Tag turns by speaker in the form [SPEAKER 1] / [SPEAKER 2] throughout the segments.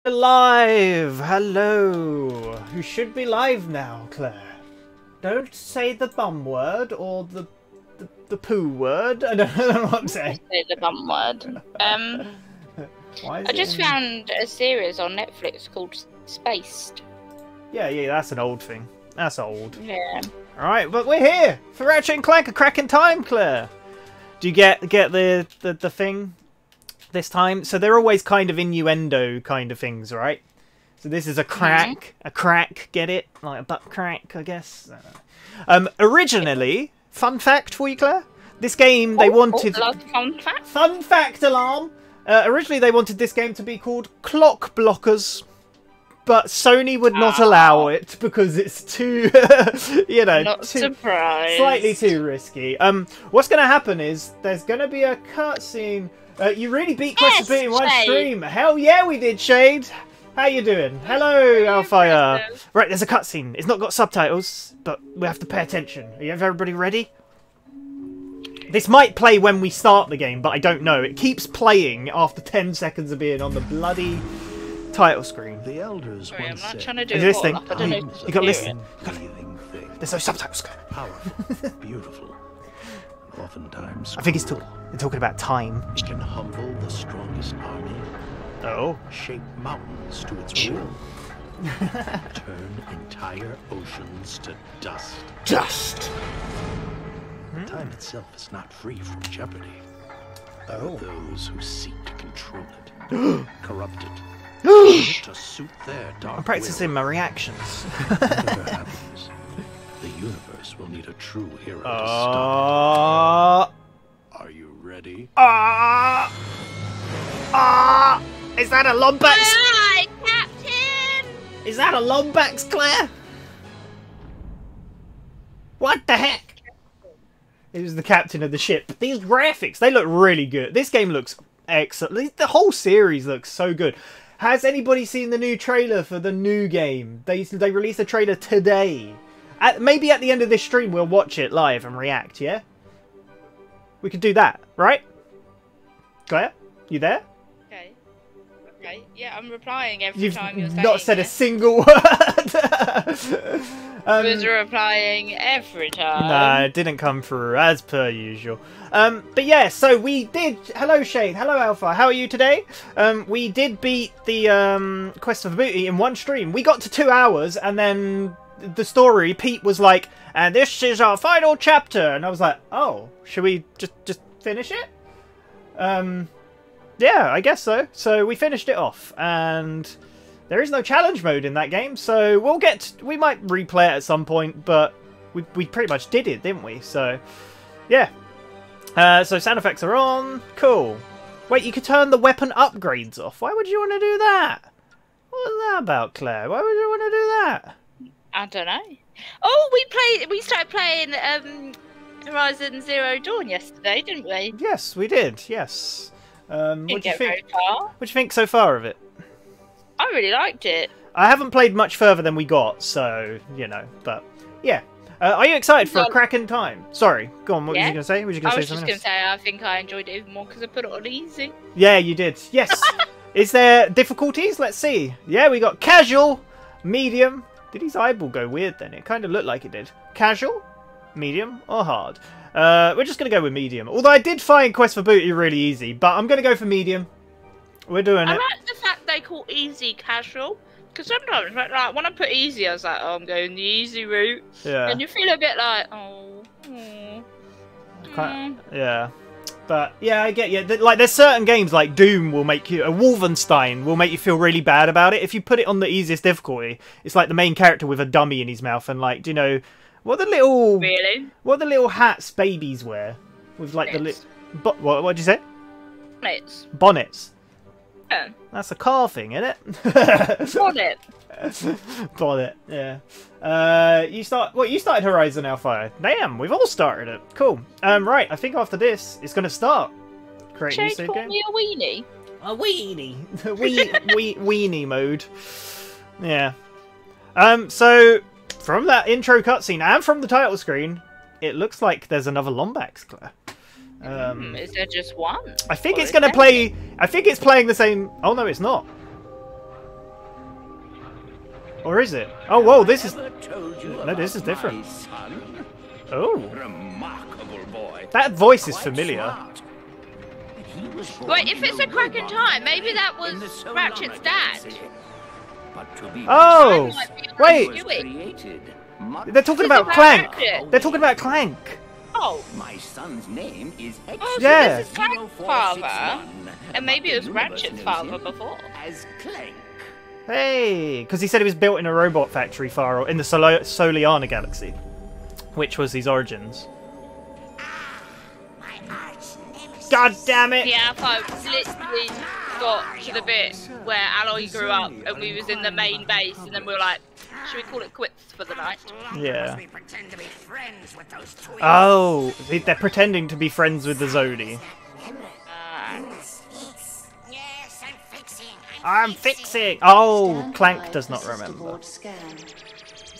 [SPEAKER 1] Live! Hello! Who should be live now, Claire? Don't say the bum word or the poo word. I don't know what I'm saying.
[SPEAKER 2] Say the bum word. I just found a series on Netflix called Spaced.
[SPEAKER 1] Yeah, that's an old thing. That's old.
[SPEAKER 2] Yeah.
[SPEAKER 1] Alright, but we're here for Ratchet Clank, a cracking time, Claire. Do you get the thing this time? So they're always kind of innuendo kind of things, right? So this is a crack, a crack, get it? Like a butt crack, I guess. Originally, fun fact for you, Claire. This game, they wanted...
[SPEAKER 2] fun fact?
[SPEAKER 1] Fun fact alarm! Originally, they wanted this game to be called Clock Blockers. But Sony would not allow it because it's too, you know,
[SPEAKER 2] not surprised.
[SPEAKER 1] Slightly too risky. What's going to happen is there's going to be a cutscene. You really beat Quest for Boot in one stream. Hell yeah, we did, Shade. How you doing? Hello, Alfire. Right, there's a cutscene. It's not got subtitles, but we have to pay attention. Are you everybody ready? This might play when we start the game, but I don't know. It keeps playing after 10 seconds of being on the bloody title screen.
[SPEAKER 3] The elders
[SPEAKER 2] I'm
[SPEAKER 3] once
[SPEAKER 2] not
[SPEAKER 3] said,
[SPEAKER 2] trying to do
[SPEAKER 1] listening?
[SPEAKER 2] I don't know.
[SPEAKER 1] You got to listen.
[SPEAKER 3] There's
[SPEAKER 1] There's no subtitles.
[SPEAKER 3] powerful, beautiful, and oftentimes
[SPEAKER 1] I think it's
[SPEAKER 3] cruel.
[SPEAKER 1] they're talking about time.
[SPEAKER 3] It can humble the strongest army,
[SPEAKER 1] Oh.
[SPEAKER 3] shape mountains to its will, turn entire oceans to dust.
[SPEAKER 1] Dust.
[SPEAKER 3] Time itself is not free from jeopardy. There are those who seek to control it, corrupt it, to suit their dark
[SPEAKER 1] I'm practicing my reactions.
[SPEAKER 3] Whatever happens, the universe will need a true hero to stop it. Are you ready?
[SPEAKER 1] Is that a Lombax?
[SPEAKER 2] Hi, Captain!
[SPEAKER 1] Is that a Lombax, Claire? What the heck? It was the captain of the ship. These graphics, they look really good. This game looks excellent. The whole series looks so good. Has anybody seen the new trailer for the new game? They released a trailer today. Maybe at the end of this stream we'll watch it live and react, yeah? We could do that, right? Claire, you there?
[SPEAKER 2] Okay. Okay. Yeah, I'm replying every time you're saying
[SPEAKER 1] You've not said
[SPEAKER 2] it.
[SPEAKER 1] a single word.
[SPEAKER 2] I was replying every time.
[SPEAKER 1] No, it didn't come through as per usual. But yeah, so we did. Hello, Shade. Hello, Alpha. How are you today? We did beat the Quest for Booty in one stream. We got to 2 hours, and then the story. Pete was like, "And this is our final chapter," and I was like, "Oh, should we just finish it?" Yeah, I guess so. So we finished it off, and there is no challenge mode in that game, so we might replay it at some point, but we pretty much did it, didn't we? So, yeah. So sound effects are on. Cool. Wait, you could turn the weapon upgrades off. Why would you want to do that? What was that about, Claire? Why would you want to do that?
[SPEAKER 2] I don't know. Oh, we started playing Horizon Zero Dawn yesterday, didn't we?
[SPEAKER 1] Yes, we did. Yes. What do you think?
[SPEAKER 2] Very far.
[SPEAKER 1] What do you think so far of it?
[SPEAKER 2] I really liked it.
[SPEAKER 1] I haven't played much further than we got, so you know. But yeah, are you excited for a cracking time? Sorry, go on. What was you going to say? Was you going to say something else?
[SPEAKER 2] I think I enjoyed it even more because I put it on easy.
[SPEAKER 1] Yeah, you did. Yes. Is there difficulties? Let's see. Yeah, we got casual, medium. Did his eyeball go weird then? It kind of looked like it did. Casual, medium, or hard. We're just going to go with medium. Although I did find Quest for Booty really easy, but I'm going to go for medium. We're doing it.
[SPEAKER 2] I like the fact they call easy casual. Because sometimes, like, when I put easy, I was like, oh, I'm going the easy route.
[SPEAKER 1] Yeah.
[SPEAKER 2] And you feel a bit like,
[SPEAKER 1] Yeah. But, yeah, I get you. Like, there's certain games, like Doom will make you... Wolfenstein will make you feel really bad about it. If you put it on the easiest difficulty, it's like the main character with a dummy in his mouth. And, like, do you know... What the little...
[SPEAKER 2] Really?
[SPEAKER 1] What the little hats babies wear? With, like,
[SPEAKER 2] Bonnets.
[SPEAKER 1] the... What'd you say?
[SPEAKER 2] Bonnets.
[SPEAKER 1] Bonnets.
[SPEAKER 2] Yeah.
[SPEAKER 1] That's a car thing, isn't it?
[SPEAKER 2] Bonnet.
[SPEAKER 1] Bonnet, yeah. You started Horizon Hellfire. Damn, we've all started it. Cool. Right, I think after this, it's going to start. Create a new
[SPEAKER 2] Shade
[SPEAKER 1] save
[SPEAKER 2] called
[SPEAKER 1] game.
[SPEAKER 2] me a weenie.
[SPEAKER 1] A weenie. Weenie mode. Yeah. So, from that intro cutscene and from the title screen, it looks like there's another Lombax, Claire.
[SPEAKER 2] Is there just one?
[SPEAKER 1] I think it's going to play... I think it's playing the same... Oh, no, it's not. Or is it? Oh, whoa, this is...
[SPEAKER 3] Told you
[SPEAKER 1] No, this is
[SPEAKER 3] about
[SPEAKER 1] different.
[SPEAKER 3] my son?
[SPEAKER 1] Oh.
[SPEAKER 3] Remarkable boy.
[SPEAKER 1] That voice is
[SPEAKER 3] Quite
[SPEAKER 1] familiar.
[SPEAKER 3] smart. He was born
[SPEAKER 2] Wait, if
[SPEAKER 3] in
[SPEAKER 2] it's a crack in
[SPEAKER 3] robot
[SPEAKER 2] time, maybe that
[SPEAKER 3] in the
[SPEAKER 2] was
[SPEAKER 3] Solar
[SPEAKER 2] Ratchet's dad.
[SPEAKER 3] Galaxy. But to be
[SPEAKER 1] Oh! Wait!
[SPEAKER 3] was created much
[SPEAKER 1] They're talking
[SPEAKER 2] This is
[SPEAKER 1] about
[SPEAKER 2] about
[SPEAKER 1] Clank!
[SPEAKER 2] Ratchet.
[SPEAKER 1] They're talking about Clank!
[SPEAKER 2] Oh,
[SPEAKER 3] My son's name is
[SPEAKER 2] oh, so
[SPEAKER 1] Yeah.
[SPEAKER 2] this is Clank's father, and maybe it was Ratchet's father before.
[SPEAKER 3] As Clank.
[SPEAKER 1] Hey! Because he said he was built in a robot factory far in the Soliana galaxy. Which was his origins. God damn it!
[SPEAKER 2] The Alpha literally got to the bit where Alloy grew up and we was in the main base and then we were like, should we call it quits for the night?
[SPEAKER 1] Yeah.
[SPEAKER 4] We pretend to be friends with those tweens.
[SPEAKER 1] Oh! They're pretending to be friends with the Zodi.
[SPEAKER 4] Yes, I'm fixing.
[SPEAKER 1] I'm fixing! Oh! Clank does not remember.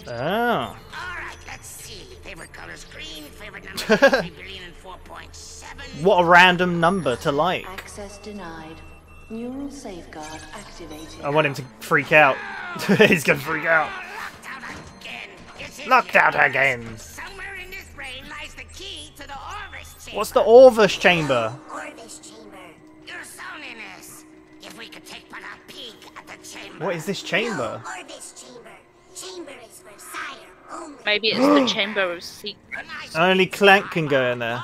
[SPEAKER 1] Oh.
[SPEAKER 4] All right, let's see. Favorite color's green. Favorite number 3 billion and 4.7.
[SPEAKER 1] What a random number to like.
[SPEAKER 5] Access denied. Neural safeguard activated.
[SPEAKER 1] I want him to freak out. He's gonna freak out.
[SPEAKER 4] Locked out again. It's in
[SPEAKER 1] Locked
[SPEAKER 4] here.
[SPEAKER 1] out again.
[SPEAKER 4] Somewhere in this brain lies the key to the Orvis chamber.
[SPEAKER 1] What's the Orvis chamber?
[SPEAKER 4] Orvis chamber? Your soniness. If we could take but a peek at the chamber.
[SPEAKER 1] What is this chamber?
[SPEAKER 4] Orvis chamber. Chamber is for sire only.
[SPEAKER 2] Maybe it's the Chamber of Secrets.
[SPEAKER 1] Only Clank can go in there.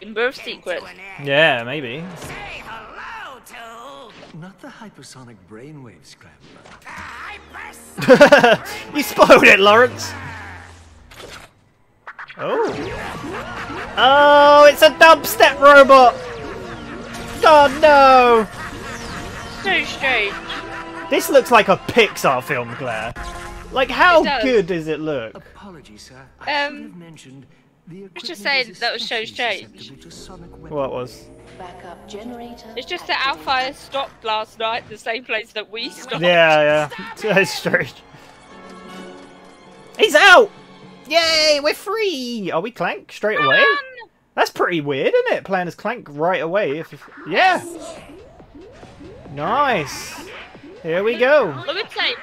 [SPEAKER 2] Chamber of Secrets.
[SPEAKER 1] Yeah, maybe.
[SPEAKER 4] Say hello to
[SPEAKER 3] Not the hypersonic brainwave scrambler.
[SPEAKER 4] the hyper.
[SPEAKER 1] You spoiled it, Lawrence. Oh. Oh, it's a dubstep robot. Oh no.
[SPEAKER 2] So strange.
[SPEAKER 1] This looks like a Pixar film, Claire. Like, how
[SPEAKER 2] It does.
[SPEAKER 1] good does it look?
[SPEAKER 3] Apologies, sir. I should have mentioned the
[SPEAKER 2] was just
[SPEAKER 3] equipment
[SPEAKER 2] saying
[SPEAKER 3] is
[SPEAKER 2] that was so
[SPEAKER 3] especially
[SPEAKER 2] strange.
[SPEAKER 3] susceptible to sonic weapons.
[SPEAKER 1] What was?
[SPEAKER 5] Backup generator.
[SPEAKER 2] It's just that Alpha stopped last night, the same place that we stopped.
[SPEAKER 1] Yeah, yeah. That's strange. He's out! Yay, we're free! Are we Clank straight away? That's pretty weird, isn't it? Playing as Clank right away. Yeah. Nice. Here we go.
[SPEAKER 2] I would say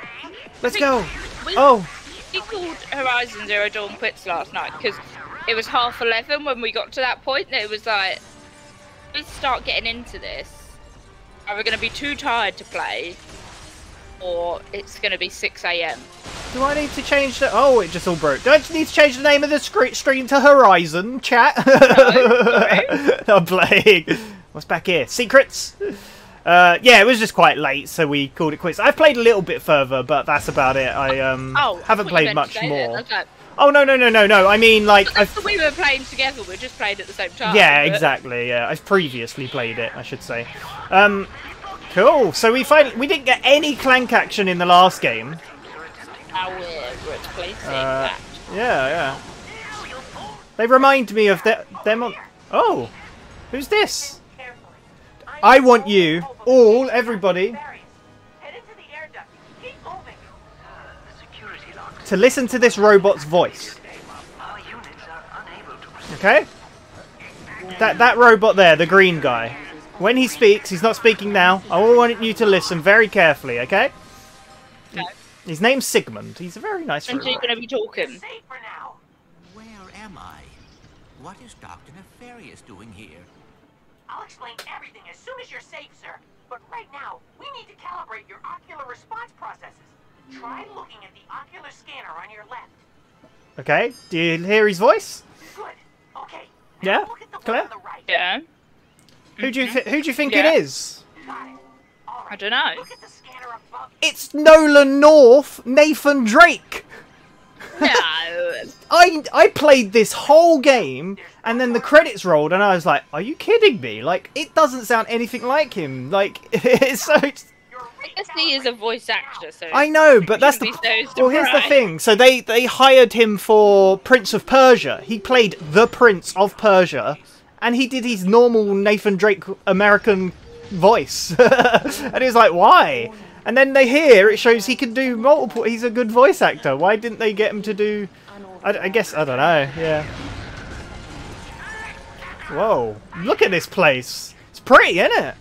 [SPEAKER 1] Let's go.
[SPEAKER 2] we,
[SPEAKER 1] Oh,
[SPEAKER 2] we called Horizon Zero Dawn quits last night because it was 11:30 when we got to that point. And it was like, we start getting into this. Are we going to be too tired to play, or it's going to be 6 AM?
[SPEAKER 1] do I need to change the... Oh, it just all broke. Do I need to change the name of the stream to Horizon, chat?
[SPEAKER 2] No.
[SPEAKER 1] I'm playing. What's back here? Secrets? Yeah, it was just quite late, so we called it quits. I've played a little bit further, but that's about it. I haven't played much more.
[SPEAKER 2] Like,
[SPEAKER 1] Oh, no. I mean, like...
[SPEAKER 2] we were playing together, we just played at the same time.
[SPEAKER 1] Yeah,
[SPEAKER 2] but-
[SPEAKER 1] exactly, yeah. I've previously played it, I should say. Cool. So we didn't get any Clank action in the last game.
[SPEAKER 2] How we're replacing that.
[SPEAKER 1] Yeah. They remind me of them on... Oh! Who's this? I want you, everybody, to listen to this robot's voice. Okay? That robot there, the green guy. When he speaks, he's not speaking now. I want you to listen very carefully, okay?
[SPEAKER 2] No.
[SPEAKER 1] His name's Sigmund. He's a very nice
[SPEAKER 2] And you're
[SPEAKER 1] robot.
[SPEAKER 2] going to be talking.
[SPEAKER 6] Where am I? What is Dr. Nefarious doing here?
[SPEAKER 7] I'll explain everything as soon as you're safe, sir. But right now, we need to calibrate your ocular response processes. Try looking at the ocular scanner on your left.
[SPEAKER 1] Okay, do you hear his voice?
[SPEAKER 7] Good. Okay.
[SPEAKER 1] Yeah?
[SPEAKER 7] Now look at the one
[SPEAKER 1] Claire?
[SPEAKER 7] on the right.
[SPEAKER 2] Yeah.
[SPEAKER 1] Who do you think
[SPEAKER 2] Yeah.
[SPEAKER 1] it is?
[SPEAKER 7] Got it. All right.
[SPEAKER 2] I don't know.
[SPEAKER 7] Look at the scanner above.
[SPEAKER 1] It's Nolan North, Nathan Drake.
[SPEAKER 2] No.
[SPEAKER 1] I played this whole game, and then the credits rolled, and I was like, "Are you kidding me? Like, it doesn't sound anything like him. Like, it's so."
[SPEAKER 2] I guess he is a voice actor, so...
[SPEAKER 1] I know, but that's the.
[SPEAKER 2] shouldn't be so
[SPEAKER 1] Well, here's the
[SPEAKER 2] surprised.
[SPEAKER 1] thing. So they hired him for Prince of Persia. He played the Prince of Persia, and he did his normal Nathan Drake American voice, and he was like, "Why?" And then it shows he can do multiple. He's a good voice actor. Why didn't they get him to do? I guess I don't know. Yeah. Whoa! Look at this place. It's pretty, isn't it?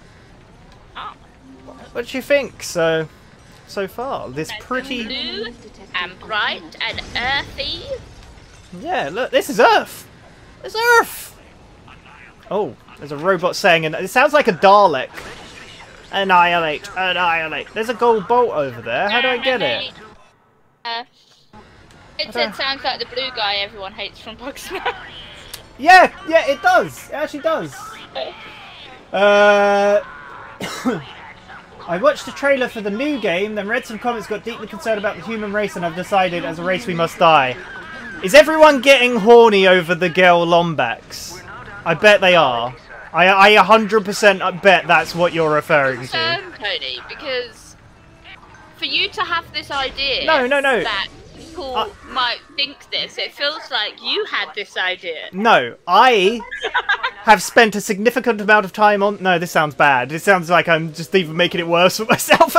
[SPEAKER 1] What do you think? So so far. This pretty...
[SPEAKER 2] Blue and bright and earthy.
[SPEAKER 1] Yeah, look, this is Earth! It's Earth! Oh, there's a robot saying, and it sounds like a Dalek. Annihilate, annihilate. There's a gold bolt over there. How do I get it?
[SPEAKER 2] It sounds like the blue guy everyone hates from Bugs Life.
[SPEAKER 1] Yeah, it does. It actually does. I watched the trailer for the new game, then read some comments, got deeply concerned about the human race, and I've decided as a race we must die. Is everyone getting horny over the girl Lombax? I bet they are. I 100% bet that's what you're referring to.
[SPEAKER 2] Tony, because for you to have this idea
[SPEAKER 1] No.
[SPEAKER 2] that people might think this, it feels like you had this idea.
[SPEAKER 1] No, I have spent a significant amount of time on... No, this sounds bad. It sounds like I'm just even making it worse for myself.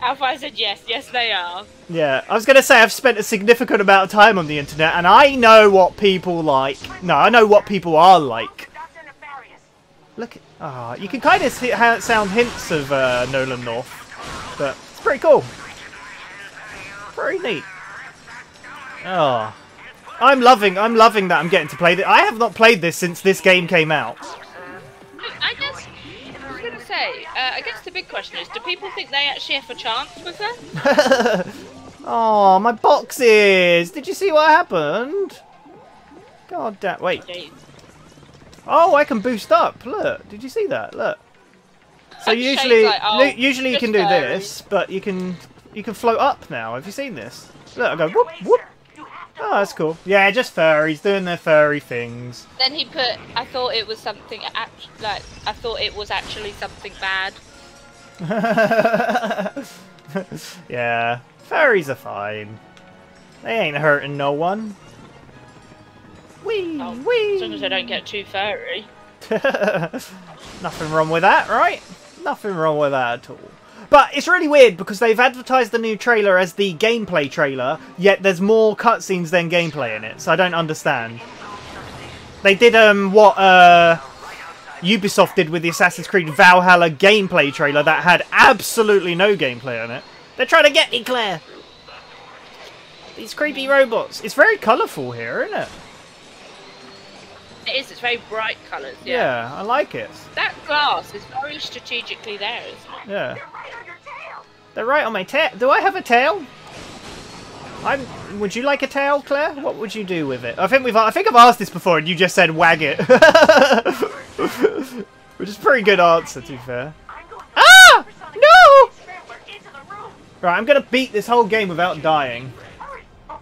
[SPEAKER 2] Alpha said yes, they are.
[SPEAKER 1] Yeah, I was going to say I've spent a significant amount of time on the internet, and I know what people like. No, I know what people are like. Look, you can kind of see how it sound hints of Nolan North, but it's pretty cool. Very neat. Oh, I'm loving that I'm getting to play this. I have not played this since this game came out.
[SPEAKER 2] I guess I was gonna say. I guess the big question is: do people think they actually have a chance with her?
[SPEAKER 1] Oh, my boxes! Did you see what happened? God damn! Wait. Oh, I can boost up. Look, did you see that? Look. So usually you can do this, but you can float up now. Have you seen this? Look, I go whoop whoop. Oh, that's cool. Yeah, just furries doing their furry things.
[SPEAKER 2] Then he put, I thought it was something I thought it was actually something bad.
[SPEAKER 1] Yeah, furries are fine. They ain't hurting no one. Wee, wee.
[SPEAKER 2] As long as I don't get too furry.
[SPEAKER 1] Nothing wrong with that, right? Nothing wrong with that at all. But it's really weird because they've advertised the new trailer as the gameplay trailer, yet there's more cutscenes than gameplay in it, so I don't understand. They did what Ubisoft did with the Assassin's Creed Valhalla gameplay trailer that had absolutely no gameplay in it. They're trying to get me, Claire! These creepy robots. It's very colourful here, isn't it?
[SPEAKER 2] It is, it's very bright colours, yeah.
[SPEAKER 1] Yeah, I like it.
[SPEAKER 2] That glass is very strategically there, isn't it?
[SPEAKER 1] Yeah. They're right on my tail. Do I have a tail? Would you like a tail, Claire? What would you do with it? I think I've asked this before and you just said wag it. Which is a pretty good answer, to be fair. Ah! No! Right, I'm gonna beat this whole game without dying.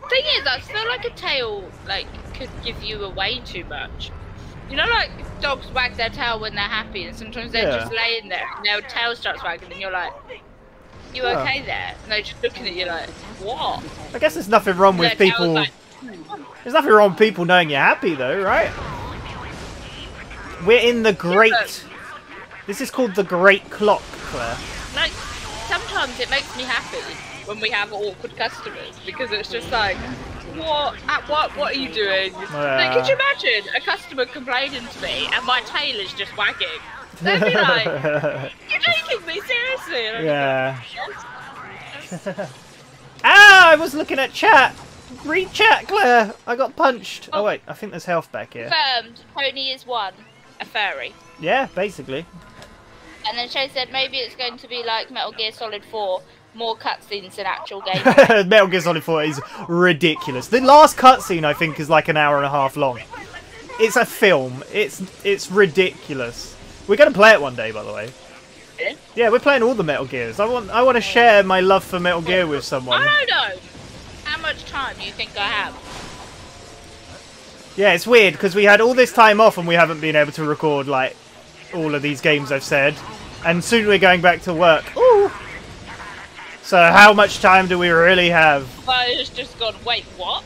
[SPEAKER 2] Thing is, I feel like a tail could give you away too much. You know, like dogs wag their tail when they're happy, and sometimes they're just laying there and their tail starts wagging, and you're like, "You okay there?" And they're just looking at you like, "What?"
[SPEAKER 1] I guess there's nothing wrong with people. There's nothing wrong with people knowing you're happy, though, right? We're in the great. This is called the Great Clock, Claire.
[SPEAKER 2] Like, sometimes it makes me happy when we have awkward customers, because it's just like, what are you doing? Like, could you imagine a customer complaining to me and my tail is just wagging? They'd be like, you're taking me seriously? And
[SPEAKER 1] yeah. Ah, I was looking at chat. Read chat, Claire. I got punched. Oh wait, I think there's health back here.
[SPEAKER 2] Confirmed, Pony is a furry.
[SPEAKER 1] Yeah, basically.
[SPEAKER 2] And then Shay said maybe it's going to be like Metal Gear Solid 4. More cutscenes in actual game.
[SPEAKER 1] Metal Gear Solid 4 is ridiculous. The last cutscene, I think, is like an hour and a half long. It's a film. It's ridiculous. We're going to play it one day, by the way.
[SPEAKER 2] Yeah?
[SPEAKER 1] Yeah, we're playing all the Metal Gears. I want to share my love for Metal Gear with someone.
[SPEAKER 2] I don't know. How much time do you think I have?
[SPEAKER 1] Yeah, it's weird, because we had all this time off and we haven't been able to record, like, all of these games I've said. And soon we're going back to work. Ooh! So how much time do we really have?
[SPEAKER 2] Well, it's just gone, wait, what?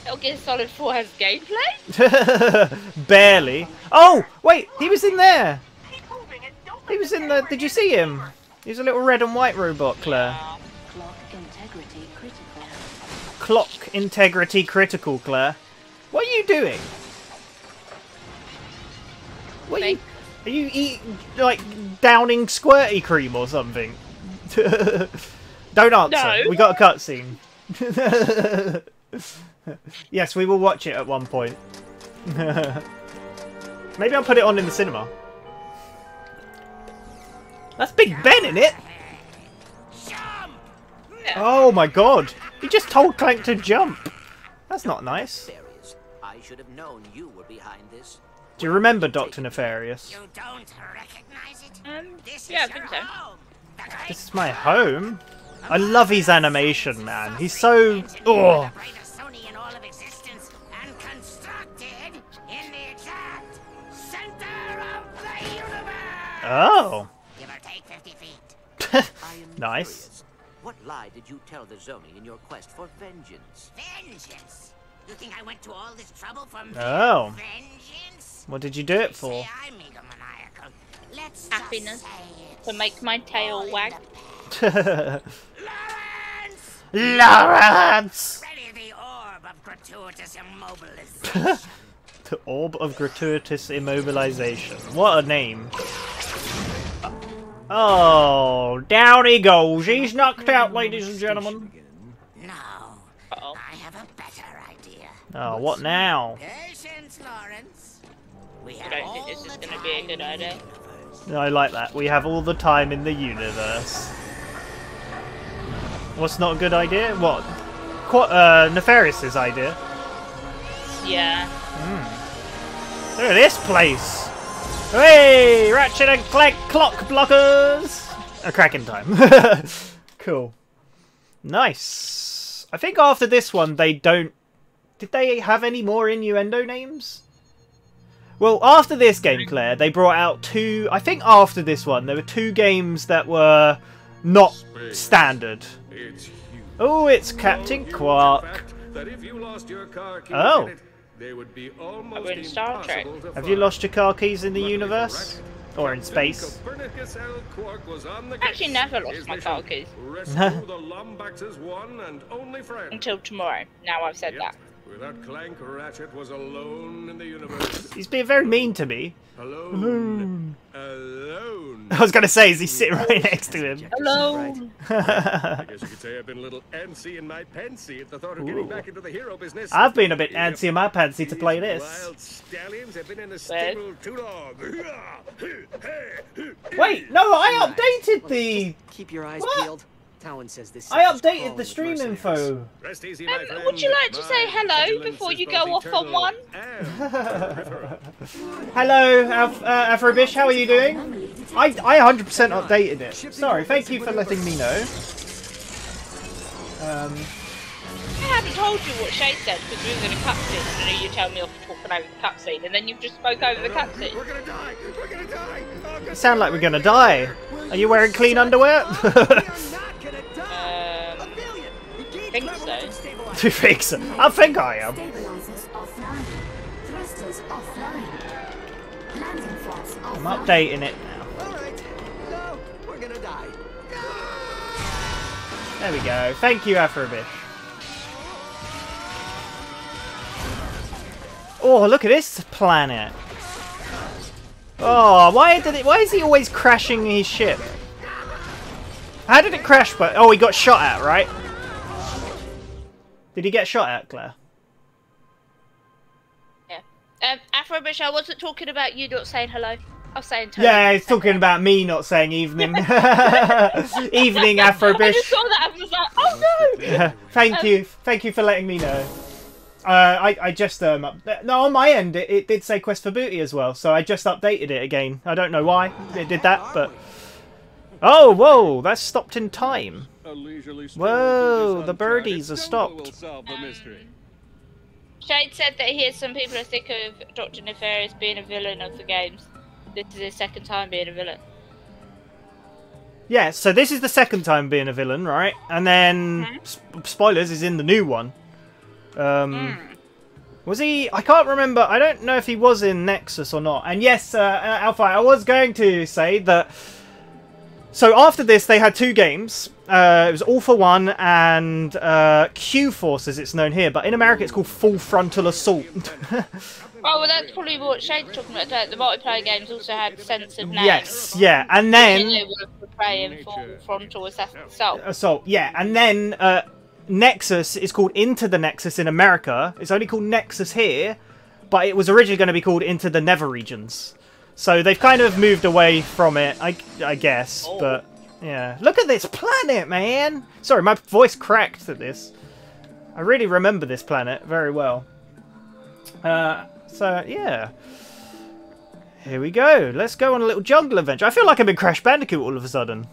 [SPEAKER 2] Metal Gear Solid 4 has gameplay?
[SPEAKER 1] Barely. Oh, wait, he was in there. He was in the... Did you see him? He's a little red and white robot, Claire.
[SPEAKER 5] Clock integrity critical.
[SPEAKER 1] Clock integrity critical, Claire. What are you doing? What are you eating, like, downing squirty cream or something? Don't answer.
[SPEAKER 2] No.
[SPEAKER 1] We got a cutscene. Yes, we will watch it at one point. Maybe I'll put it on in the cinema. That's Big Ben in it. Oh my god! He just told Clank to jump. That's not nice.
[SPEAKER 6] I should have known you were behind this.
[SPEAKER 1] Do you remember Dr. Nefarious?
[SPEAKER 4] You don't recognize it? This
[SPEAKER 2] Yeah, I
[SPEAKER 4] is
[SPEAKER 2] think
[SPEAKER 4] your
[SPEAKER 2] so.
[SPEAKER 4] home. The great
[SPEAKER 1] This is my home. I love his animation, man. He's so... Oh.
[SPEAKER 4] the brightest Sony in all of existence and constructed in the exact center of the universe.
[SPEAKER 1] Oh.
[SPEAKER 4] Give or take 50 feet.
[SPEAKER 6] I am
[SPEAKER 1] Nice.
[SPEAKER 6] curious. What lie did you tell the Zomi in your quest for vengeance?
[SPEAKER 4] Vengeance. You think I went to all this trouble for
[SPEAKER 1] Oh.
[SPEAKER 4] vengeance?
[SPEAKER 1] What did you do it for?
[SPEAKER 4] Say I'm egomaniacal. Let's
[SPEAKER 2] Happiness.
[SPEAKER 4] just say it's
[SPEAKER 2] To make my tail
[SPEAKER 4] all
[SPEAKER 2] wag.
[SPEAKER 4] in the Lawrence!
[SPEAKER 1] Lawrence!
[SPEAKER 4] Ready the orb of gratuitous immobilization.
[SPEAKER 1] The Orb of Gratuitous Immobilization. What a name. Oh, down he goes. He's knocked out, ladies and gentlemen.
[SPEAKER 4] No,
[SPEAKER 2] Uh-oh.
[SPEAKER 4] I have a better idea.
[SPEAKER 1] Oh, what now?
[SPEAKER 4] Patience, Lawrence. We
[SPEAKER 2] I
[SPEAKER 4] have
[SPEAKER 2] don't think this is going to be a good idea.
[SPEAKER 1] I like that. We have all the time in the universe. What's not a good idea? What? Nefarious's idea.
[SPEAKER 2] Yeah.
[SPEAKER 1] Look at this place. Hey, Ratchet and Clank clock blockers. A cracking time. Cool. Nice. I think after this one they don't... Did they have any more innuendo names? Well, after this game, Claire, they brought out two... I think after this one, there were two games that were not standard. Oh, it's Captain Quark. Oh.
[SPEAKER 2] We're in Star Trek.
[SPEAKER 1] Have you lost your car keys in the universe? Or in space?
[SPEAKER 2] I actually never lost my car keys. Until tomorrow. Now I've said that.
[SPEAKER 3] Without Clank, Ratchet was alone in the universe.
[SPEAKER 1] He's being very mean to me.
[SPEAKER 3] Alone.
[SPEAKER 1] I was going to say, is he sitting right next to him?
[SPEAKER 2] Hello.
[SPEAKER 3] I guess you could say I've been a little antsy in my pantsy at the thought of getting back into the hero business.
[SPEAKER 1] I've been a bit antsy in my pantsy to play this.
[SPEAKER 3] Wild stallions have been in the stable too long.
[SPEAKER 1] Wait, no, I updated the...
[SPEAKER 8] Keep your eyes
[SPEAKER 1] What?
[SPEAKER 8] peeled. Talon says this.
[SPEAKER 1] I
[SPEAKER 8] sector's
[SPEAKER 1] updated
[SPEAKER 8] crawling
[SPEAKER 1] the
[SPEAKER 8] with
[SPEAKER 1] stream
[SPEAKER 8] mercenaries.
[SPEAKER 1] info.
[SPEAKER 3] Rest easy, my friend.
[SPEAKER 2] Would you like to say
[SPEAKER 3] My
[SPEAKER 2] hello
[SPEAKER 3] vigilance
[SPEAKER 2] before
[SPEAKER 3] is
[SPEAKER 2] you
[SPEAKER 3] both
[SPEAKER 2] go off on
[SPEAKER 3] eternal
[SPEAKER 2] one?
[SPEAKER 3] and terrific.
[SPEAKER 1] Hello, Afrobish, how are you doing? I 100% updated it. Sorry, thank you for letting me know.
[SPEAKER 2] I haven't told you what Shade said because we was in a cutscene. And you tell me off talking over the cutscene, and then you just spoke over the cutscene.
[SPEAKER 3] We're gonna die! We're gonna die! Oh,
[SPEAKER 1] You sound like we're gonna die. Are you wearing clean underwear?
[SPEAKER 2] Think so.
[SPEAKER 1] Do you think so? I think I am.
[SPEAKER 5] Stabilizers offline. Thrusters offline. Landing flaps
[SPEAKER 1] I'm
[SPEAKER 5] offline.
[SPEAKER 1] updating it now.
[SPEAKER 8] Alright. No, we're gonna die.
[SPEAKER 1] There we go. Thank you, Afrobish. Oh, look at this planet. Oh, why is he always crashing his ship? How did it crash? But oh, he got shot at, right? Did he get shot at, Claire?
[SPEAKER 2] Yeah. Afrobish, I wasn't talking about you not saying hello. I was saying hello.
[SPEAKER 1] Yeah, he's talking about me not saying evening. Evening,
[SPEAKER 2] I
[SPEAKER 1] Afrobish.
[SPEAKER 2] just saw that and was like, oh no!
[SPEAKER 1] Thank you for letting me know. I just no, on my end it did say Quest for Booty as well, so I just updated it again. I don't know why it did that, but oh, whoa, that's stopped in time. Whoa, the birdies are stopped.
[SPEAKER 2] Shade said that he has some people are sick of Dr. Nefarious being a villain of the games. This is his second time being a villain.
[SPEAKER 1] Yeah, so this is the second time being a villain, right? And then spoilers is in the new one. Was he? I can't remember. I don't know if he was in Nexus or not. And yes, Alpha, I was going to say that. So after this, they had two games. It was All for One and Q Force, as it's known here. But in America, it's called Full Frontal Assault.
[SPEAKER 2] Oh, well, that's probably what Shade's talking about. The multiplayer games also had censored names.
[SPEAKER 1] Yes, yeah, and then
[SPEAKER 2] They were portraying full frontal assault.
[SPEAKER 1] assault. Yeah, and then Nexus is called Into the Nexus in America. It's only called Nexus here, but it was originally going to be called Into the Nether Regions. So they've kind of moved away from it, I guess. But yeah, look at this planet, man. Sorry, my voice cracked at this. I really remember this planet very well. So yeah, here we go. Let's go on a little jungle adventure. I feel like I'm in Crash Bandicoot all of a sudden.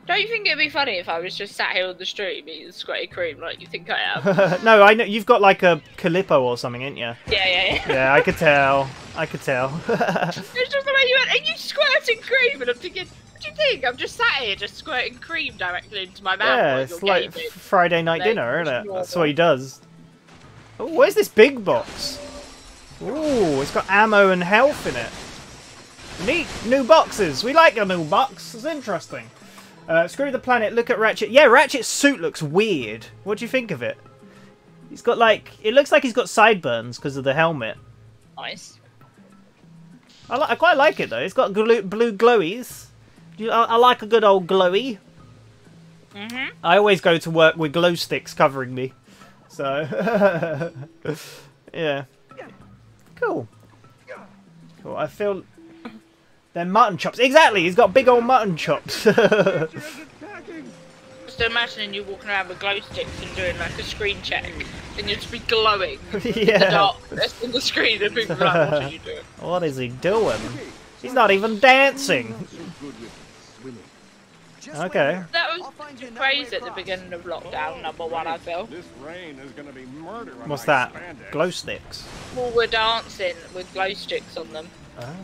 [SPEAKER 2] Don't you think it'd be funny if I was just sat here on the street eating squirty cream like you think I am?
[SPEAKER 1] No, I know you've got like a Calippo or something, ain't you?
[SPEAKER 2] Yeah.
[SPEAKER 1] Yeah, I could tell. I could tell.
[SPEAKER 2] It's just the way you went, and you squirting cream, and I'm thinking, what do you think? I'm just sat here just squirting cream directly into my mouth.
[SPEAKER 1] Yeah,
[SPEAKER 2] while
[SPEAKER 1] it's
[SPEAKER 2] you're
[SPEAKER 1] like
[SPEAKER 2] gaming.
[SPEAKER 1] Friday night dinner, isn't it? That's what he does. Oh, where's this big box? Ooh, it's got ammo and health in it. Neat, new boxes. We like a new box. It's interesting. Screw the planet. Look at Ratchet. Yeah, Ratchet's suit looks weird. What do you think of it? He's got like, it looks like he's got sideburns because of the helmet.
[SPEAKER 2] Nice.
[SPEAKER 1] I quite like it though. It's got blue glowies. I like a good old glowy. I always go to work with glow sticks covering me. So, yeah. Cool. Cool. I feel they're mutton chops. Exactly. He's got big old mutton chops.
[SPEAKER 2] Just imagining you walking around with glow sticks and doing like a screen check, and you'd just be glowing in the darkness on the screen, and people be like, "What are you doing?
[SPEAKER 1] What is he doing? He's not even dancing." Okay.
[SPEAKER 2] That was crazy at the beginning of lockdown #1, I feel.
[SPEAKER 1] What's that? Glow sticks.
[SPEAKER 2] People were dancing with glow sticks on them.
[SPEAKER 1] Oh.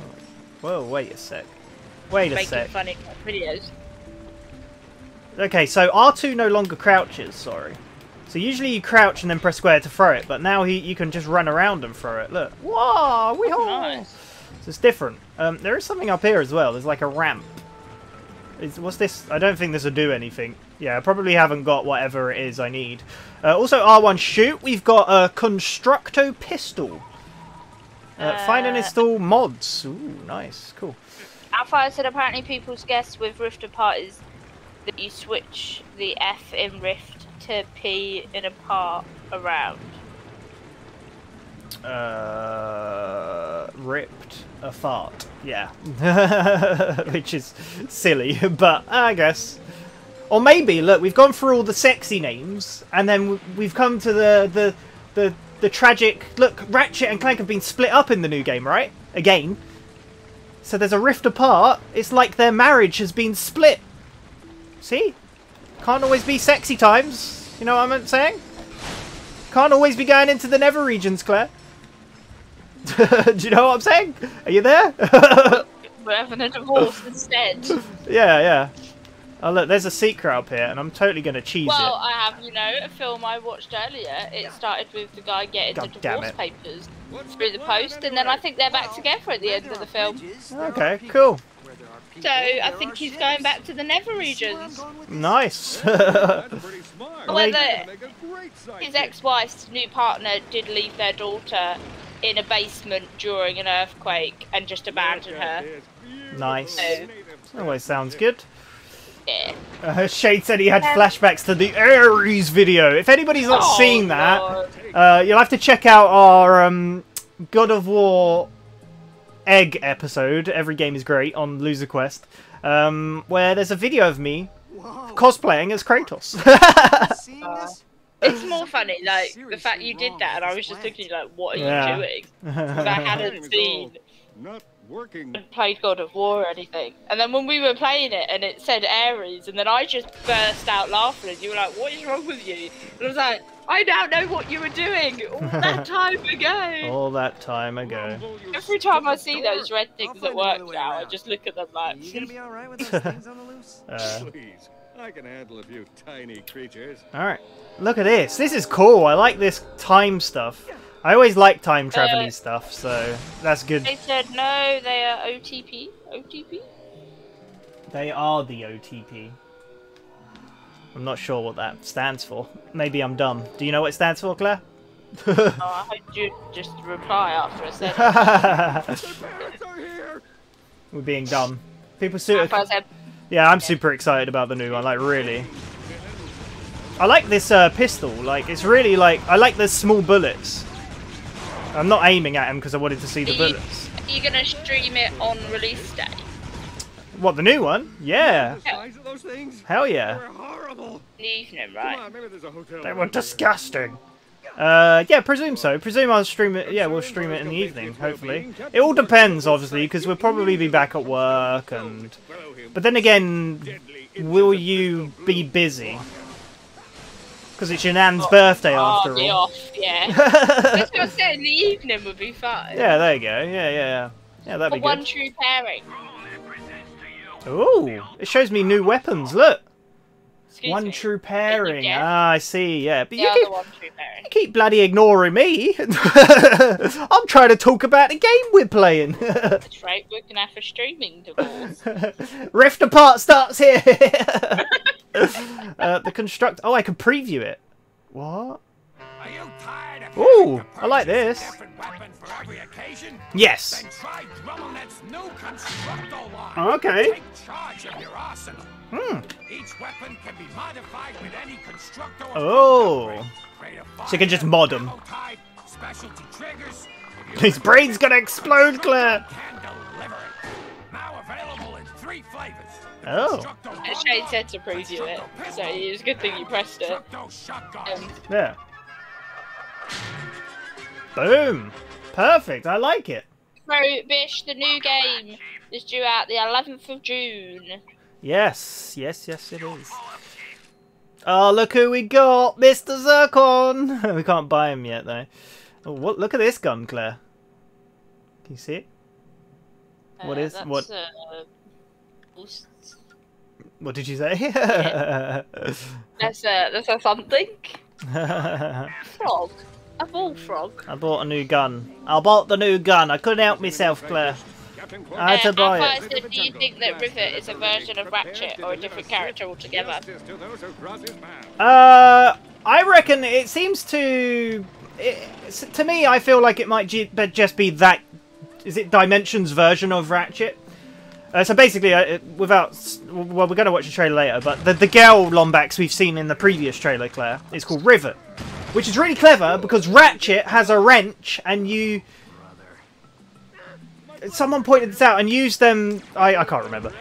[SPEAKER 1] Whoa, wait a sec. Wait a sec.
[SPEAKER 2] Making funny videos.
[SPEAKER 1] Okay, so R2 no longer crouches, sorry. So usually you crouch and then press square to throw it, but now you can just run around and throw it. Look. Whoa!
[SPEAKER 2] Nice.
[SPEAKER 1] So it's different. There is something up here as well. There's like a ramp. What's this? I don't think this will do anything. Yeah, I probably haven't got whatever it is I need. Also, R1 shoot. We've got a Constructo pistol. Find and install mods. Ooh, nice. Cool.
[SPEAKER 2] Alpha said apparently people's guess with Rift Apart is that you switch the F in Rift to P in apart around.
[SPEAKER 1] Ripped a fart. Yeah. Which is silly, but I guess. Or maybe, look, we've gone through all the sexy names, and then we've come to the tragic... Look, Ratchet and Clank have been split up in the new game, right? Again. So there's a rift apart. It's like their marriage has been split. See? Can't always be sexy times. You know what I'm saying? Can't always be going into the Nether regions, Claire. Do you know what I'm saying? Are you there?
[SPEAKER 2] We're having a divorce instead.
[SPEAKER 1] Yeah. Oh look, there's a secret up here, and I'm totally gonna cheese
[SPEAKER 2] Well,
[SPEAKER 1] it.
[SPEAKER 2] I have, a film I watched earlier. It started with the guy getting the divorce papers through the post, and then I think they're back together at the end of the film.
[SPEAKER 1] Okay, cool.
[SPEAKER 2] So I think he's going back to the Nether regions.
[SPEAKER 1] Nice.
[SPEAKER 2] Whether his ex-wife's new partner did leave their daughter in a basement during an earthquake and just abandon her.
[SPEAKER 1] Nice.
[SPEAKER 2] So,
[SPEAKER 1] Always sounds good.
[SPEAKER 2] yeah.
[SPEAKER 1] Shade said he had flashbacks to the Ares video. If anybody's not seen that, you'll have to check out our God of War Egg episode. Every game is great on Loser Quest, where there's a video of me cosplaying as Kratos.
[SPEAKER 2] It's more funny, like, the fact you did that, and I was just thinking, like, what are you doing? Because I hadn't seen and played God of War or anything. And then when we were playing it, and it said Ares, and then I just burst out laughing, and you were like, what is wrong with you? And I was like, I now know what you were doing all that time ago.
[SPEAKER 1] All that time ago.
[SPEAKER 2] Every time I see those red things at work now, I just look at them like...
[SPEAKER 8] You gonna be alright with those things on the loose?
[SPEAKER 3] Please, I can handle a few tiny creatures.
[SPEAKER 1] Alright. Look at this. This is cool. I like this time stuff. I always like time traveling stuff, so that's good.
[SPEAKER 2] They said no, they are OTP. OTP?
[SPEAKER 1] They are the OTP. I'm not sure what that stands for. Maybe I'm dumb. Do you know what it stands for, Claire?
[SPEAKER 2] Oh, I hope you just reply after I said it.
[SPEAKER 1] We're being dumb. People super. Yeah, I'm super excited about the new one. Like really. I like this pistol. Like it's really like I like the small bullets. I'm not aiming at him because I wanted to see the bullets.
[SPEAKER 2] Are you gonna stream it on release day?
[SPEAKER 1] What, the new one? Yeah. Hell yeah.
[SPEAKER 2] In the evening, right?
[SPEAKER 1] They were disgusting. Yeah, presume so. Presume I'll stream it. Yeah, we'll stream it in the evening, hopefully. It all depends, obviously, because we'll probably be back at work, and... But then again, will you be busy? Because it's your nan's birthday after all.
[SPEAKER 2] Off, yeah. That's what I said, in the evening would be fine.
[SPEAKER 1] Yeah, there you go. Yeah, that'd be good.
[SPEAKER 2] One true pairing.
[SPEAKER 1] Ooh, it shows me new weapons, look!
[SPEAKER 2] Excuse me.
[SPEAKER 1] True pairing. Ah, I see, yeah. But
[SPEAKER 2] you
[SPEAKER 1] keep bloody ignoring me. I'm trying to talk about the game we're playing.
[SPEAKER 2] That's right, we're going to have a streaming divorce.
[SPEAKER 1] Rift Apart starts here! The construct... Oh, I can preview it. What? Ooh, I like this. Yes. Okay.
[SPEAKER 3] Each weapon can be modified with any constructor.
[SPEAKER 1] Oh. So you can just mod them. His brain's gonna explode, Claire.
[SPEAKER 3] Now available in 3 flavors.
[SPEAKER 1] Oh.
[SPEAKER 2] Shane said to preview it, so it's a good thing you pressed it.
[SPEAKER 1] Yeah. Boom. Perfect. I like it.
[SPEAKER 2] So, Bish, the new game is due out the 11th of June.
[SPEAKER 1] Yes, it is. Oh, look who we got, Mr. Zircon. We can't buy him yet, though. Oh, what? Look at this gun, Claire. Can you see it? What is what? What did you say?
[SPEAKER 2] Yeah. That's a something. Frog. A bullfrog.
[SPEAKER 1] I bought a new gun. I bought the new gun. I couldn't help myself, Claire. I had to buy it.
[SPEAKER 2] Said, do you think that Rivet is a version of Ratchet or a different character altogether?
[SPEAKER 1] I reckon it seems to... to me, I feel like it might just be that... Is it Dimension's version of Ratchet? So basically, without... Well, we're going to watch the trailer later, but the girl Lombax we've seen in the previous trailer, Claire, is called Rivet. Which is really clever, because Ratchet has a wrench, and you... Someone pointed this out and used them... I can't remember.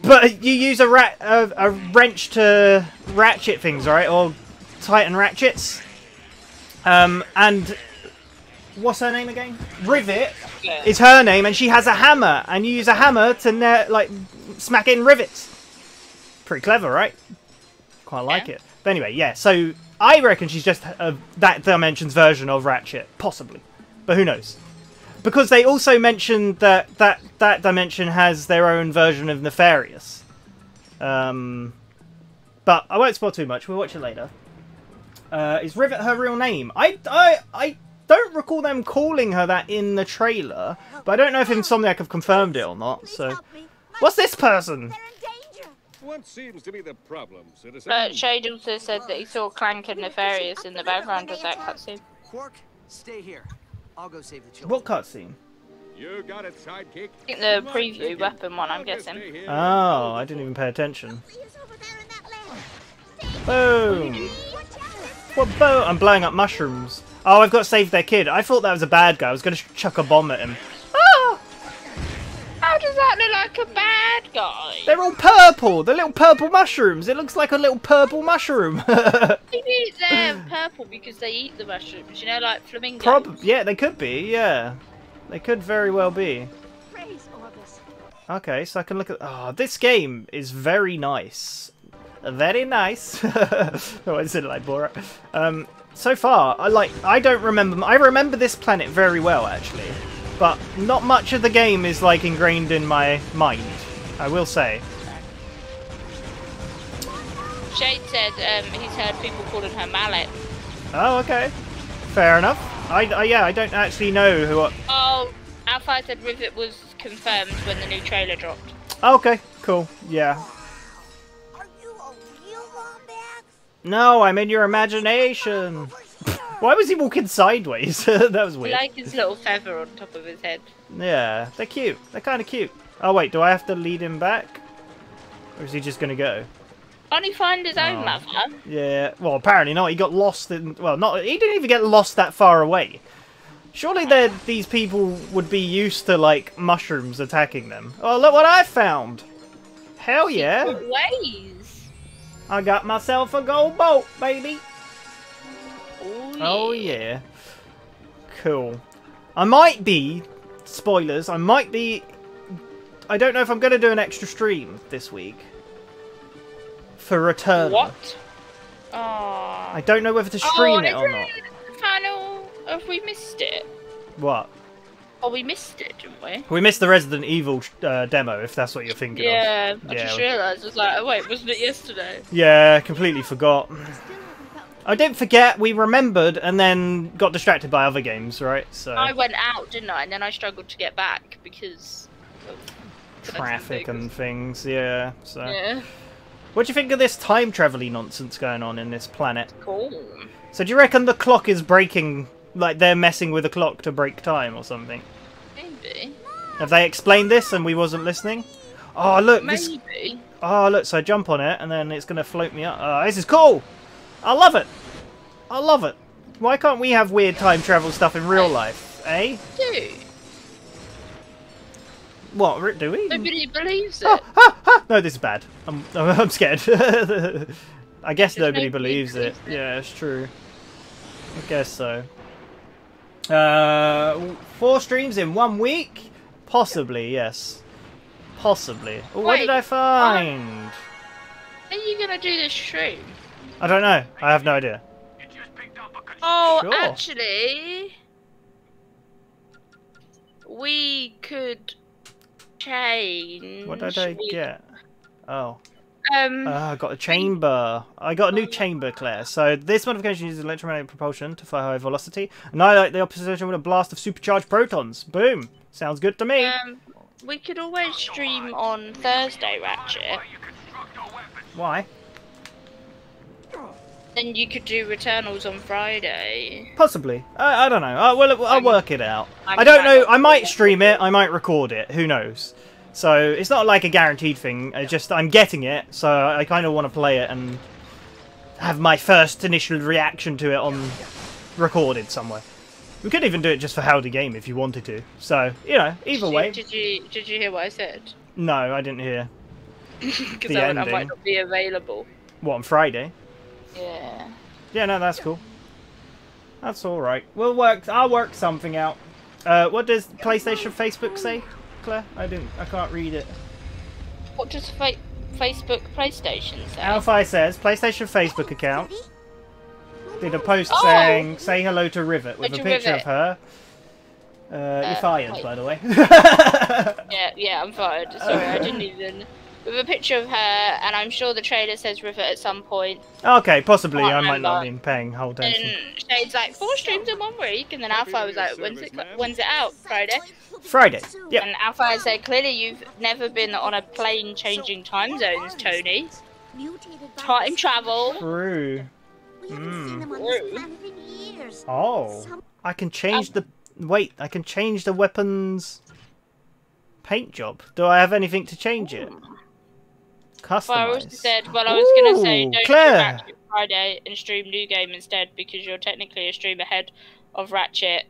[SPEAKER 1] But you use a wrench to ratchet things, right? Or tighten ratchets. And... What's her name again? Rivet is her name, and she has a hammer. And you use a hammer to, like, smack in rivets. Pretty clever, right? Quite like it. But anyway, yeah, so... I reckon she's just that Dimension's version of Ratchet. Possibly. But who knows? Because they also mentioned that Dimension has their own version of Nefarious. But I won't spoil too much. We'll watch it later. Is Rivet her real name? I don't recall them calling her that in the trailer. But I don't know if Insomniac have confirmed it or not. So, what's this person?
[SPEAKER 9] What seems to be the problem, citizen?
[SPEAKER 2] Shade also said that he saw Clank and Nefarious in the background of that cutscene.
[SPEAKER 8] Quark, stay here. I'll go save the children.
[SPEAKER 1] What cutscene?
[SPEAKER 9] You got it, sidekick.
[SPEAKER 2] I think the preview weapon one, I'm guessing.
[SPEAKER 1] Oh, I didn't even pay attention. Boom! What boom? I'm blowing up mushrooms. Oh, I've got to save their kid. I thought that was a bad guy. I was going to chuck a bomb at him. Ah!
[SPEAKER 2] How does that look like a bad guy?
[SPEAKER 1] They're all purple. They're little purple mushrooms. It looks like a little purple mushroom.
[SPEAKER 2] Maybe they're purple because they eat the mushrooms, you know, like flamingos.
[SPEAKER 1] Yeah, they could be, yeah. They could very well be. Okay, so I can look at... Oh, this game is very nice. Very nice. Oh, I said it like Borat. So far, I don't remember... I remember this planet very well, actually. But not much of the game is, like, ingrained in my mind, I will say.
[SPEAKER 2] Shade said he's heard people calling her Mallet.
[SPEAKER 1] Oh, okay. Fair enough. Yeah, I don't actually know who...
[SPEAKER 2] Oh, Alpha said Rivet was confirmed when the new trailer dropped.
[SPEAKER 1] Okay, cool. Yeah.
[SPEAKER 4] Are you a real Lombax?
[SPEAKER 1] No, I'm in your imagination. Why was he walking sideways? That was
[SPEAKER 2] I
[SPEAKER 1] weird.
[SPEAKER 2] like his little feather on top of his head.
[SPEAKER 1] Yeah, they're cute. They're kind of cute. Oh wait, do I have to lead him back? Or is he just going to go?
[SPEAKER 2] Can't he find his own
[SPEAKER 1] Oh.
[SPEAKER 2] mother?
[SPEAKER 1] Yeah, well apparently not. He got lost in... Well, not. He didn't even get lost that far away. Surely these people would be used to, like, mushrooms attacking them. Oh, look what I found! Hell yeah!
[SPEAKER 2] Secret ways.
[SPEAKER 1] I got myself a gold boat, baby!
[SPEAKER 2] Oh yeah.
[SPEAKER 1] Oh yeah. Cool. I might be... Spoilers, I might be... I don't know if I'm going to do an extra stream this week. For Return.
[SPEAKER 2] What? Oh.
[SPEAKER 1] I don't know whether to stream it or not.
[SPEAKER 2] Final. Have we missed it?
[SPEAKER 1] What?
[SPEAKER 2] Oh, we missed it, didn't we?
[SPEAKER 1] We missed the Resident Evil demo, if that's what you're thinking of.
[SPEAKER 2] Yeah, I
[SPEAKER 1] Yeah.
[SPEAKER 2] just realised. I was like, oh, wait, wasn't it yesterday?
[SPEAKER 1] Yeah, completely forgot. I didn't forget, we remembered and then got distracted by other games, right? So
[SPEAKER 2] I went out, didn't I? And then I struggled to get back because of
[SPEAKER 1] traffic and things, yeah. So
[SPEAKER 2] yeah.
[SPEAKER 1] what do you think of this time travel-y nonsense going on in this planet?
[SPEAKER 2] Cool.
[SPEAKER 1] So do you reckon the clock is breaking, like they're messing with the clock to break time or something?
[SPEAKER 2] Maybe.
[SPEAKER 1] Have they explained this and we wasn't listening? Oh look, this...
[SPEAKER 2] Maybe.
[SPEAKER 1] Oh look, so I jump on it and then it's gonna float me up. Oh, this is cool! I love it! I love it! Why can't we have weird time travel stuff in real life, eh?
[SPEAKER 2] Dude,
[SPEAKER 1] What, do we?
[SPEAKER 2] nobody believes it.
[SPEAKER 1] No, this is bad. I'm scared. I guess
[SPEAKER 2] Because
[SPEAKER 1] nobody
[SPEAKER 2] nobody
[SPEAKER 1] believes it.
[SPEAKER 2] believes it.
[SPEAKER 1] Yeah, it's true. I guess so. 4 streams in 1 week? Possibly, yes. Possibly. Oh, what did
[SPEAKER 2] Wait,
[SPEAKER 1] I find?
[SPEAKER 2] Are you gonna do this stream?
[SPEAKER 1] I don't know. I have no idea.
[SPEAKER 2] Oh,
[SPEAKER 1] Sure.
[SPEAKER 2] actually, we could change.
[SPEAKER 1] What did I get? Oh.
[SPEAKER 2] Um,
[SPEAKER 1] I got a chamber. I got a new chamber, Claire. So this modification uses electromagnetic propulsion to fly high velocity. Annihilate the opposition with a blast of supercharged protons. Boom. Sounds good to me.
[SPEAKER 2] we could always stream on Thursday, Ratchet.
[SPEAKER 1] Why?
[SPEAKER 2] Then you could do Returnals on Friday.
[SPEAKER 1] Possibly. I don't know. I'll work it out.
[SPEAKER 2] I'm
[SPEAKER 1] I don't know.
[SPEAKER 2] glad-
[SPEAKER 1] I might stream it. I might record it. Who knows? So it's not like a guaranteed thing. It's just I'm getting it, so I kind of want to play it and have my first initial reaction to it on recorded somewhere. We could even do it just for Howdy Game if you wanted to. So you know, either way.
[SPEAKER 2] Did you hear what I said?
[SPEAKER 1] No, I didn't hear.
[SPEAKER 2] Because
[SPEAKER 1] The
[SPEAKER 2] I
[SPEAKER 1] ending.
[SPEAKER 2] might not be available.
[SPEAKER 1] What, on Friday?
[SPEAKER 2] Yeah.
[SPEAKER 1] Yeah, no, that's cool. That's all right. I'll work something out. What does PlayStation Facebook say, Claire? I can't read it.
[SPEAKER 2] What does Facebook PlayStation say?
[SPEAKER 1] Alphi says PlayStation Facebook account did a post
[SPEAKER 2] Oh!
[SPEAKER 1] saying "Say hello to Rivet" with
[SPEAKER 2] Hello
[SPEAKER 1] a
[SPEAKER 2] to
[SPEAKER 1] picture
[SPEAKER 2] Rivet.
[SPEAKER 1] of her. You're fired,
[SPEAKER 2] wait.
[SPEAKER 1] by the way.
[SPEAKER 2] Yeah, I'm fired. Sorry, I didn't even. With a picture of her, and I'm sure the trailer says Rivet at some point.
[SPEAKER 1] Okay, possibly.
[SPEAKER 2] Can't
[SPEAKER 1] I might not have
[SPEAKER 2] remember.
[SPEAKER 1] been paying whole attention.
[SPEAKER 2] And Shade's like 4 streams in 1 week, and then Alpha was like, when's it out? Friday.
[SPEAKER 1] Friday. Yep.
[SPEAKER 2] And Alpha said, clearly you've never been on a plane changing time zones, Tony. Time travel.
[SPEAKER 1] True. Oh, I can change the. Wait, I can change the weapons paint job. Do I have anything to change it? Customize.
[SPEAKER 2] Well, I also said, well, I was going to say,
[SPEAKER 1] Ooh,
[SPEAKER 2] don't
[SPEAKER 1] Claire.
[SPEAKER 2] do Ratchet Friday and stream New Game instead, because you're technically a stream ahead of Ratchet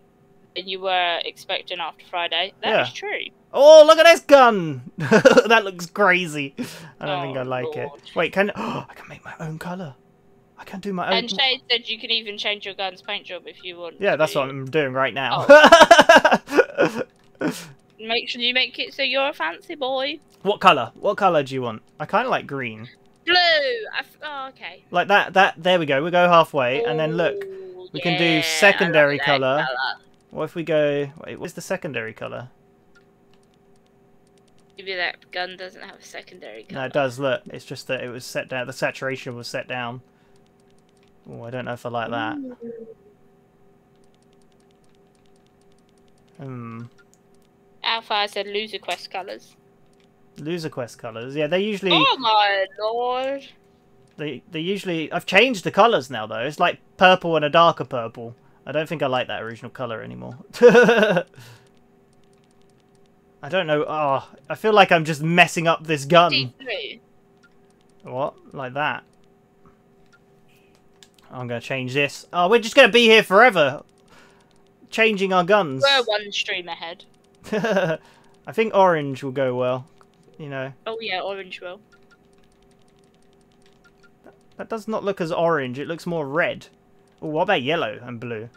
[SPEAKER 2] than you were expecting after Friday. That is true.
[SPEAKER 1] Oh, look at this gun! That looks crazy. I don't think I like
[SPEAKER 2] Lord.
[SPEAKER 1] it. Wait, can I can make my own colour. I can do my own.
[SPEAKER 2] And Shade said you can even change your gun's paint job if you want.
[SPEAKER 1] Yeah, that's what I'm doing right now.
[SPEAKER 2] Make sure you make it so you're a fancy boy.
[SPEAKER 1] What colour? What colour do you want? I kind of like green.
[SPEAKER 2] Blue! Oh, okay.
[SPEAKER 1] Like that. There we go. We go halfway, and then look,
[SPEAKER 2] Ooh,
[SPEAKER 1] we can do
[SPEAKER 2] yeah,
[SPEAKER 1] secondary
[SPEAKER 2] I like that
[SPEAKER 1] colour.
[SPEAKER 2] colour.
[SPEAKER 1] What if we go? Wait, what's the secondary colour?
[SPEAKER 2] Maybe that gun doesn't have a secondary colour.
[SPEAKER 1] No, it does. Look, it's just that it was set down. The saturation was set down. Oh, I don't know if I like that.
[SPEAKER 2] Alpha, I said loser quest colours.
[SPEAKER 1] Loser quest colours. Yeah, they usually.
[SPEAKER 2] Oh my lord!
[SPEAKER 1] They usually. I've changed the colours now though. It's like purple and a darker purple. I don't think I like that original colour anymore. I don't know. Oh, I feel like I'm just messing up this gun.
[SPEAKER 2] Deep blue.
[SPEAKER 1] What? Like that? I'm going to change this. Oh, we're just going to be here forever. Changing our guns.
[SPEAKER 2] We're one stream ahead.
[SPEAKER 1] I think orange will go well. You know.
[SPEAKER 2] Oh yeah, orange will.
[SPEAKER 1] That does not look as orange. It looks more red. Oh, what about yellow and blue?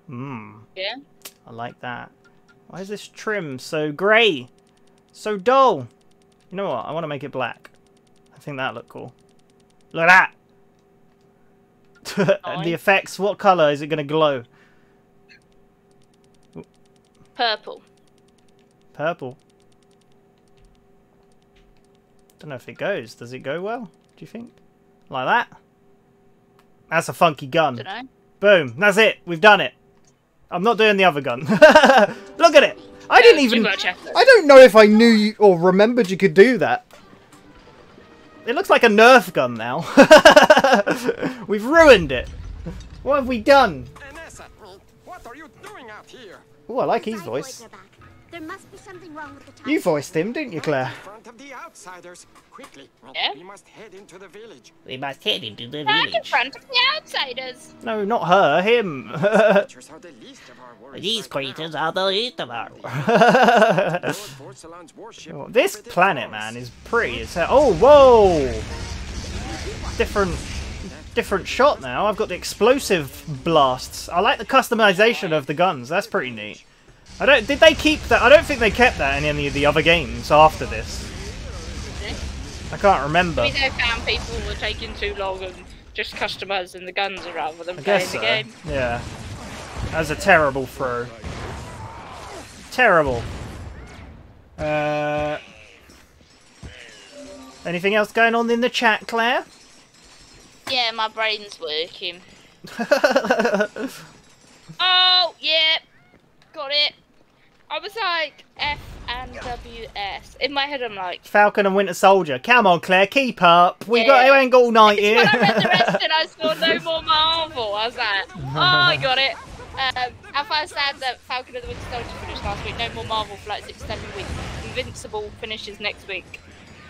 [SPEAKER 2] Yeah.
[SPEAKER 1] I like that. Why is this trim so grey? So dull. You know what? I want to make it black. I think that'll look cool. Look at that! And the effects, what colour is it going to glow?
[SPEAKER 2] Purple.
[SPEAKER 1] Purple. Don't know if it goes. Does it go well? Do you think? Like that? That's a funky gun.
[SPEAKER 2] Dunno.
[SPEAKER 1] Boom. That's it. We've done it. I'm not doing the other gun. Look at it. I didn't even... I don't know if I knew you or remembered you could do that. It looks like a Nerf gun now. We've ruined it. What have we done?
[SPEAKER 10] What are you doing out here?
[SPEAKER 1] Oh, I like his voice.
[SPEAKER 5] There must be something wrong with the time.
[SPEAKER 1] You voiced him, didn't you, Claire?
[SPEAKER 10] In front of the outsiders. Quickly.
[SPEAKER 2] Yeah.
[SPEAKER 10] We must head into the village.
[SPEAKER 1] We must head into the
[SPEAKER 2] Back in front of the outsiders.
[SPEAKER 1] No, not her, him.
[SPEAKER 10] Creatures are the least of our worries.
[SPEAKER 1] These creatures are the least of our
[SPEAKER 10] worries.
[SPEAKER 1] This planet, man, is pretty as hell. Oh, whoa! Different shot now. I've got the explosive blasts. I like the customization of the guns. That's pretty neat. Did they keep that? I don't think they kept that in any of the other games after this. I can't remember.
[SPEAKER 2] Maybe they found people were taking too long and just customising the guns rather than
[SPEAKER 1] I
[SPEAKER 2] playing
[SPEAKER 1] guess
[SPEAKER 2] the
[SPEAKER 1] so.
[SPEAKER 2] game.
[SPEAKER 1] Yeah. That was a terrible throw. Terrible. Anything else going on in the chat, Claire?
[SPEAKER 2] Yeah, my brain's working. Oh, yeah. Got it. I was like F and WS. In my head, I'm like
[SPEAKER 1] Falcon and Winter Soldier. Come on, Claire, keep up. We ain't got all night here.
[SPEAKER 2] When I read the rest and I saw no more Marvel, I was like, oh, I got it. If I said that Falcon and the Winter Soldier finished last week, no more Marvel for like 6-7 weeks. Invincible finishes next week.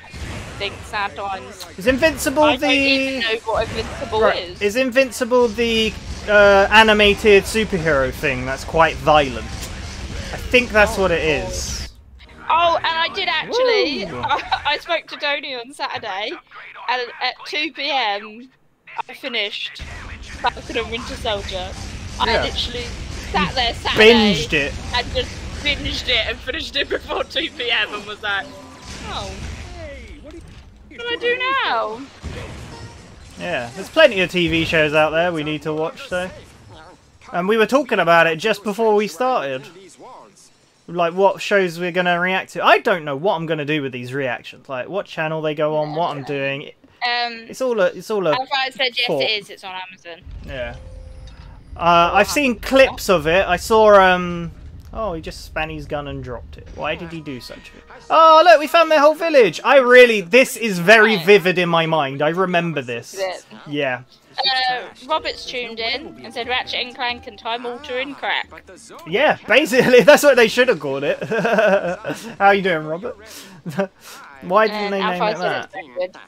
[SPEAKER 2] I think sad times.
[SPEAKER 1] Is Invincible
[SPEAKER 2] I don't even know what Invincible is.
[SPEAKER 1] Is Invincible the animated superhero thing that's quite violent? I think that's what it is.
[SPEAKER 2] Oh, and I did actually. I spoke to Tony on Saturday, and at 2 PM, I finished Falcon and Winter Soldier. I literally sat there Saturday
[SPEAKER 1] Binged it.
[SPEAKER 2] and just binged it and finished it before 2 PM and was like, oh, what do I do now?
[SPEAKER 1] Yeah, there's plenty of TV shows out there we need to watch, though. And we were talking about it just before we started. Like, what shows we're going to react to. I don't know what I'm going to do with these reactions. Like, what channel they go on, what I'm doing. It's all a
[SPEAKER 2] If I said yes,
[SPEAKER 1] thought.
[SPEAKER 2] it is. It's on Amazon.
[SPEAKER 1] Yeah. I've seen clips of it. I saw, oh, he just span his gun and dropped it. Why did he do such a thing? Oh, look, we found their whole village. This is very vivid in my mind. I remember this. Yeah.
[SPEAKER 2] Robert's tuned in and said Ratchet and Clank and time altering crack.
[SPEAKER 1] Yeah, basically, that's what they should have called it. How are you doing, Robert? Why didn't they name it that?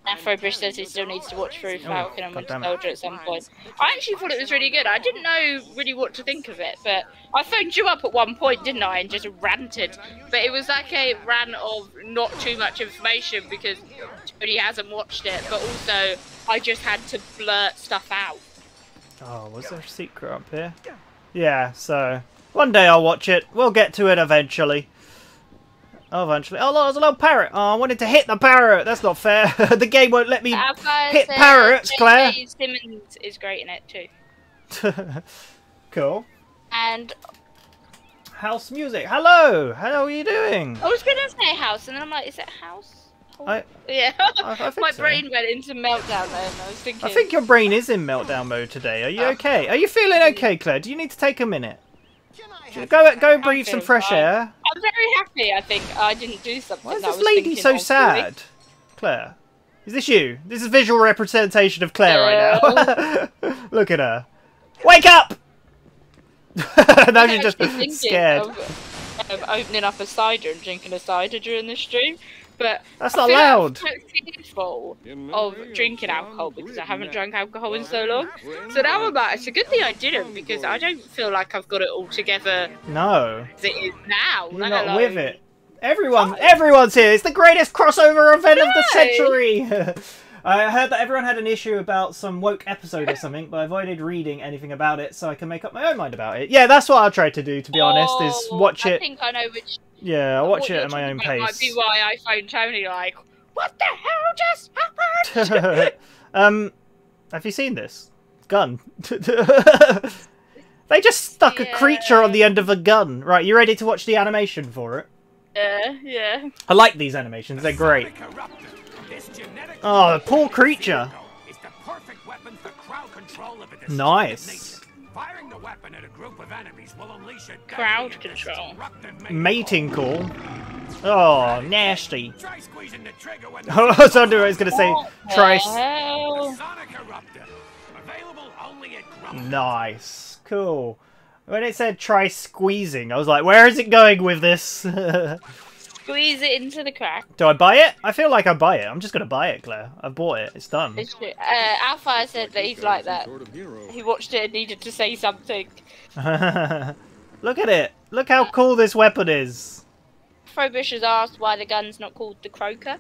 [SPEAKER 2] Afrobush says he still needs to watch through Falcon and Winter Soldier at some point. I actually thought it was really good. I didn't know really what to think of it, but I phoned you up at one point, didn't I, and just ranted. But it was like a rant of not too much information because Tony hasn't watched it, but also I just had to blurt stuff out.
[SPEAKER 1] Oh, was there a secret up here? Yeah, so one day I'll watch it. We'll get to it eventually. Oh, eventually. Oh, look, there's a little parrot. Oh, I wanted to hit the parrot. That's not fair. The game won't let me hit parrots, Claire.
[SPEAKER 2] Simmons is great in it too.
[SPEAKER 1] Cool.
[SPEAKER 2] And
[SPEAKER 1] house music. Hello. How are you doing?
[SPEAKER 2] I was gonna say house, and then I'm like, is it house? Yeah.
[SPEAKER 1] I think
[SPEAKER 2] My
[SPEAKER 1] so.
[SPEAKER 2] brain went into meltdown there, and I was thinking.
[SPEAKER 1] I think your brain is in meltdown mode today. Are you okay? Are you feeling okay, Claire? Do you need to take a minute? Go breathe some fresh air.
[SPEAKER 2] I'm very happy. I think I didn't do something.
[SPEAKER 1] Why is
[SPEAKER 2] that I
[SPEAKER 1] this
[SPEAKER 2] was
[SPEAKER 1] lady
[SPEAKER 2] thinking
[SPEAKER 1] so
[SPEAKER 2] of
[SPEAKER 1] sad?
[SPEAKER 2] doing.
[SPEAKER 1] Claire, Is this you? This is a visual representation of Claire right now. Look at her. Wake up! Now she's just scared.
[SPEAKER 2] Of opening up a cider and drinking a cider during the stream, but
[SPEAKER 1] that's not allowed.
[SPEAKER 2] I'm fearful of drinking alcohol because I haven't drunk alcohol in so long. So now I'm like, it's a good thing I didn't because I don't feel like I've got it all together.
[SPEAKER 1] No.
[SPEAKER 2] As it is now.
[SPEAKER 1] You're not with it. Everyone's here. It's the greatest crossover event of the century. I heard that everyone had an issue about some woke episode or something, but I avoided reading anything about it so I can make up my own mind about it. Yeah, that's what I'll try to do, to be honest, is watch it.
[SPEAKER 2] I think I know which...
[SPEAKER 1] Yeah, I'll watch it at my own pace.
[SPEAKER 2] Might be why I phoned Tony like, what the hell just happened?
[SPEAKER 1] Have you seen this? Gun. They just stuck a creature on the end of a gun. Right, you ready to watch the animation for it?
[SPEAKER 2] Yeah.
[SPEAKER 1] I like these animations, they're great. Oh, the poor creature. Nice.
[SPEAKER 3] Firing the weapon at a group of enemies will unleash a
[SPEAKER 2] crowd control.
[SPEAKER 1] Mating call. Oh, nasty.
[SPEAKER 3] Try squeezing the trigger when
[SPEAKER 1] I was wondering what I was going to say. Try.
[SPEAKER 3] Sonic Eruptor. Available only at Grump.
[SPEAKER 1] Nice. Cool. When it said try squeezing, I was like, where is it going with this?
[SPEAKER 2] Squeeze it into the crack.
[SPEAKER 1] Do I buy it? I feel like I buy it. I'm just going to buy it, Claire. I've bought it. It's done.
[SPEAKER 2] Alpha said that he's like that. He watched it and needed to say something.
[SPEAKER 1] Look at it. Look how cool this weapon is.
[SPEAKER 2] Frobush has asked why the gun's not called the Croaker.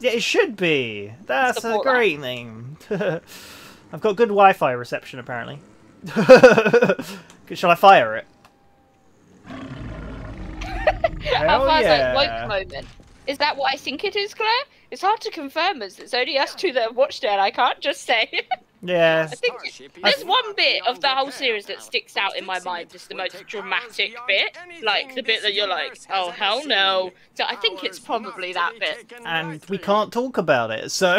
[SPEAKER 1] Yeah, it should be. That's a great name. I've got good Wi-Fi reception, apparently. Shall I fire it? Hell yeah.
[SPEAKER 2] Like, woke moment. Is that what I think it is, Claire? It's hard to confirm as it's only us two that have watched it and I can't just say.
[SPEAKER 1] Yeah.
[SPEAKER 2] I think there's one bit of the whole series that sticks out in my mind, just the most dramatic bit. Like, the bit that you're like, oh, hell no. So I think it's probably that bit.
[SPEAKER 1] And we can't talk about it, so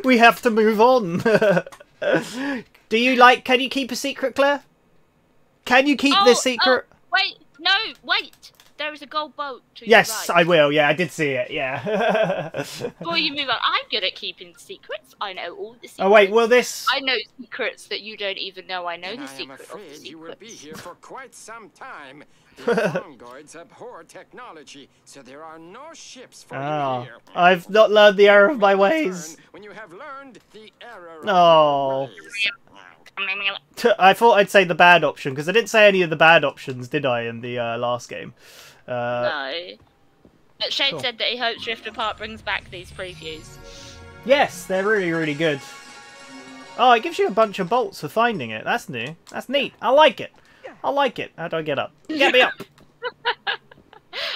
[SPEAKER 1] we have to move on. Do you like, can you keep a secret, Claire? Can you keep this secret?
[SPEAKER 2] Wait, no, wait. There is a gold boat to
[SPEAKER 1] yes,
[SPEAKER 2] your right.
[SPEAKER 1] I will. Yeah, I did see it. Yeah.
[SPEAKER 2] Before you move on, I'm good at keeping secrets. I know all the secrets.
[SPEAKER 1] Oh wait, will this?
[SPEAKER 2] I know secrets that you don't even know. I know the secret of the secrets.
[SPEAKER 10] You will be here for quite some time. The Mongoids abhor technology, so there are no ships for you here.
[SPEAKER 1] I've not learned the error of my ways.
[SPEAKER 10] When you have learned the error of
[SPEAKER 1] your ways. I thought I'd say the bad option because I didn't say any of the bad options, did I, in the last game?
[SPEAKER 2] No. But Shane said that he hopes Rift Apart brings back these previews.
[SPEAKER 1] Yes, they're really, really good. Oh, it gives you a bunch of bolts for finding it. That's new. That's neat. I like it. I like it. How do I get up? Get me up!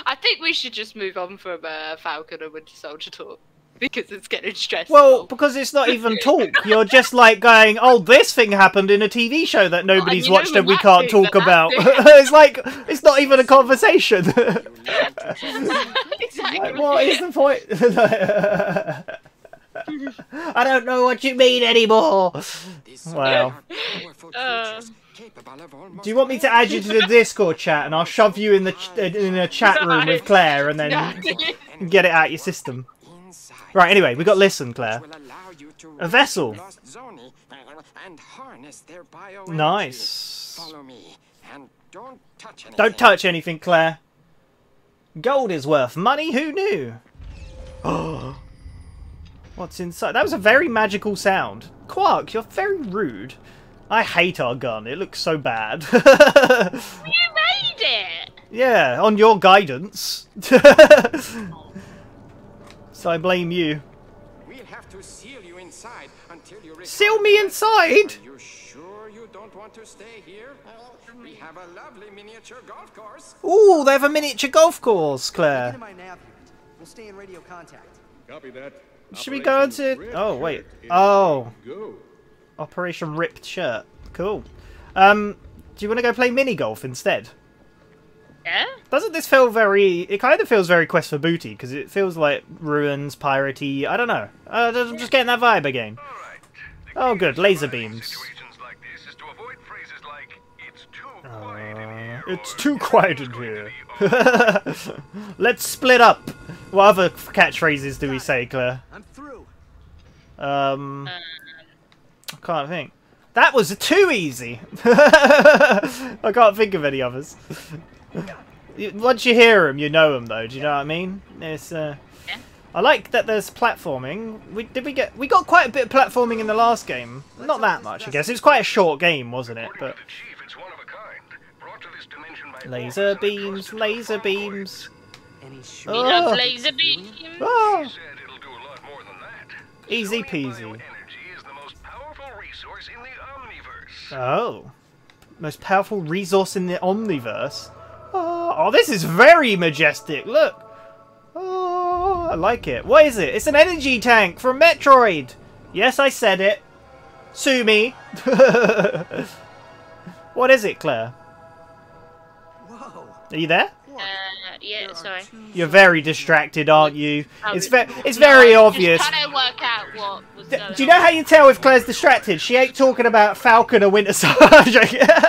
[SPEAKER 2] I think we should just move on from Falcon and Winter Soldier talk. Because it's getting stressful.
[SPEAKER 1] Well, because it's not even talk. You're just like going, oh, this thing happened in a TV show that nobody's watched and we can't talk about. It's like, it's not even a conversation.
[SPEAKER 2] Exactly.
[SPEAKER 1] Like, what is the point? I don't know what you mean anymore. Wow. Do you want me to add you to the Discord chat and I'll shove you in a chat room with Claire and then get it out your system? Right, anyway, we got listen, Claire. A vessel. Nice.
[SPEAKER 10] Follow me and don't touch anything.
[SPEAKER 1] Don't touch anything, Claire. Gold is worth money, who knew? Oh. What's inside? That was a very magical sound. Quark, you're very rude. I hate our gun, it looks so bad.
[SPEAKER 2] You made it!
[SPEAKER 1] Yeah, on your guidance. So I blame you.
[SPEAKER 10] We'll have to seal you inside until you
[SPEAKER 1] seal me inside?
[SPEAKER 10] Are you sure you don't want to stay here? We have a lovely miniature golf course.
[SPEAKER 1] Ooh, they have a miniature golf course, Claire.
[SPEAKER 8] We'll stay in radio contact.
[SPEAKER 9] Copy that.
[SPEAKER 1] Should we go into... Oh, wait. Oh. Operation Ripped Shirt. Cool. Do you want to go play mini golf instead?
[SPEAKER 2] Yeah?
[SPEAKER 1] Doesn't this feel very... It kind of feels very Quest for Booty, because it feels like ruins, piratey... I don't know. I'm just getting that vibe again. Oh, good. Laser beams. It's too quiet in here. Let's split up. What other catchphrases do we say, Claire?
[SPEAKER 8] I'm through.
[SPEAKER 1] I can't think. That was too easy. I can't think of any others. Once you hear them, you know them, though. Do you know what I mean? It's I like that there's platforming. We got quite a bit of platforming in the last game. Not that much, I guess. It was quite a short game, wasn't it? But laser beams, laser beams.
[SPEAKER 2] We love laser beams.
[SPEAKER 1] Oh. Easy peasy. Oh, most powerful resource in the Omniverse. Oh, this is very majestic. Look. Oh, I like it. What is it? It's an energy tank from Metroid. Yes, I said it. Sue me. What is it, Claire?
[SPEAKER 8] Whoa.
[SPEAKER 1] Are you there?
[SPEAKER 2] Yeah, sorry.
[SPEAKER 1] You're very distracted, aren't you?
[SPEAKER 2] Oh,
[SPEAKER 1] It's very obvious.
[SPEAKER 2] Just trying to work out what was going
[SPEAKER 1] Do you know how you tell if Claire's distracted? She ain't talking about Falcon or Winter Soldier.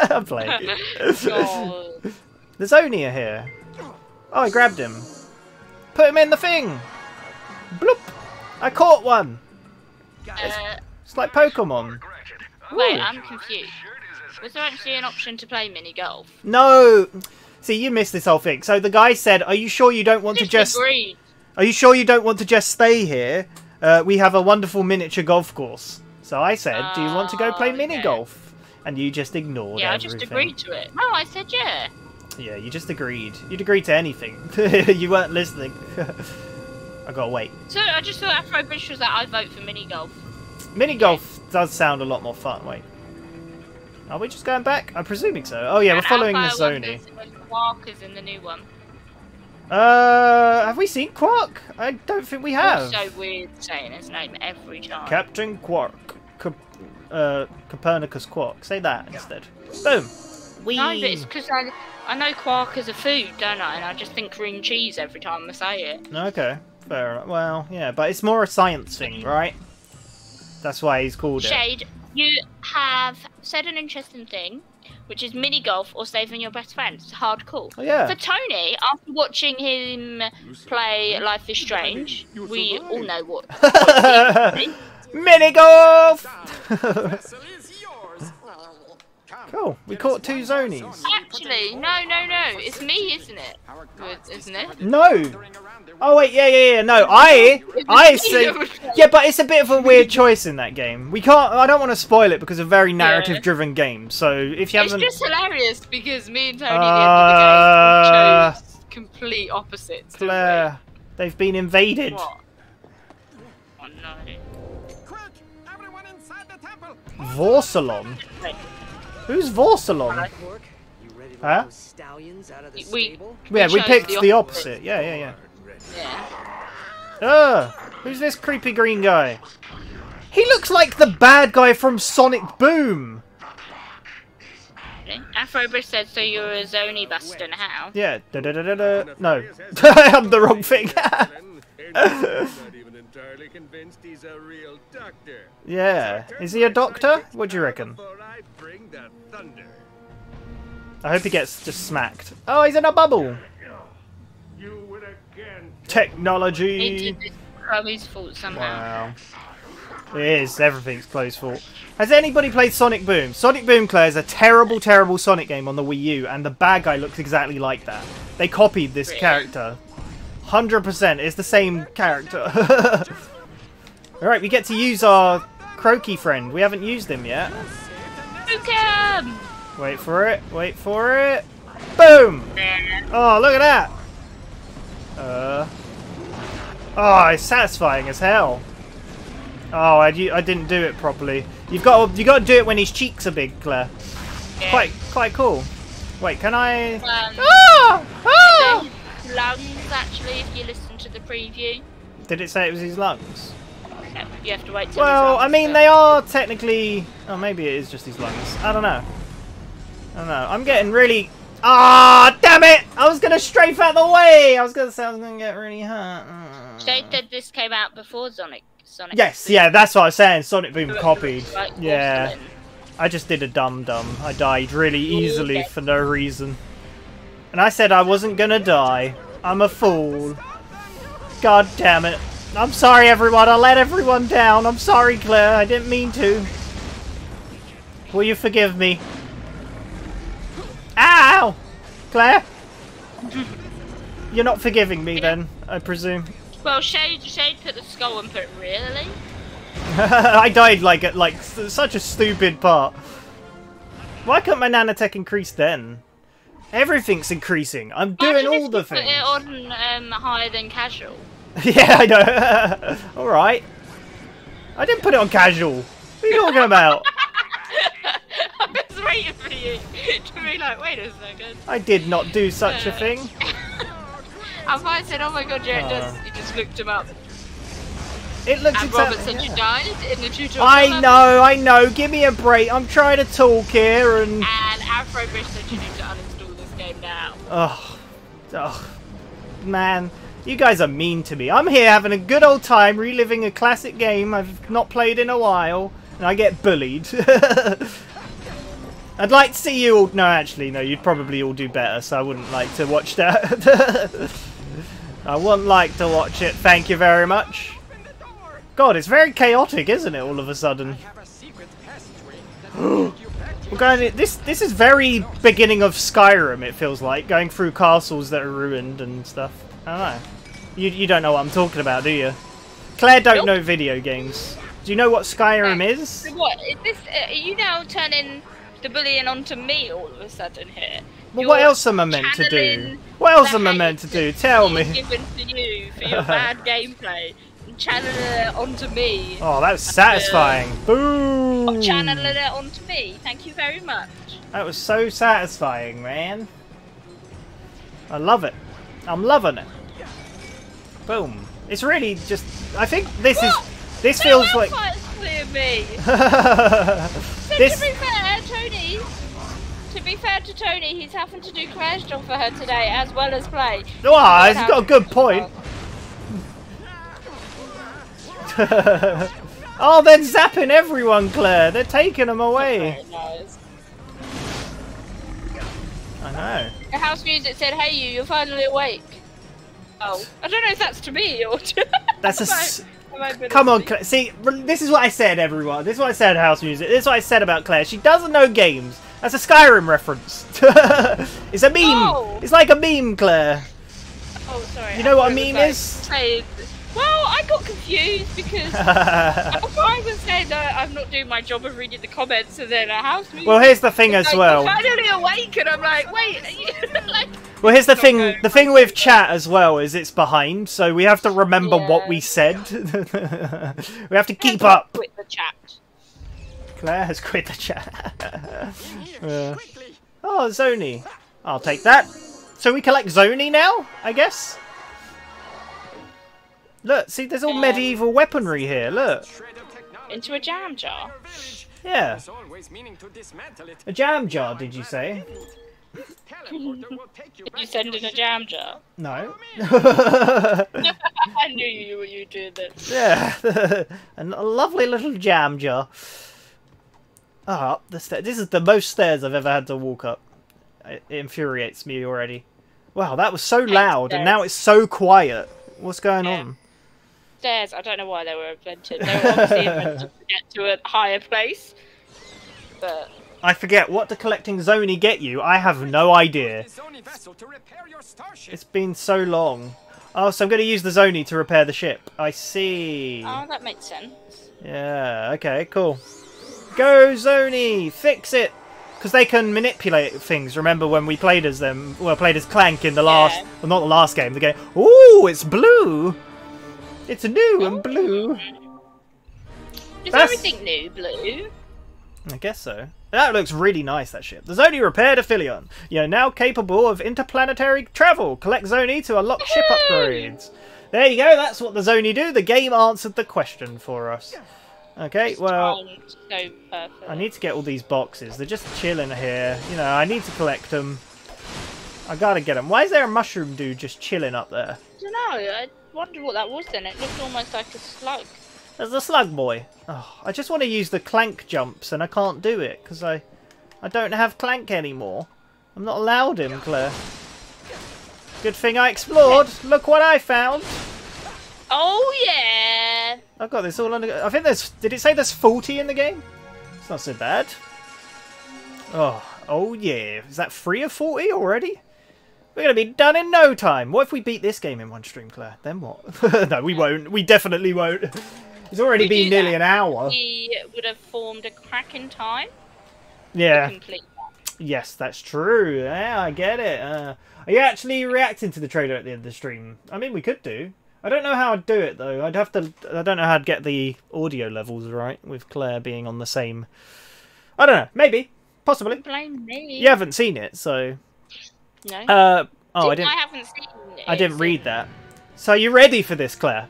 [SPEAKER 1] I'm playing. There's Onia here. Oh, I grabbed him. Put him in the thing. Bloop. I caught one. It's like Pokemon.
[SPEAKER 2] Wait, I'm confused. Was there actually an option to play mini golf?
[SPEAKER 1] No. See, you missed this whole thing. So the guy said, "Are you sure you don't want to just?
[SPEAKER 2] Agreed.
[SPEAKER 1] Are you sure you don't want to just stay here? We have a wonderful miniature golf course." So I said, "Do you want to go play mini golf?" And you just ignored everything.
[SPEAKER 2] I just agreed to it. No, I said yeah.
[SPEAKER 1] Yeah, you just agreed. You'd agreed to anything. You weren't listening. I gotta wait.
[SPEAKER 2] So I just thought Afro British was like, I vote for mini golf.
[SPEAKER 1] Mini golf does sound a lot more fun. Wait. Are we just going back? I'm presuming so. Oh yeah, we're following the Zony.
[SPEAKER 2] Quark is in the new one.
[SPEAKER 1] Have we seen Quark? I don't think we have.
[SPEAKER 2] It's so weird saying his name every time.
[SPEAKER 1] Captain Quark. Copernicus Quark. Say that instead. Boom. Whee.
[SPEAKER 2] No, but it's because I know Quark is a food, don't I? And I just think green cheese every time I say it.
[SPEAKER 1] Okay, fair enough. Well, yeah, but it's more a science thing, right? That's why he's called it.
[SPEAKER 2] Shade, you have said an interesting thing, which is mini golf or saving your best friend. It's a hard call.
[SPEAKER 1] Oh, yeah.
[SPEAKER 2] For Tony, after watching him play Life is Strange, we all know what.
[SPEAKER 1] Mini golf. Cool. We caught 2 Zonies.
[SPEAKER 2] Actually, no. It's me, isn't it? Isn't it?
[SPEAKER 1] No. Oh wait, yeah. No, I say, yeah, but it's a bit of a weird choice in that game. We can't. I don't want to spoil it because it's a very narrative-driven game. So if you haven't,
[SPEAKER 2] it's just hilarious because me and Tony at the end of the game chose complete opposites.
[SPEAKER 1] Claire, they've been invaded.
[SPEAKER 2] What? Oh no.
[SPEAKER 10] Quick, everyone inside the temple.
[SPEAKER 1] Vorsalon. Who's Vorsalon? Huh?
[SPEAKER 2] We
[SPEAKER 1] picked the opposite. Yeah. Who's this creepy green guy? He looks like the bad guy from Sonic Boom.
[SPEAKER 2] Afrobus said, so you're a Zony buster now?
[SPEAKER 1] Yeah. No. I'm the wrong thing.
[SPEAKER 9] Not even entirely convinced he's a real doctor.
[SPEAKER 1] Yeah. Is he a doctor? What do you reckon? I hope he gets just smacked. Oh, he's in a bubble. Technology.
[SPEAKER 2] It's Chloe's fault somehow.
[SPEAKER 1] Wow. It is. Everything's Chloe's fault. Has anybody played Sonic Boom? Sonic Boom, Claire, is a terrible, terrible Sonic game on the Wii U, and the bad guy looks exactly like that. They copied this character. 100%. It's the same character. Alright, we get to use our Croaky friend. We haven't used him yet. Wait for it. Wait for it. Boom! Oh, look at that! Oh, it's satisfying as hell. Oh, I didn't do it properly. You got to do it when his cheeks are big, Claire. Yeah. Quite cool. Wait, can I?
[SPEAKER 2] Lungs, actually, if you listen to the preview.
[SPEAKER 1] Did it say it was his lungs?
[SPEAKER 2] No, you have to wait till.
[SPEAKER 1] Well, I mean, they are technically. Oh, maybe it is just his lungs. I don't know. I'm getting really. Ah, damn it! I was gonna strafe out the way. I was gonna say I was gonna get really hurt.
[SPEAKER 2] Shade said this came out before Sonic.
[SPEAKER 1] Yes, yeah, that's what I was saying. Sonic Boom copied.
[SPEAKER 2] Like
[SPEAKER 1] yeah, I just did a dumb. I died really easily for no reason. And I said I wasn't gonna die. I'm a fool. God damn it. I'm sorry, everyone. I let everyone down. I'm sorry, Claire. I didn't mean to. Will you forgive me? Ow! Claire? You're not forgiving me then, I presume.
[SPEAKER 2] Well, Shade put the skull and put really?
[SPEAKER 1] I died like such a stupid part. Why couldn't my nanotech increase then? Everything's increasing. I'm doing all the things.
[SPEAKER 2] Put it on higher than casual.
[SPEAKER 1] Yeah, I know. Alright. I didn't put it on casual. What are you talking about?
[SPEAKER 2] I was waiting for you to be like, wait a second.
[SPEAKER 1] I did not do such a thing.
[SPEAKER 2] I thought I said, oh my god, yeah, it does. You just looked him up.
[SPEAKER 1] It looks
[SPEAKER 2] and
[SPEAKER 1] exactly.
[SPEAKER 2] Robert said you died in the tutorial.
[SPEAKER 1] I know. Give me a break. I'm trying to talk here and.
[SPEAKER 2] And Afrobish said you need to uninstall this game now.
[SPEAKER 1] Oh, man. You guys are mean to me. I'm here having a good old time reliving a classic game I've not played in a while, and I get bullied. I'd like to see you all... No, actually, no, you'd probably all do better, so I wouldn't like to watch that. I wouldn't like to watch it, thank you very much. God, it's very chaotic, isn't it, all of a sudden? We're going... This is very beginning of Skyrim, it feels like, going through castles that are ruined and stuff. I don't know. You don't know what I'm talking about, do you? Claire don't know video games. Do you know what Skyrim is?
[SPEAKER 2] So what? Is this, are you now turning the bullying onto me all of a sudden here?
[SPEAKER 1] Well, what else am I meant to do? What else am I meant to do? Tell me.
[SPEAKER 2] Given to you for your bad gameplay. Channeling it onto me.
[SPEAKER 1] Oh, that was satisfying. Boom!
[SPEAKER 2] Channeling it onto me. Thank you very much.
[SPEAKER 1] That was so satisfying, man. I love it. I'm loving it. Boom. It's really just... I think this is... This feels like...
[SPEAKER 2] me.
[SPEAKER 1] This...
[SPEAKER 2] To be fair to Tony, he's having to do crash job for her today as well as play.
[SPEAKER 1] Oh, he's got a good point. Oh, they're zapping everyone, Claire. They're taking them away. I know.
[SPEAKER 2] The house music said, "Hey, you're finally awake." Oh, I don't know if that's to me or to...
[SPEAKER 1] That's a... Come on, Claire. See, this is what I said, everyone. This is what I said, house music. This is what I said about Claire. She doesn't know games. That's a Skyrim reference. It's a meme. Oh. It's like a meme, Claire.
[SPEAKER 2] Oh, sorry.
[SPEAKER 1] You know what a meme is?
[SPEAKER 2] Well, I got confused because I was saying I'm not doing my job of reading the comments, and then a house music.
[SPEAKER 1] Well, here's the thing as well.
[SPEAKER 2] I'm finally awake, and I'm like, wait, are you like...
[SPEAKER 1] Well, here's the thing. The thing with chat as well is it's behind, so we have to remember what we said. We have to keep up.
[SPEAKER 2] Quit the chat.
[SPEAKER 1] Claire has quit the chat. Oh, Zoni. I'll take that. So we collect Zoni now, I guess. Look, see, there's all medieval weaponry here. Look.
[SPEAKER 2] Into a jam jar.
[SPEAKER 1] Yeah. A jam jar, did you say?
[SPEAKER 2] Did you send in a jam jar?
[SPEAKER 1] No.
[SPEAKER 2] I knew you doing this.
[SPEAKER 1] Yeah. A lovely little jam jar. Oh, up the stairs. This is the most stairs I've ever had to walk up. It infuriates me already. Wow, that was so loud, and now it's so quiet. What's going on?
[SPEAKER 2] Stairs, I don't know why they were invented. They were obviously invented to get to a higher place. But...
[SPEAKER 1] I forget, what did collecting Zoni get you? I have no idea. It's been so long. Oh, so I'm going to use the Zoni to repair the ship. I see.
[SPEAKER 2] Oh, that makes sense.
[SPEAKER 1] Yeah, okay, cool. Go, Zoni! Fix it! Because they can manipulate things. Remember when we played as them? Well, played as Clank in the last... Well, not the last game. The game... Ooh, it's blue! It's new and blue.
[SPEAKER 2] Is everything new blue?
[SPEAKER 1] I guess so. That looks really nice, that ship. The Zoni repaired Aphelion. You're now capable of interplanetary travel. Collect Zoni to unlock ship upgrades. There you go, that's what the Zoni do. The game answered the question for us. Okay, well...
[SPEAKER 2] So perfect.
[SPEAKER 1] I need to get all these boxes. They're just chilling here. You know, I need to collect them. I gotta get them. Why is there a mushroom dude just chilling up there?
[SPEAKER 2] I don't know. I wondered what that was then. It looked almost like a slug.
[SPEAKER 1] There's a slug boy. Oh, I just want to use the Clank jumps and I can't do it because I don't have Clank anymore. I'm not allowed him, Claire. Good thing I explored. Look what I found.
[SPEAKER 2] Oh yeah.
[SPEAKER 1] I've got this all under. I think there's. Did it say there's 40 in the game? It's not so bad. Oh yeah. Is that 3 of 40 already? We're gonna be done in no time. What if we beat this game in one stream, Claire? Then what? No, we won't. We definitely won't. It's already been nearly an hour.
[SPEAKER 2] We would have formed a crack in time.
[SPEAKER 1] Yeah.
[SPEAKER 2] To complete that.
[SPEAKER 1] Yes, that's true. Yeah, I get it. Are you actually reacting to the trailer at the end of the stream? I mean, we could do. I don't know how I'd do it though. I'd have to. I don't know how I'd get the audio levels right with Claire being on the same. I don't know. Maybe. Possibly.
[SPEAKER 2] Don't blame me.
[SPEAKER 1] You haven't seen it, so.
[SPEAKER 2] No.
[SPEAKER 1] Oh, I didn't.
[SPEAKER 2] I haven't seen it.
[SPEAKER 1] I didn't read that. So, are you ready for this, Claire?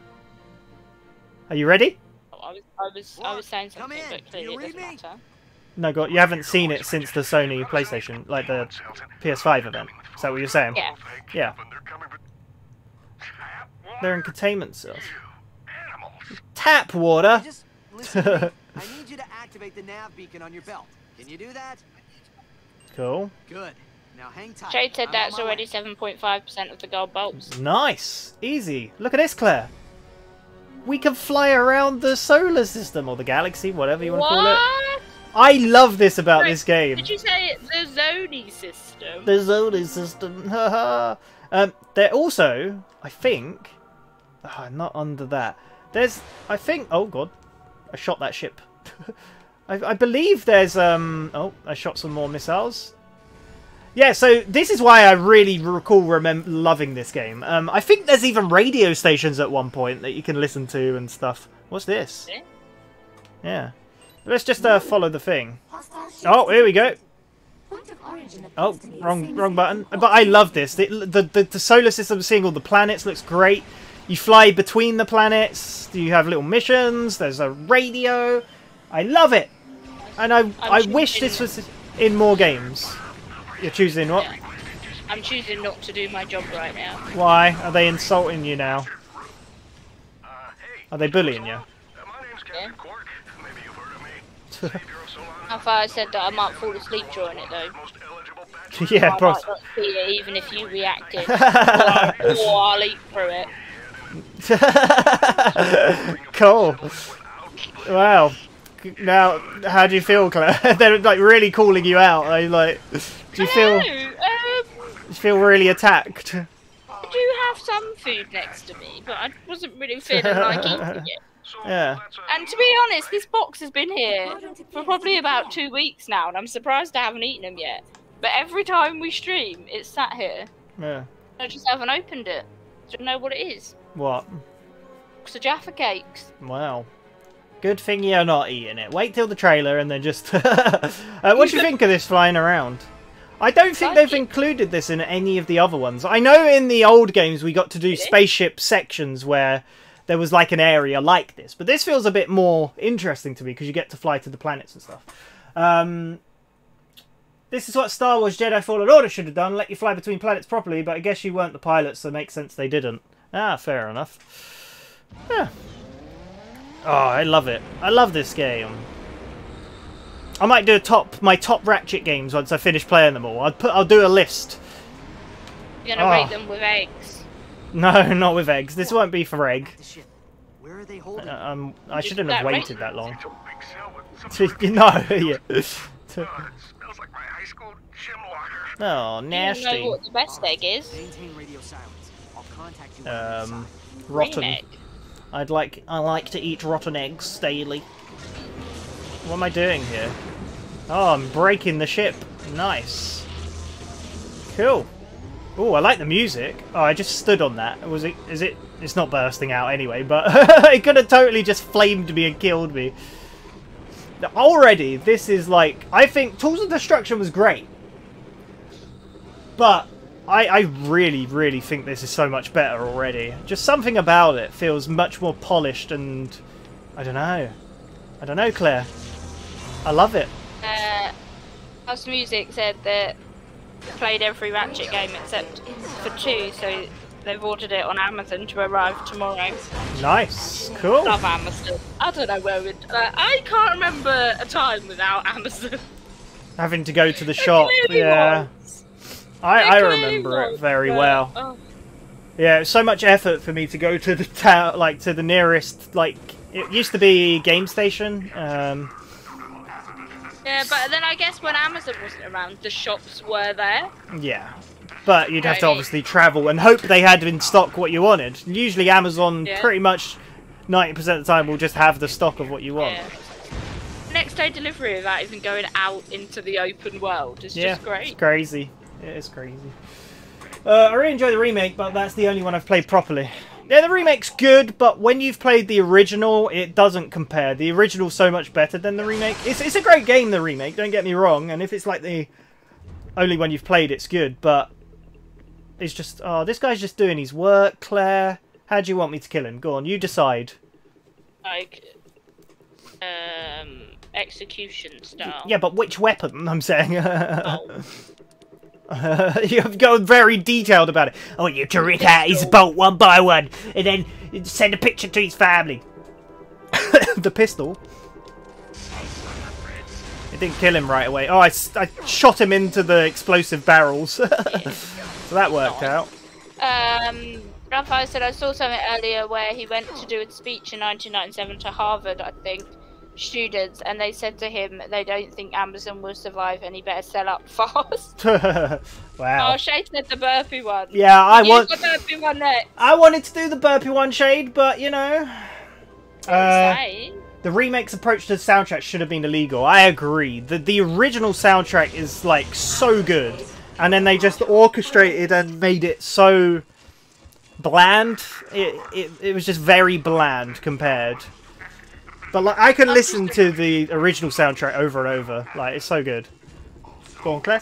[SPEAKER 1] Are you ready?
[SPEAKER 2] I was saying something, but clearly it doesn't matter.
[SPEAKER 1] No, God, you haven't seen it since the Sony PlayStation, like the PS5 event. Is that what you're saying?
[SPEAKER 2] Yeah.
[SPEAKER 1] Yeah. They're in containment cells. Tap water.
[SPEAKER 8] Just listen to me. I need you to activate the nav beacon on your belt. Can you do that?
[SPEAKER 1] Cool.
[SPEAKER 8] Good. Now hang tight.
[SPEAKER 2] Jade said
[SPEAKER 8] I'm
[SPEAKER 2] that's
[SPEAKER 8] on my
[SPEAKER 2] already
[SPEAKER 8] way.
[SPEAKER 2] 7.5% of the gold bolts.
[SPEAKER 1] Nice. Easy. Look at this, Claire. We can fly around the solar system, or the galaxy, whatever you want to call it. I love this about this game.
[SPEAKER 2] Did you say the Zoni system?
[SPEAKER 1] The Zoni system. They're also, I think... not under that. There's, I think... Oh, God. I shot that ship. I believe there's... Oh, I shot some more missiles. Yeah, so this is why I really recall loving this game. I think there's even radio stations at one point that you can listen to and stuff. What's this? Yeah. Let's just follow the thing. Oh, here we go. Oh, wrong button. But I love this. The solar system, seeing all the planets, looks great. You fly between the planets. You have little missions. There's a radio. I love it. And I wish this was in more games. You're choosing what?
[SPEAKER 2] Yeah. I'm choosing not to do my job right now.
[SPEAKER 1] Why? Are they insulting you now? Are they bullying you?
[SPEAKER 2] Yeah. How far I said that I might fall asleep during it though.
[SPEAKER 1] Yeah,
[SPEAKER 2] I
[SPEAKER 1] bro.
[SPEAKER 2] might not see it even if you reacted. or I'll eat through it.
[SPEAKER 1] Cool. Wow. Now, how do you feel, Claire? They're like really calling you out. Do you feel really attacked?
[SPEAKER 2] I do have some food next to me, but I wasn't really feeling like eating it.
[SPEAKER 1] Yeah.
[SPEAKER 2] And to be honest, this box has been here for probably about 2 weeks now, and I'm surprised I haven't eaten them yet. But every time we stream, it's sat here.
[SPEAKER 1] Yeah.
[SPEAKER 2] I just haven't opened it. Don't know what it is.
[SPEAKER 1] What?
[SPEAKER 2] Box of Jaffa cakes.
[SPEAKER 1] Wow. Good thing you're not eating it. Wait till the trailer and then just... what do you think of this flying around? I don't think they've included this in any of the other ones. I know in the old games we got to do spaceship sections where there was like an area like this. But this feels a bit more interesting to me because you get to fly to the planets and stuff. This is what Star Wars Jedi Fallen Order should have done. Let you fly between planets properly, but I guess you weren't the pilots, so it makes sense they didn't. Ah, fair enough. Yeah. Oh, I love it. I love this game. I might do my top Ratchet games once I finish playing them all. I'll do a list.
[SPEAKER 2] You're gonna rate them with eggs.
[SPEAKER 1] No, not with eggs. This won't be for egg.
[SPEAKER 8] Where are they holding?
[SPEAKER 1] I shouldn't have waited that long. No, yeah. Oh, nasty.
[SPEAKER 2] Do you know what the best egg is?
[SPEAKER 1] Rotten.
[SPEAKER 2] Egg.
[SPEAKER 1] I like to eat rotten eggs daily. What am I doing here? Oh, I'm breaking the ship. Nice. Cool. Oh, I like the music. Oh, I just stood on that. Was it? Is it? It's not bursting out anyway, but it could have totally just flamed me and killed me. Already, this is like... I think Tools of Destruction was great. But I really, really think this is so much better already. Just something about it feels much more polished and... I don't know. I don't know, Claire. I love it.
[SPEAKER 2] House Music said that played every Ratchet game except for 2, so they've ordered it on Amazon to arrive tomorrow.
[SPEAKER 1] Nice. Cool.
[SPEAKER 2] Love Amazon. I don't know where I can't remember a time without Amazon.
[SPEAKER 1] Having to go to the shop. Yeah. I remember it very well.
[SPEAKER 2] Oh.
[SPEAKER 1] Oh. Yeah, it's so much effort for me to go to the town, like to the nearest, like it used to be Game Station.
[SPEAKER 2] Yeah, but then I guess when Amazon wasn't around, the shops were there.
[SPEAKER 1] Yeah, but you'd have to obviously travel and hope they had in stock what you wanted. Usually Amazon pretty much 90% of the time will just have the stock of what you want.
[SPEAKER 2] Yeah. Next day delivery without even going out into the open world is just great.
[SPEAKER 1] It's crazy. It is crazy. I really enjoy the remake, but that's the only one I've played properly. Yeah, the remake's good, but when you've played the original, it doesn't compare. The original's so much better than the remake. It's a great game, the remake, don't get me wrong, and if it's like the only one you've played, it's good, but it's just, oh, this guy's just doing his work, Claire. How do you want me to kill him? Go on, you decide.
[SPEAKER 2] Like, execution style.
[SPEAKER 1] Yeah, but which weapon, I'm saying. Oh. You've gone very detailed about it. I want you to rip out his bolt one by one, and then send a picture to his family. The pistol. It didn't kill him right away. Oh, I shot him into the explosive barrels. So that worked out.
[SPEAKER 2] Raphael said, I saw something earlier where he went to do a speech in 1997 to Harvard, I think, students, and they said to him they don't think Amazon will survive and he better sell up fast.
[SPEAKER 1] Wow.
[SPEAKER 2] Oh, Shade said the burpee one.
[SPEAKER 1] Yeah, I want
[SPEAKER 2] the burpee one next.
[SPEAKER 1] I wanted to do the burpee one, Shade, but you know, the remake's approach to the soundtrack should have been illegal. I agree. The original soundtrack is like so good, and then they just orchestrated and made it so bland. It was just very bland compared. But like, I can listen to the original soundtrack over and over. Like, it's so good. Go on, Claire.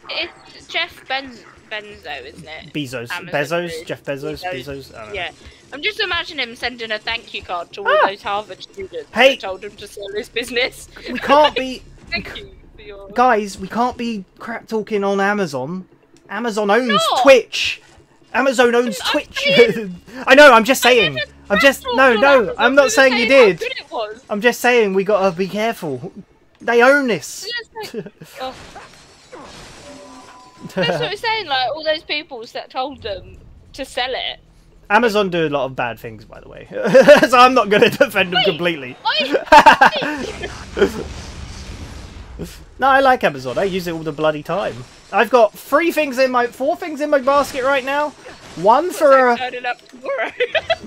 [SPEAKER 2] It's Jeff Benzo, isn't it?
[SPEAKER 1] Bezos. Jeff Bezos. Bezos. I don't know.
[SPEAKER 2] Yeah. I'm just imagining him sending a thank you card to all those Harvard students that told him to sell his business.
[SPEAKER 1] We can't be...
[SPEAKER 2] Thank you for your...
[SPEAKER 1] Guys, we can't be crap talking on Amazon. Amazon owns Twitch. Amazon owns Twitch. I know, I'm just saying. I'm not saying you did. I'm just saying we gotta be careful. They own this.
[SPEAKER 2] That's what we're saying, like, all those people that told them to sell it.
[SPEAKER 1] Amazon do a lot of bad things, by the way. So I'm not going to defend them completely. No, I like Amazon. I use it all the bloody time. I've got 4 things in my basket right now. One for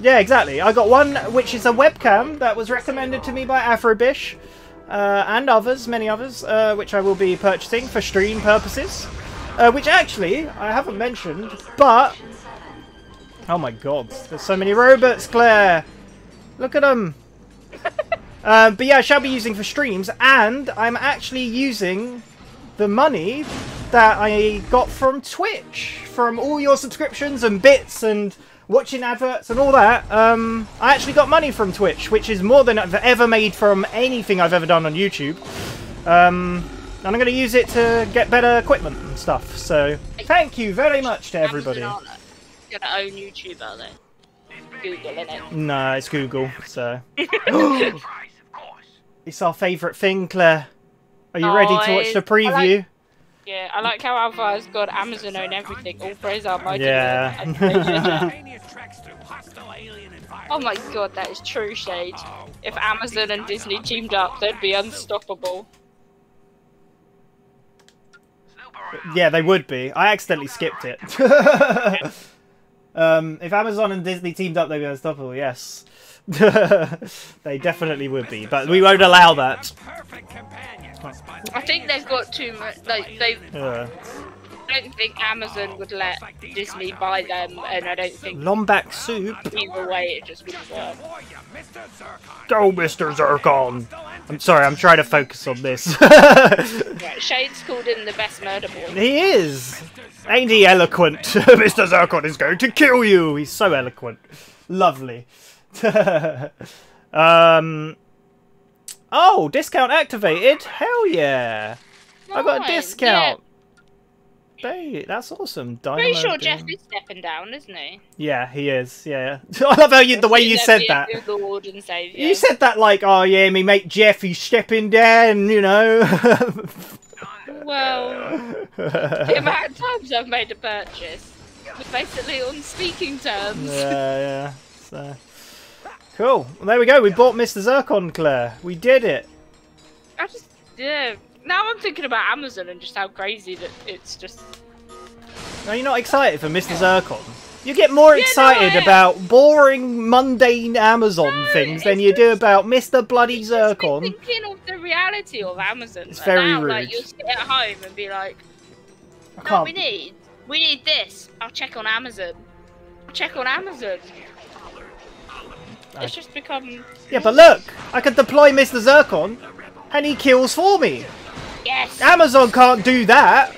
[SPEAKER 1] yeah, exactly. I got one which is a webcam that was recommended to me by Afrobish and others, many others, which I will be purchasing for stream purposes. Which actually I haven't mentioned, but oh my god, there's so many robots, Claire. Look at them. But yeah, I shall be using for streams, and I'm actually using the money that I got from Twitch, from all your subscriptions and bits and watching adverts and all that. I actually got money from Twitch, which is more than I've ever made from anything I've ever done on YouTube. And I'm going to use it to get better equipment and stuff. So thank you very much to everybody.
[SPEAKER 2] Amazon aren't going to own YouTube, are they? Google, innit?
[SPEAKER 1] No, it's Google, so... It's our favourite thing, Claire. Are you ready to watch the preview?
[SPEAKER 2] I like how Alpha's got Amazon own everything. All praise Almighty.
[SPEAKER 1] Yeah.
[SPEAKER 2] Oh my god, that is true, Shade. If Amazon and Disney teamed up, they'd be unstoppable.
[SPEAKER 1] Yeah, they would be. I accidentally skipped it. If Amazon and Disney teamed up, they'd be unstoppable, yes. They definitely would be, but we won't allow that.
[SPEAKER 2] I think they've got too much. Like I don't think Amazon would let Disney buy them, and I don't think
[SPEAKER 1] Lombac soup.
[SPEAKER 2] Either way, it just wouldn't work.
[SPEAKER 1] Go, Mr. Zircon. I'm sorry, I'm trying to focus on this.
[SPEAKER 2] Right, Shade's called him the best murder boy.
[SPEAKER 1] He is. Ain't he eloquent? Mr. Zircon is going to kill you. He's so eloquent. Lovely. Oh, discount activated. Hell yeah. Nice. I got a discount. Yeah. Hey, that's awesome.
[SPEAKER 2] Pretty sure Jeff is stepping down, isn't he?
[SPEAKER 1] Yeah, he is. Yeah. I love how the way you said that.
[SPEAKER 2] Lord and Savior.
[SPEAKER 1] You said that like, oh yeah, me mate Jeff, he's stepping down, you know.
[SPEAKER 2] Well, the amount of times I've made a purchase. We're basically on speaking terms.
[SPEAKER 1] Yeah. So cool. Well, there we go. We bought Mr. Zircon, Claire. We did it.
[SPEAKER 2] Yeah. Now I'm thinking about Amazon and just how crazy that it's just.
[SPEAKER 1] Are you not excited for Mr. Zircon? You get more excited about boring, mundane Amazon things than you do about Mr. Bloody Zircon.
[SPEAKER 2] I'm thinking of the reality of Amazon.
[SPEAKER 1] It's
[SPEAKER 2] like
[SPEAKER 1] very
[SPEAKER 2] now,
[SPEAKER 1] rude.
[SPEAKER 2] Like you'll sit at home and be like,
[SPEAKER 1] I
[SPEAKER 2] "No,
[SPEAKER 1] can't.
[SPEAKER 2] we need this. I'll check on Amazon. It's just become.
[SPEAKER 1] Yeah, but look, I can deploy Mr. Zircon, and he kills for me.
[SPEAKER 2] Yes.
[SPEAKER 1] Amazon can't do that.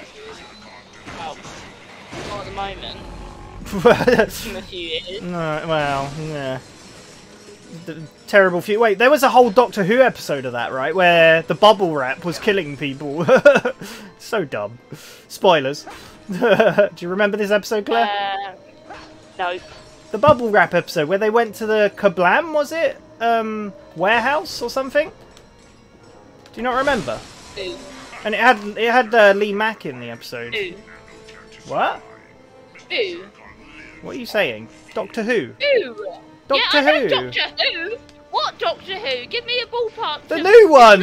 [SPEAKER 2] Well, not at the moment. In a few years.
[SPEAKER 1] No, well, yeah. Terrible few. Wait, there was a whole Doctor Who episode of that, right? Where the bubble wrap was killing people. So dumb. Spoilers. Do you remember this episode, Claire?
[SPEAKER 2] No.
[SPEAKER 1] The bubble wrap episode where they went to the Kablam, was it? Warehouse or something? Do you not remember?
[SPEAKER 2] Who?
[SPEAKER 1] And it had Lee Mack in the episode.
[SPEAKER 2] Who?
[SPEAKER 1] What?
[SPEAKER 2] Who?
[SPEAKER 1] What are you saying? Doctor Who?
[SPEAKER 2] Who?
[SPEAKER 1] Doctor
[SPEAKER 2] yeah, I
[SPEAKER 1] Who?
[SPEAKER 2] know Doctor Who? What Doctor Who? Give me a ballpark.
[SPEAKER 1] The new one!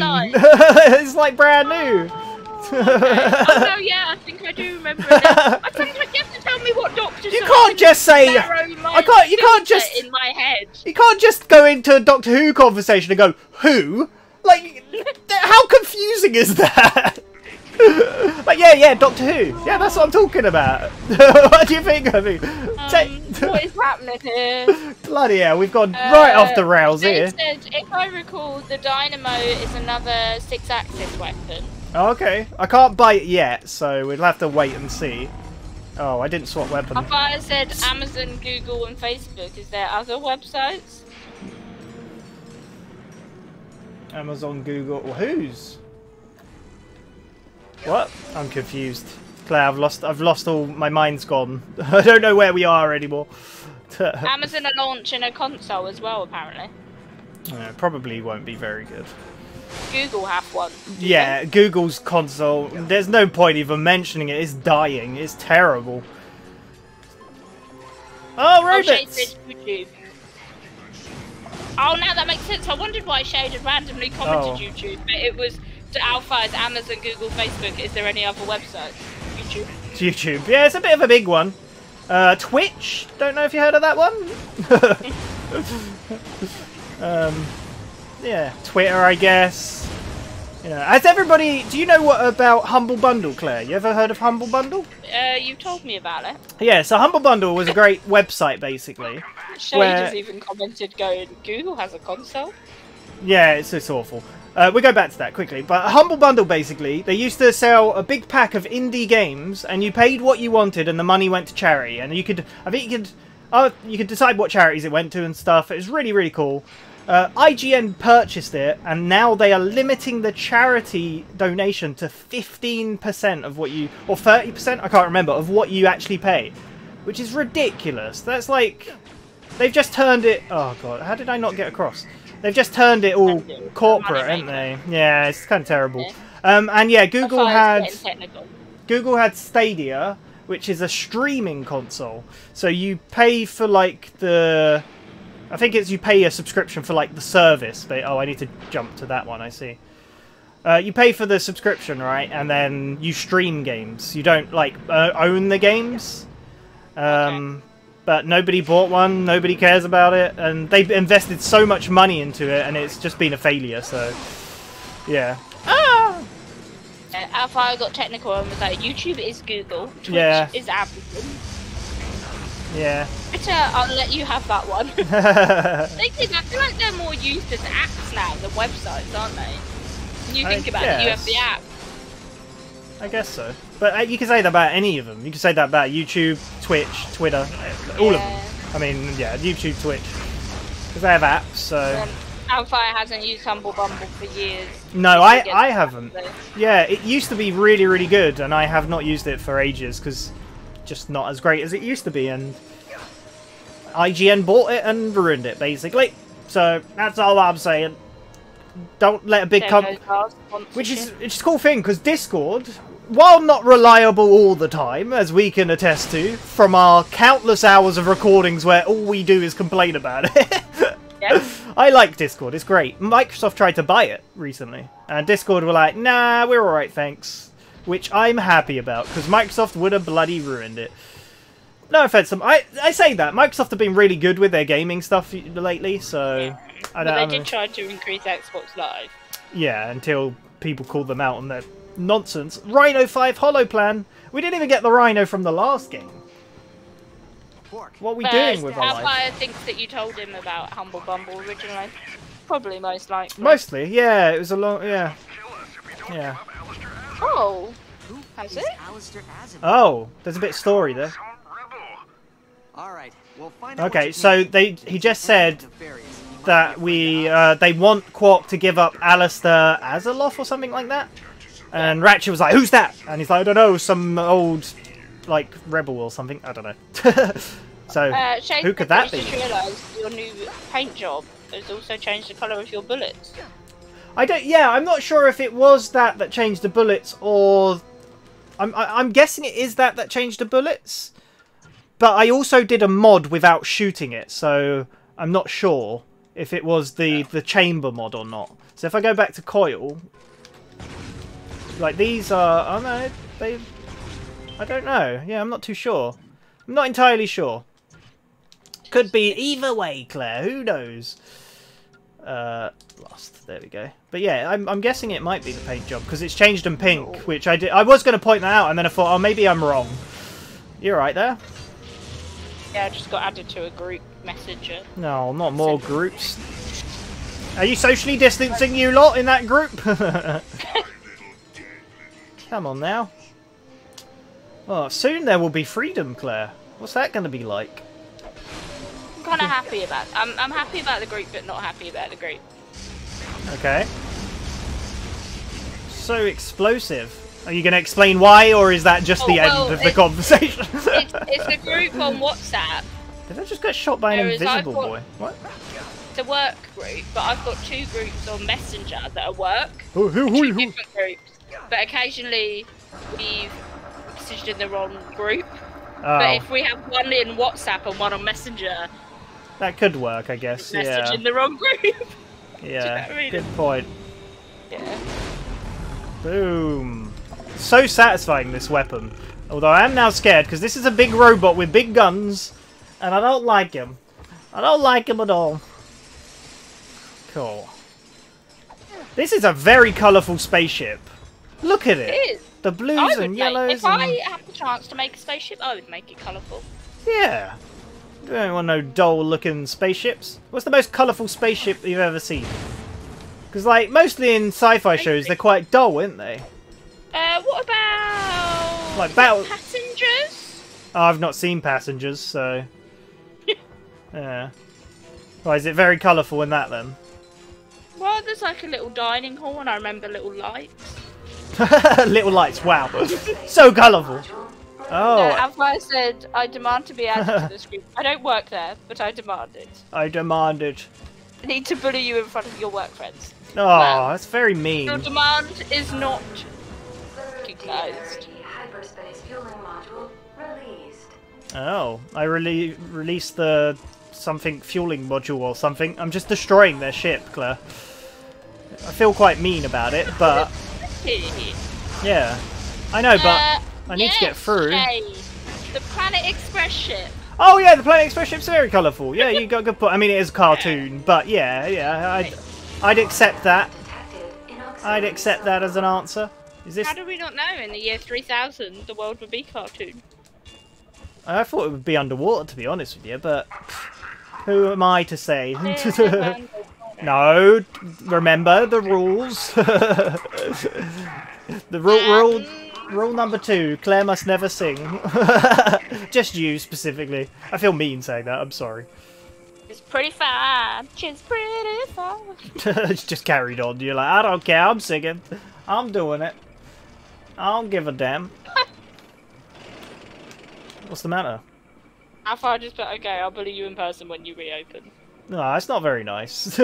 [SPEAKER 1] It's like brand new.
[SPEAKER 2] Oh no, yeah, I think I do remember it now. I think you have to tell me what Doctor Who.
[SPEAKER 1] You can't just say. You can't just.
[SPEAKER 2] In my head.
[SPEAKER 1] You can't just go into a Doctor Who conversation and go, who? Like, how confusing is that? Like, yeah, Doctor Who. Yeah, that's what I'm talking about. What do you think of me?
[SPEAKER 2] What is happening here?
[SPEAKER 1] Bloody hell, we've gone right off the rails here.
[SPEAKER 2] Said, if I recall, the Dynamo is another 6-axis weapon.
[SPEAKER 1] Okay, I can't buy it yet, so we'll have to wait and see. Oh, I didn't swap weapon.
[SPEAKER 2] I thought I said Amazon, Google, and Facebook. Is there other websites?
[SPEAKER 1] Amazon, Google, or whose? What? I'm confused. Claire, I've lost all. My mind's gone. I don't know where we are anymore.
[SPEAKER 2] Amazon are launching a console as well, apparently.
[SPEAKER 1] Probably won't be very good.
[SPEAKER 2] Google have one.
[SPEAKER 1] Yeah, Google's console. There's no point even mentioning it. It's dying. It's terrible. Oh, robots!
[SPEAKER 2] YouTube. Oh, now that makes sense. I wondered why Shade had randomly commented YouTube, but it was to Alpha is Amazon, Google, Facebook. Is there any other websites? YouTube.
[SPEAKER 1] YouTube. Yeah, it's a bit of a big one. Twitch. Don't know if you heard of that one. Yeah, Twitter, I guess. Yeah. Has everybody? Do you know what about Humble Bundle, Claire? You ever heard of Humble Bundle?
[SPEAKER 2] You told me about it.
[SPEAKER 1] Yeah, so Humble Bundle was a great website, basically.
[SPEAKER 2] Shade has even commented, going, Google has a console.
[SPEAKER 1] Yeah, it's awful. We'll go back to that quickly. But Humble Bundle, basically, they used to sell a big pack of indie games, and you paid what you wanted, and the money went to charity. And you could, you could decide what charities it went to and stuff. It was really, really cool. IGN purchased it, and now they are limiting the charity donation to 15% of what you, or 30%, I can't remember, of what you actually pay, which is ridiculous. That's like, they've just turned it, oh god, how did I not get across? They've just turned it all corporate, haven't they? Yeah, it's kind of terrible. And yeah, Google had Stadia, which is a streaming console. So you pay for like the, I think it's you pay a subscription for like the service. But oh, I need to jump to that one. I see. You pay for the subscription, right? And then you stream games. You don't like own the games. But nobody bought one, nobody cares about it, and they've invested so much money into it, and it's just been a failure, so, yeah.
[SPEAKER 2] Alpha got technical and was like, YouTube is Google, Twitch is Amazon.
[SPEAKER 1] Yeah.
[SPEAKER 2] Twitter, I'll let you have that one. I feel like they're more used as apps now than websites, aren't they? When you think about it, you have the app.
[SPEAKER 1] I guess so. But you can say that about any of them. You can say that about YouTube, Twitch, Twitter, all of them. I mean, yeah, YouTube, Twitch. Because they have apps, so...
[SPEAKER 2] Alpha hasn't used Humble Bundle for years.
[SPEAKER 1] No, I haven't. Yeah, it used to be really, really good, and I have not used it for ages, because just not as great as it used to be, and IGN bought it and ruined it, basically. So, that's all I'm saying. don't let a big
[SPEAKER 2] Which
[SPEAKER 1] is a cool thing, because Discord, while not reliable all the time, as we can attest to from our countless hours of recordings where all we do is complain about it.
[SPEAKER 2] Yeah.
[SPEAKER 1] I like Discord, it's great. Microsoft tried to buy it recently, and Discord were like, nah, we're alright, thanks. Which I'm happy about, because Microsoft would have bloody ruined it. No offense, I say that. Microsoft have been really good with their gaming stuff lately, so...
[SPEAKER 2] Yeah. But they did try to increase Xbox Live. Yeah,
[SPEAKER 1] until people called them out on their nonsense. Rhino 5 Holo Plan! We didn't even get the Rhino from the last game. What are we doing with our life?
[SPEAKER 2] Sapphire thinks that you told him about Humble Bumble originally. Probably, most likely.
[SPEAKER 1] Mostly, yeah. It was a long... Yeah. Yeah.
[SPEAKER 2] Oh! Has it?
[SPEAKER 1] Oh, there's a bit of story there.
[SPEAKER 8] Alright, we'll find out.
[SPEAKER 1] Okay, so he just said that they want Quark to give up Alistair Azeroth or something like that. And Ratchet was like, who's that? And he's like, I don't know, some old, like, rebel or something. I don't know. So, who could that be?
[SPEAKER 2] I just realised your new paint job has also changed the colour of your bullets.
[SPEAKER 1] I'm not sure if it was that changed the bullets, or... I'm guessing it is that changed the bullets. But I also did a mod without shooting it, so I'm not sure if it was the chamber mod or not. So if I go back to Coil, like these are... Oh no, I don't know. Yeah, I'm not too sure. I'm not entirely sure. Could be either way, Claire. Who knows? Lost. There we go. But yeah, I'm guessing it might be the paint job, because it's changed them pink, which I did. I was going to point that out, and then I thought, oh, maybe I'm wrong. You're right there.
[SPEAKER 2] Yeah, I just got added to a group messenger.
[SPEAKER 1] No, not more groups. Are you socially distancing, you lot, in that group? Come on now. Oh, soon there will be freedom, Claire. What's that going to be like?
[SPEAKER 2] I'm kind of happy about it. I'm happy about the group, but not happy about the group.
[SPEAKER 1] Okay. So explosive. Are you going to explain why, or is that just the end of the conversation?
[SPEAKER 2] It's a group on WhatsApp.
[SPEAKER 1] Did I just get shot by an invisible boy? What?
[SPEAKER 2] It's a work group, but I've got two groups on Messenger that are work.
[SPEAKER 1] Two
[SPEAKER 2] different groups. But occasionally we've messaged in the wrong group.
[SPEAKER 1] Oh.
[SPEAKER 2] But if we have one in WhatsApp and one on Messenger,
[SPEAKER 1] that could work, I guess.
[SPEAKER 2] Message in the wrong group.
[SPEAKER 1] Yeah.
[SPEAKER 2] Do you know what I mean?
[SPEAKER 1] Good point.
[SPEAKER 2] Yeah.
[SPEAKER 1] Boom. So satisfying, this weapon. Although I am now scared, because this is a big robot with big guns, and I don't like him. I don't like him at all. Cool. This is a very colourful spaceship. Look at it.
[SPEAKER 2] It is.
[SPEAKER 1] The blues and yellows.
[SPEAKER 2] If I had the chance to make a spaceship, I would make it colourful.
[SPEAKER 1] Yeah. You don't want no dull-looking spaceships. What's the most colourful spaceship you've ever seen? Because, like, mostly in sci-fi shows, they're quite dull, aren't they?
[SPEAKER 2] What about...
[SPEAKER 1] Like battle...
[SPEAKER 2] Passengers?
[SPEAKER 1] Oh, I've not seen Passengers, so... Yeah. Why, is it very colourful in that, then?
[SPEAKER 2] Well, there's like a little dining hall, and I remember little lights.
[SPEAKER 1] Little lights, wow. So colourful. Oh.
[SPEAKER 2] As I said, I demand to be added to this group. I don't work there, but I demand it.
[SPEAKER 1] I demand it.
[SPEAKER 2] I need to bully you in front of your work friends.
[SPEAKER 1] Oh, well, that's very mean.
[SPEAKER 2] Your demand is not recognized.
[SPEAKER 1] Oh, I released the something fueling module or something. I'm just destroying their ship, Claire. I feel quite mean about it, but... Yeah. I know, but I need to get through.
[SPEAKER 2] The Planet Express ship.
[SPEAKER 1] Oh yeah, the Planet Express ship's very colourful. Yeah, you got a good point. I mean, it is a cartoon, but yeah, I'd accept that. I'd accept that as an answer. Is this?
[SPEAKER 2] How do we not know? In the year 3000, the world would be cartoon.
[SPEAKER 1] I thought it would be underwater, to be honest with you, but who am I to say? No, remember the rules. The rule number 2: Claire must never sing. Just you specifically. I feel mean saying that. I'm sorry.
[SPEAKER 2] It's pretty fine. She's pretty fine.
[SPEAKER 1] It's just carried on. You're like, I don't care. I'm singing. I'm doing it. I don't give a damn. What's the matter?
[SPEAKER 2] How far just put, okay, I'll bully you in person when you reopen.
[SPEAKER 1] No, that's not very nice.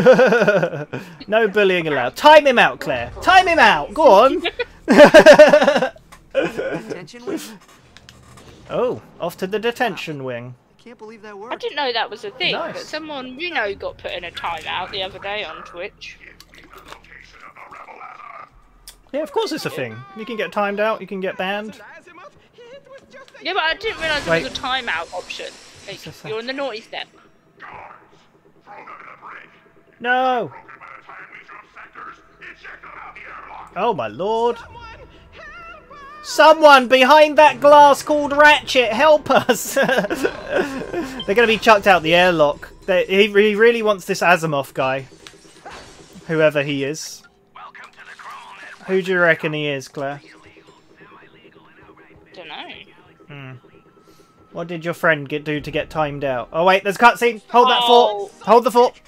[SPEAKER 1] No bullying allowed. Time him out, Claire. Time him out. Go on.
[SPEAKER 8] Detention wing?
[SPEAKER 1] Oh, off to the detention wing.
[SPEAKER 8] I can't believe that worked.
[SPEAKER 2] I didn't know that was a thing,
[SPEAKER 1] Nice.
[SPEAKER 2] but someone we know got put in a timeout the other day on Twitch.
[SPEAKER 1] Yeah, of course it's a thing. You can get timed out, you can get banned.
[SPEAKER 2] Yeah, but I didn't realise there was a timeout option. Like,
[SPEAKER 1] Just a
[SPEAKER 2] you're in the naughty step.
[SPEAKER 1] No! Oh my lord! Someone behind that glass called Ratchet, help us! They're gonna be chucked out the airlock. He really wants this Asimov guy. Whoever he is. Who do you reckon he is, Claire?
[SPEAKER 2] Don't know.
[SPEAKER 1] What did your friend do to get timed out? Oh wait, there's a cutscene! Hold that fort! Hold the fort!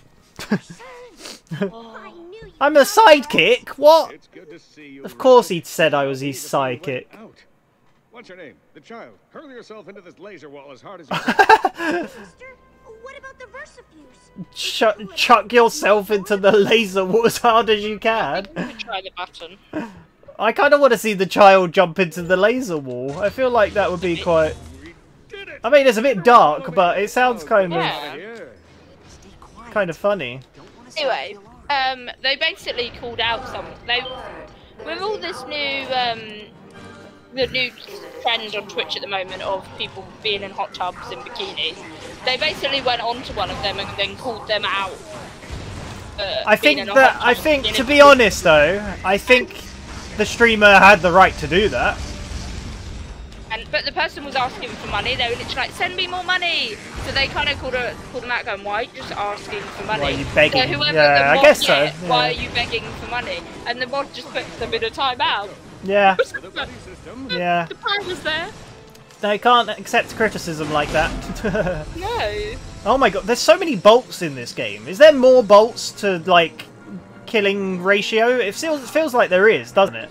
[SPEAKER 1] I'm a sidekick? What? Of course he said I was his sidekick.
[SPEAKER 9] What's your name? The child. Hurl yourself into this laser wall as hard as you can.
[SPEAKER 5] Sister, what about the Versafuse?
[SPEAKER 1] Chuck yourself into the laser wall as hard as you can.
[SPEAKER 2] Try the button.
[SPEAKER 1] I kind of want to see the child jump into the laser wall. I feel like that would be quite... I mean, it's a bit dark, but it sounds kind of funny.
[SPEAKER 2] Anyway, they basically called out with all this new the new trend on Twitch at the moment of people being in hot tubs and bikinis. They basically went on to one of them and then called them out.
[SPEAKER 1] I think to be honest though, I think the streamer had the right to do that.
[SPEAKER 2] But the person was asking for money. They were literally like, "Send me more money." So they kind of called them out, going, "Why are you just asking for money?
[SPEAKER 1] Why are you begging?"
[SPEAKER 2] So whoever
[SPEAKER 1] yeah,
[SPEAKER 2] the mod
[SPEAKER 1] I guess so.
[SPEAKER 2] gets,
[SPEAKER 1] Yeah.
[SPEAKER 2] Why are you begging for money? And the mod just puts them in a timeout.
[SPEAKER 1] Yeah. Yeah.
[SPEAKER 2] The power's there.
[SPEAKER 1] They can't accept criticism like that.
[SPEAKER 2] No.
[SPEAKER 1] Oh my god, there's so many bolts in this game. Is there more bolts to, like, killing ratio? It feels like there is, doesn't it?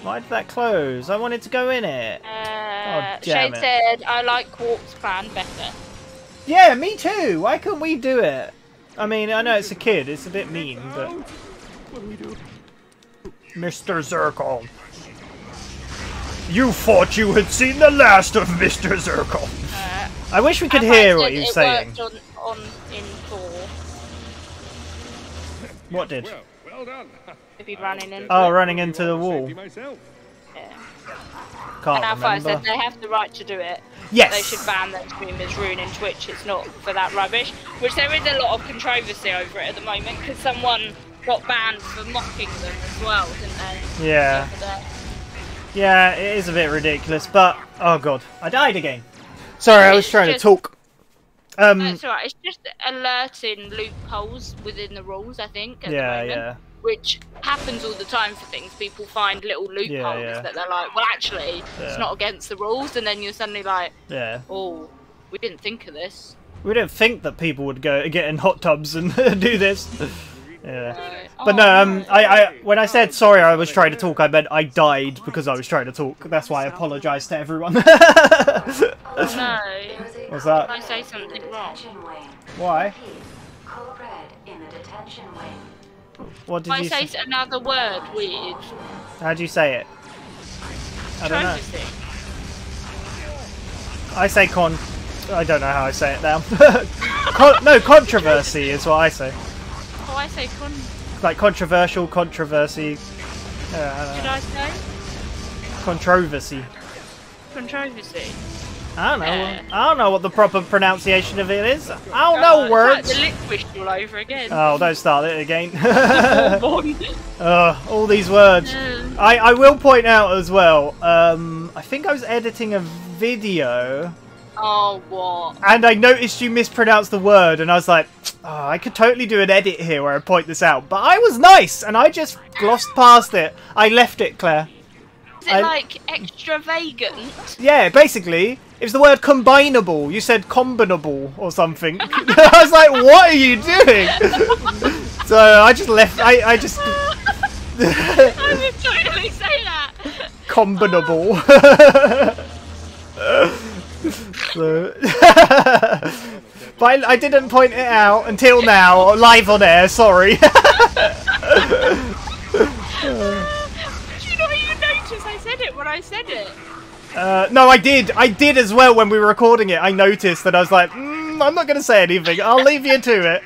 [SPEAKER 1] Why did that close? I wanted to go in it. Oh, damn
[SPEAKER 2] Shade
[SPEAKER 1] it.
[SPEAKER 2] said, "I like Quark's plan better."
[SPEAKER 1] Yeah, me too. Why couldn't we do it? I mean, I know it's a kid. It's a bit mean, but...
[SPEAKER 3] What do we do?
[SPEAKER 1] Mr. Zirkle. You thought you had seen the last of Mr. Zirkle. I wish we could hear what you're saying.
[SPEAKER 2] It worked in Thor.
[SPEAKER 1] What did?
[SPEAKER 9] Well done.
[SPEAKER 2] If he'd running into
[SPEAKER 1] Oh, running into the wall.
[SPEAKER 2] Yeah.
[SPEAKER 1] Can't
[SPEAKER 2] And Alpha
[SPEAKER 1] remember.
[SPEAKER 2] said they have the right to do it.
[SPEAKER 1] Yes.
[SPEAKER 2] They should ban their streamers ruining Twitch. It's not for that rubbish. Which there is a lot of controversy over it at the moment because someone got banned for mocking them as well, didn't they?
[SPEAKER 1] Yeah. Yeah, it is a bit ridiculous, but oh god, I died again. Sorry, I was trying to talk.
[SPEAKER 2] That's alright. It's just alerting loopholes within the rules, I think. At the moment,
[SPEAKER 1] yeah.
[SPEAKER 2] Which happens all the time for things. People find little loopholes that they're like, well, actually, it's not against the rules, and then you're suddenly like, oh, we didn't think of this.
[SPEAKER 1] We didn't think that people would get in hot tubs and do this. Yeah. But no, when I said sorry I was trying to talk, I meant I died because I was trying to talk. That's why I apologise to everyone.
[SPEAKER 2] No.
[SPEAKER 1] What's that?
[SPEAKER 2] Did I say something wrong?
[SPEAKER 1] Why? What did
[SPEAKER 2] If
[SPEAKER 1] you
[SPEAKER 2] I say another word weird?
[SPEAKER 1] How do you say it? I don't know.
[SPEAKER 2] Controversy.
[SPEAKER 1] I say I don't know how I say it now. No, controversy is what I say.
[SPEAKER 2] Oh, I say
[SPEAKER 1] Like controversial, controversy.
[SPEAKER 2] Did I say?
[SPEAKER 1] Controversy.
[SPEAKER 2] Controversy.
[SPEAKER 1] I don't know. I don't know what the proper pronunciation of it is. I don't know words.
[SPEAKER 2] It's like the liquid all over again.
[SPEAKER 1] Oh, don't start it again. All these words. I will point out as well. I think I was editing a video.
[SPEAKER 2] Oh, what?
[SPEAKER 1] And I noticed you mispronounced the word, and I was like, oh, I could totally do an edit here where I point this out. But I was nice, and I just glossed past it. I left it, Claire.
[SPEAKER 2] Is it like extravagant?
[SPEAKER 1] Yeah, basically, it was the word combinable. You said combinable or something. I was like, what are you doing? So I just left. I just...
[SPEAKER 2] I would totally say that.
[SPEAKER 1] Combinable. So, But I didn't point it out until now, live on air, sorry.
[SPEAKER 2] Did you not even notice I said it when I said it?
[SPEAKER 1] No, I did. I did as well when we were recording it. I noticed that I was like, I'm not going to say anything. I'll leave you to it.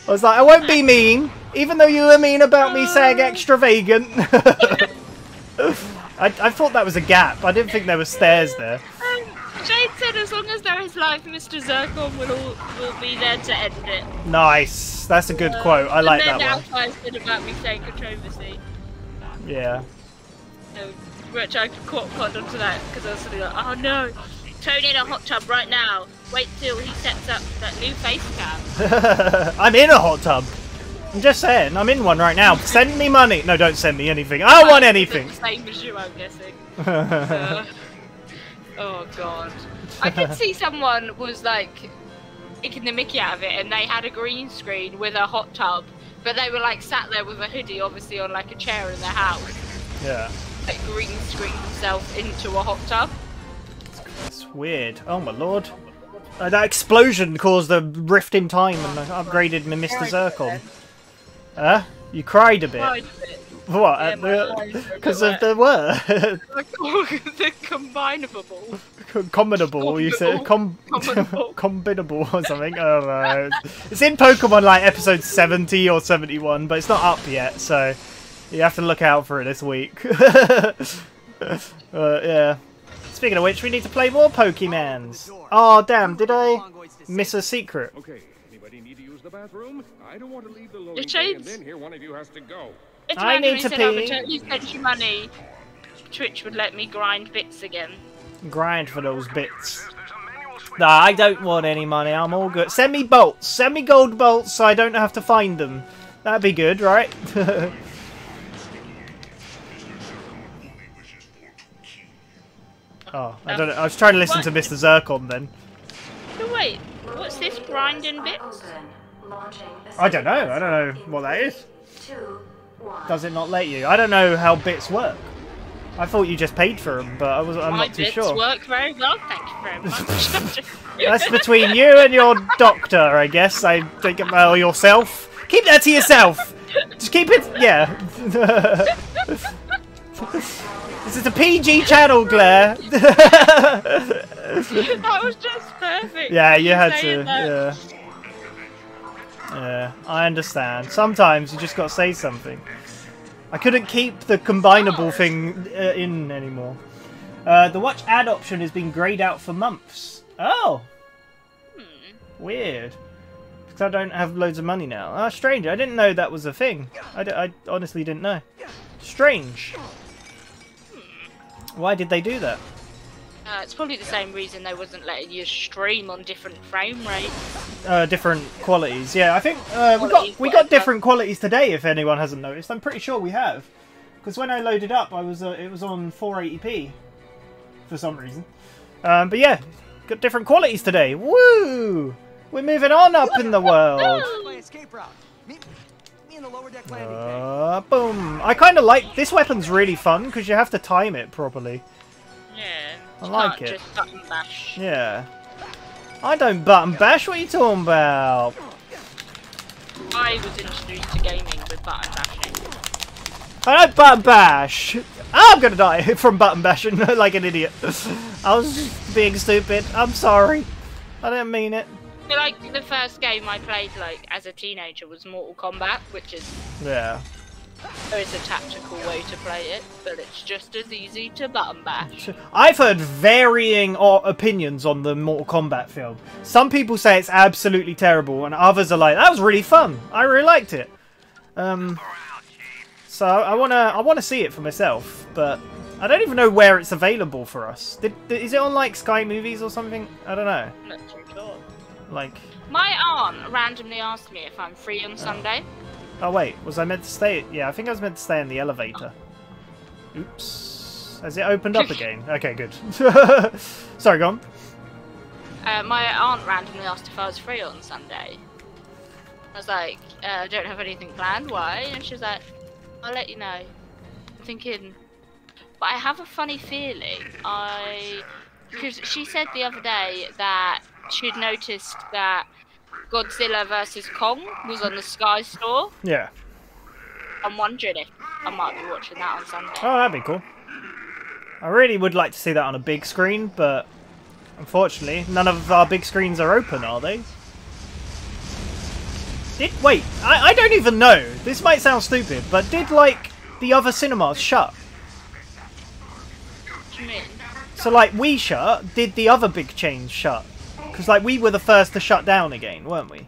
[SPEAKER 1] I was like, I won't be mean, even though you were mean about me saying extravagant. I thought that was a gap. I didn't think there were stairs there.
[SPEAKER 2] Jade said as long as there is life, Mr. Zircon will be there to end it.
[SPEAKER 1] Nice. That's a good quote. I like that one.
[SPEAKER 2] And then Alpha said about me saying controversy.
[SPEAKER 1] Yeah.
[SPEAKER 2] So, which I caught onto that because I was sort of like, oh no, Tony in a hot tub right now. Wait till he sets up that new face cam.
[SPEAKER 1] I'm in a hot tub. I'm just saying, I'm in one right now. Send me money. No, don't send me anything. I don't want anything.
[SPEAKER 2] Same as you, I'm guessing. Oh god. I did see someone was like taking the mickey out of it and they had a green screen with a hot tub, but they were like sat there with a hoodie obviously on like a chair in their house.
[SPEAKER 1] Yeah.
[SPEAKER 2] Like green screen themselves into a hot tub.
[SPEAKER 1] It's weird. Oh my lord. That explosion caused a rift in time and upgraded me Mr. Zircon. You cried a bit. What? Because of the word?
[SPEAKER 2] The combinable.
[SPEAKER 1] Combinable, you said? Combinable or something? I don't know. It's in Pokemon like episode 70 or 71, but it's not up yet, so you have to look out for it this week. Yeah. Speaking of which, we need to play more Pokemons. Oh, damn, did I miss a secret?
[SPEAKER 9] Okay, anybody need to use the bathroom? I don't want to leave the loading bay and then here one of you has to go.
[SPEAKER 2] If
[SPEAKER 1] I need to pee.
[SPEAKER 2] You sent you money, Twitch would let me grind bits again.
[SPEAKER 1] Grind for those bits. Nah, I don't want any money. I'm all good. Send me bolts. Send me gold bolts so I don't have to find them. That'd be good, right? Oh, I don't know. I was trying to listen to Mr. Zircon then.
[SPEAKER 2] So wait, what's this grinding bits?
[SPEAKER 1] I don't know. I don't know what that is. Does it not let you? I don't know how bits work. I thought you just paid for them, but I'm not too sure.
[SPEAKER 2] My bits work very well, thank you very much.
[SPEAKER 1] That's between you and your doctor, I guess. I think, well, yourself. Keep that to yourself. Just keep it, yeah. This is a PG channel, Claire.
[SPEAKER 2] That was just perfect.
[SPEAKER 1] Yeah, you had to. Yeah. Yeah, I understand. Sometimes you just got to say something. I couldn't keep the combinable thing in anymore. The watch ad option has been greyed out for months. Oh! Weird. Because I don't have loads of money now. Ah, strange. I didn't know that was a thing. I honestly didn't know. Strange. Why did they do that?
[SPEAKER 2] It's probably the same reason they wasn't letting you stream on different frame rates.
[SPEAKER 1] Different qualities. Yeah, I think we got different qualities today. If anyone hasn't noticed, I'm pretty sure we have. Because when I loaded up, it was on 480p for some reason. But yeah, got different qualities today. Woo! We're moving on up in the world. Boom! I kind of like this weapon's really fun because you have to time it properly.
[SPEAKER 2] Yeah.
[SPEAKER 1] I like it.
[SPEAKER 2] Just button bash.
[SPEAKER 1] Yeah. I don't button bash. What are you talking about?
[SPEAKER 2] I was introduced to gaming with button bashing.
[SPEAKER 1] I don't button bash. I'm gonna die from button bashing like an idiot. I was just being stupid. I'm sorry. I didn't mean it.
[SPEAKER 2] I feel like the first game I played like as a teenager was Mortal Kombat, which is
[SPEAKER 1] yeah.
[SPEAKER 2] There is a tactical way to play it, but it's just as easy to button bash.
[SPEAKER 1] I've heard varying opinions on the Mortal Kombat film. Some people say it's absolutely terrible, and others are like, that was really fun. I really liked it. So I wanna see it for myself, but I don't even know where it's available for us. Is it on like Sky Movies or something? I don't know.
[SPEAKER 2] Not too sure.
[SPEAKER 1] Like
[SPEAKER 2] my aunt randomly asked me if I'm free on Sunday.
[SPEAKER 1] Oh wait, was I meant to stay? Yeah, I think I was meant to stay in the elevator. Oops. Has it opened up again? Okay, good. Sorry, go on.
[SPEAKER 2] My aunt randomly asked if I was free on Sunday. I was like, I don't have anything planned, why? And she was like, I'll let you know. I'm thinking, but I have a funny feeling. Because she said the other day that she'd noticed that Godzilla vs Kong was on the Sky Store.
[SPEAKER 1] Yeah.
[SPEAKER 2] I'm wondering if I might be watching that on Sunday.
[SPEAKER 1] Oh, that'd be cool. I really would like to see that on a big screen, but unfortunately, none of our big screens are open, are they? Wait, I don't even know. This might sound stupid, but did, like, the other cinemas shut?
[SPEAKER 2] What do you mean?
[SPEAKER 1] So, like, we shut, did the other big chains shut? Because, like, we were the first to shut down again, weren't we?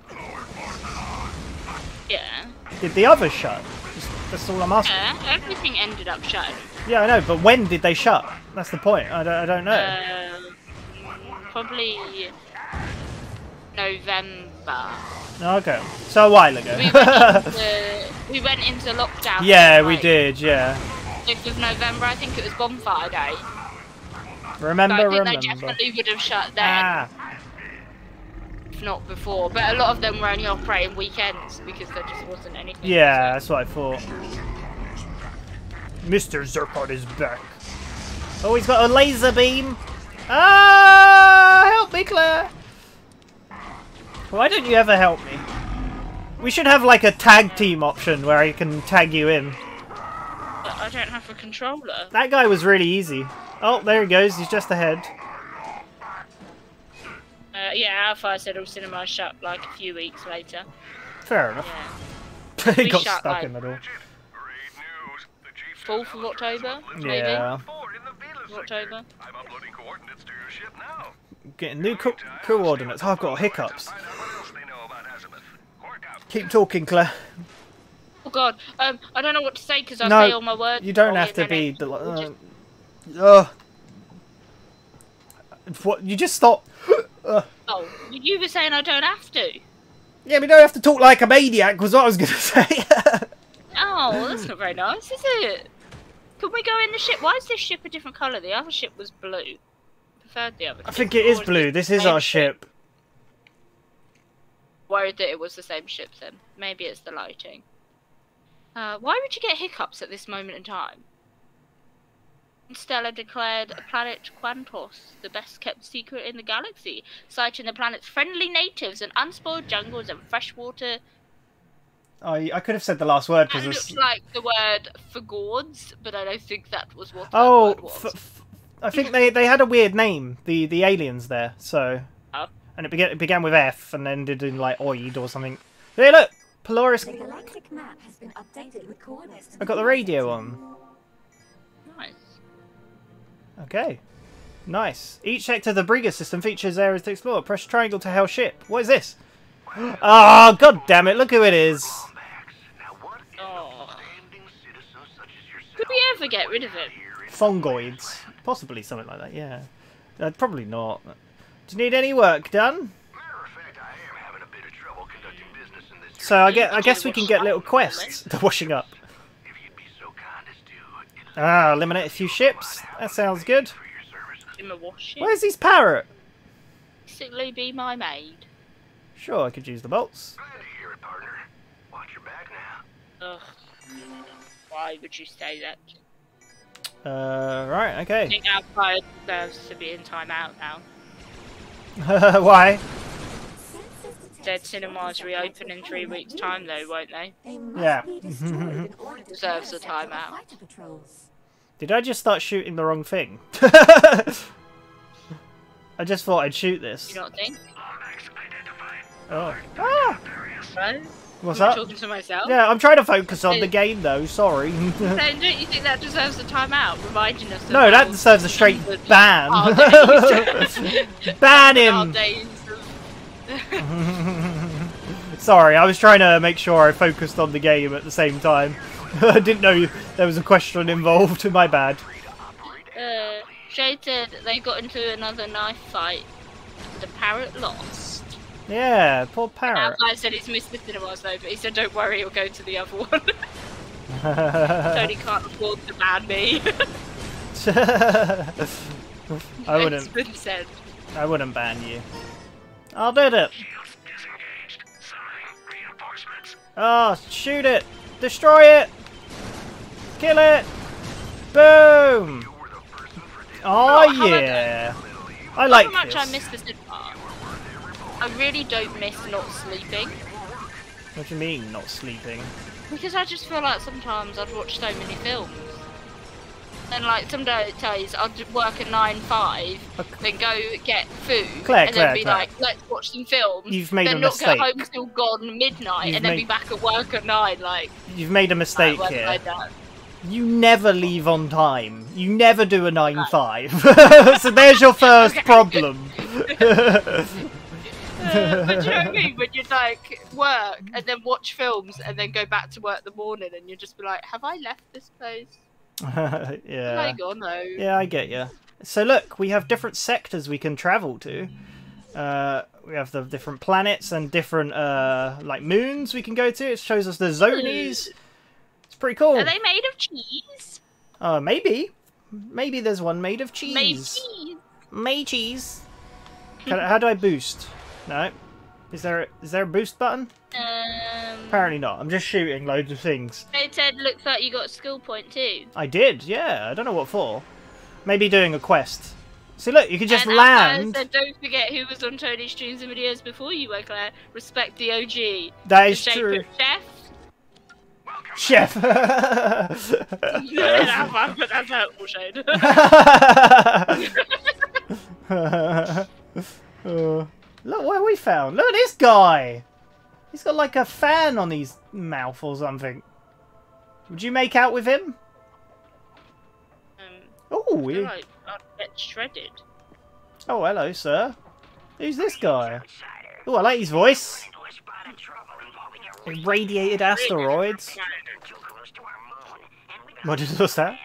[SPEAKER 2] Yeah.
[SPEAKER 1] Did the others shut? That's all I'm asking.
[SPEAKER 2] Yeah, everything ended up shutting.
[SPEAKER 1] Yeah, I know, but when did they shut? That's the point. I don't know.
[SPEAKER 2] Probably November.
[SPEAKER 1] Okay, so a while ago.
[SPEAKER 2] We went into lockdown.
[SPEAKER 1] Yeah, we did, yeah.
[SPEAKER 2] 5th of November, I think it was Bonfire Day.
[SPEAKER 1] Remember,
[SPEAKER 2] so I think they definitely would have shut then. If not before. But a lot of them were only operating weekends because there just wasn't anything.
[SPEAKER 1] Yeah, that's what I thought. Mr. Zurkon is back. Oh, he's got a laser beam. Ah, help me, Claire. Why don't you ever help me? We should have like a tag team option where I can tag you in.
[SPEAKER 2] But I don't have a controller.
[SPEAKER 1] That guy was really easy. Oh, there he goes. He's just ahead.
[SPEAKER 2] Yeah, Alpha said all cinemas shut like a few weeks later.
[SPEAKER 1] Fair enough.
[SPEAKER 2] Yeah.
[SPEAKER 1] He got
[SPEAKER 2] shut,
[SPEAKER 1] stuck
[SPEAKER 2] like,
[SPEAKER 1] in the door.
[SPEAKER 2] 4th of October, maybe?
[SPEAKER 1] Yeah.
[SPEAKER 2] October.
[SPEAKER 1] Getting new coordinates. Oh, I've got hiccups. Keep talking, Claire.
[SPEAKER 2] Oh god, I don't know what to say because I say all my words.
[SPEAKER 1] You don't have to be. What? You just stop.
[SPEAKER 2] Oh, you were saying I don't have to.
[SPEAKER 1] Yeah, we don't have to talk like a maniac. Was what I was going to say.
[SPEAKER 2] Oh, that's not very nice, is it? Can we go in the ship? Why is this ship a different colour? The other ship was blue. I preferred the other.
[SPEAKER 1] I think it is blue. This is our ship.
[SPEAKER 2] Worried that it was the same ship then. Maybe it's the lighting. Why would you get hiccups at this moment in time? Stella declared planet Quantos the best kept secret in the galaxy, citing the planet's friendly natives and unspoiled jungles and freshwater.
[SPEAKER 1] Oh, I could have said the last word because
[SPEAKER 2] it looks like the word for gourds, but I don't think that was what that word was.
[SPEAKER 1] I think they had a weird name, the aliens there. So, and it began with F and ended in like oid or something. Hey, look, Polaris.
[SPEAKER 5] The galactic map has been updated with coordinates.
[SPEAKER 1] I got the radio on.
[SPEAKER 2] Nice.
[SPEAKER 1] Okay. Nice. Each sector of the Briga system features areas to explore. Press triangle to hail ship. What is this? Oh, god damn it, look who it is.
[SPEAKER 2] Oh. Could we ever get rid of it?
[SPEAKER 1] Fungoids. Possibly something like that, yeah. Probably not. Do you need any work done? So I guess we can get little quests. The washing up. Ah, eliminate a few ships. That sounds good. Where's his parrot?
[SPEAKER 2] Basically be my maid.
[SPEAKER 1] Sure, I could use the bolts.
[SPEAKER 2] Ugh. Why would you say that?
[SPEAKER 1] Right, okay.
[SPEAKER 2] I think Alpha deserves to be in timeout now.
[SPEAKER 1] Why?
[SPEAKER 2] Dead cinemas reopen in 3 weeks' time, though, won't they?
[SPEAKER 1] Yeah.
[SPEAKER 2] Deserves a timeout.
[SPEAKER 1] Did I just start shooting the wrong thing? I just thought I'd shoot this.
[SPEAKER 2] You don't think?
[SPEAKER 1] Oh. Ah!
[SPEAKER 2] Right?
[SPEAKER 1] What's
[SPEAKER 2] I'm
[SPEAKER 1] that?
[SPEAKER 2] talking to myself?
[SPEAKER 1] Yeah, I'm trying to focus on the game though, sorry.
[SPEAKER 2] Don't you think that deserves a timeout? Reminding us of
[SPEAKER 1] no, that deserves a straight ban. Ban him! Sorry, I was trying to make sure I focused on the game at the same time. I didn't know there was a question involved, my bad.
[SPEAKER 2] Shade said they got into another knife fight. The parrot lost.
[SPEAKER 1] Yeah, poor parrot.
[SPEAKER 2] I said he's missed the cinemas though, but he said don't worry, he'll go to the other one. Tony can't afford to ban me.
[SPEAKER 1] I wouldn't.
[SPEAKER 2] It's been said.
[SPEAKER 1] I wouldn't ban you. I'll do it. Oh, shoot it! Destroy it! Kill it! Boom! Oh yeah! I like
[SPEAKER 2] how much
[SPEAKER 1] this.
[SPEAKER 2] I missed the cinema. I really don't miss not sleeping.
[SPEAKER 1] What do you mean, not sleeping?
[SPEAKER 2] Because I just feel like sometimes I'd watch so many films. And like some days I'd work at 9-5, then go get food, and then be like, let's watch some films.
[SPEAKER 1] You've made
[SPEAKER 2] then
[SPEAKER 1] a
[SPEAKER 2] not
[SPEAKER 1] mistake.
[SPEAKER 2] get home till gone midnight, and then be back at work at 9. Like
[SPEAKER 1] you've made a mistake here. You never leave on time. You never do a 9-5. So there's your first problem.
[SPEAKER 2] But do you know what I mean? When you'd like work and then watch films and then go back to work the morning, and you'd just be like, have I left this place?
[SPEAKER 1] Yeah.
[SPEAKER 2] Like, oh no.
[SPEAKER 1] Yeah, I get you. So look, we have different sectors we can travel to. We have the different planets and different like moons we can go to. It shows us the zonies. It's pretty cool.
[SPEAKER 2] Are they made of cheese?
[SPEAKER 1] Maybe. Maybe there's one made of cheese. Made cheese. How do I boost? No. Is there a boost button? Apparently not. I'm just shooting loads of things.
[SPEAKER 2] It said, looks like you got a skill point too.
[SPEAKER 1] I did, yeah. I don't know what for. Maybe doing a quest. See, look, you can just land.
[SPEAKER 2] Said, don't forget who was on Tony's streams and videos before you were Claire. Respect the OG.
[SPEAKER 1] That is true.
[SPEAKER 2] Chef.
[SPEAKER 1] Chef.
[SPEAKER 2] That's hurtful, Shane.
[SPEAKER 1] Look what we found. Look at this guy. He's got like a fan on his mouth or something. Would you make out with him? Oh,
[SPEAKER 2] I'd get shredded.
[SPEAKER 1] Oh, hello, sir. Who's this guy? Oh, I like his voice. Irradiated asteroids. What was that?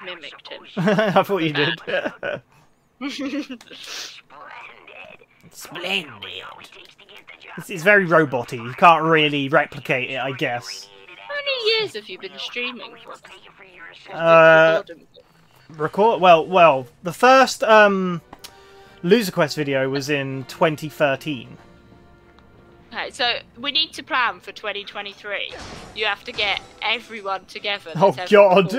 [SPEAKER 2] I mimicked him.
[SPEAKER 1] I thought you did. Splendid. It's very robot-y. You can't really replicate it, I guess.
[SPEAKER 2] How many years have you been streaming for?
[SPEAKER 1] Record? Well, the first Loser Quest video was in 2013.
[SPEAKER 2] Okay, so we need to plan for 2023. You have to get everyone together.
[SPEAKER 1] Oh God!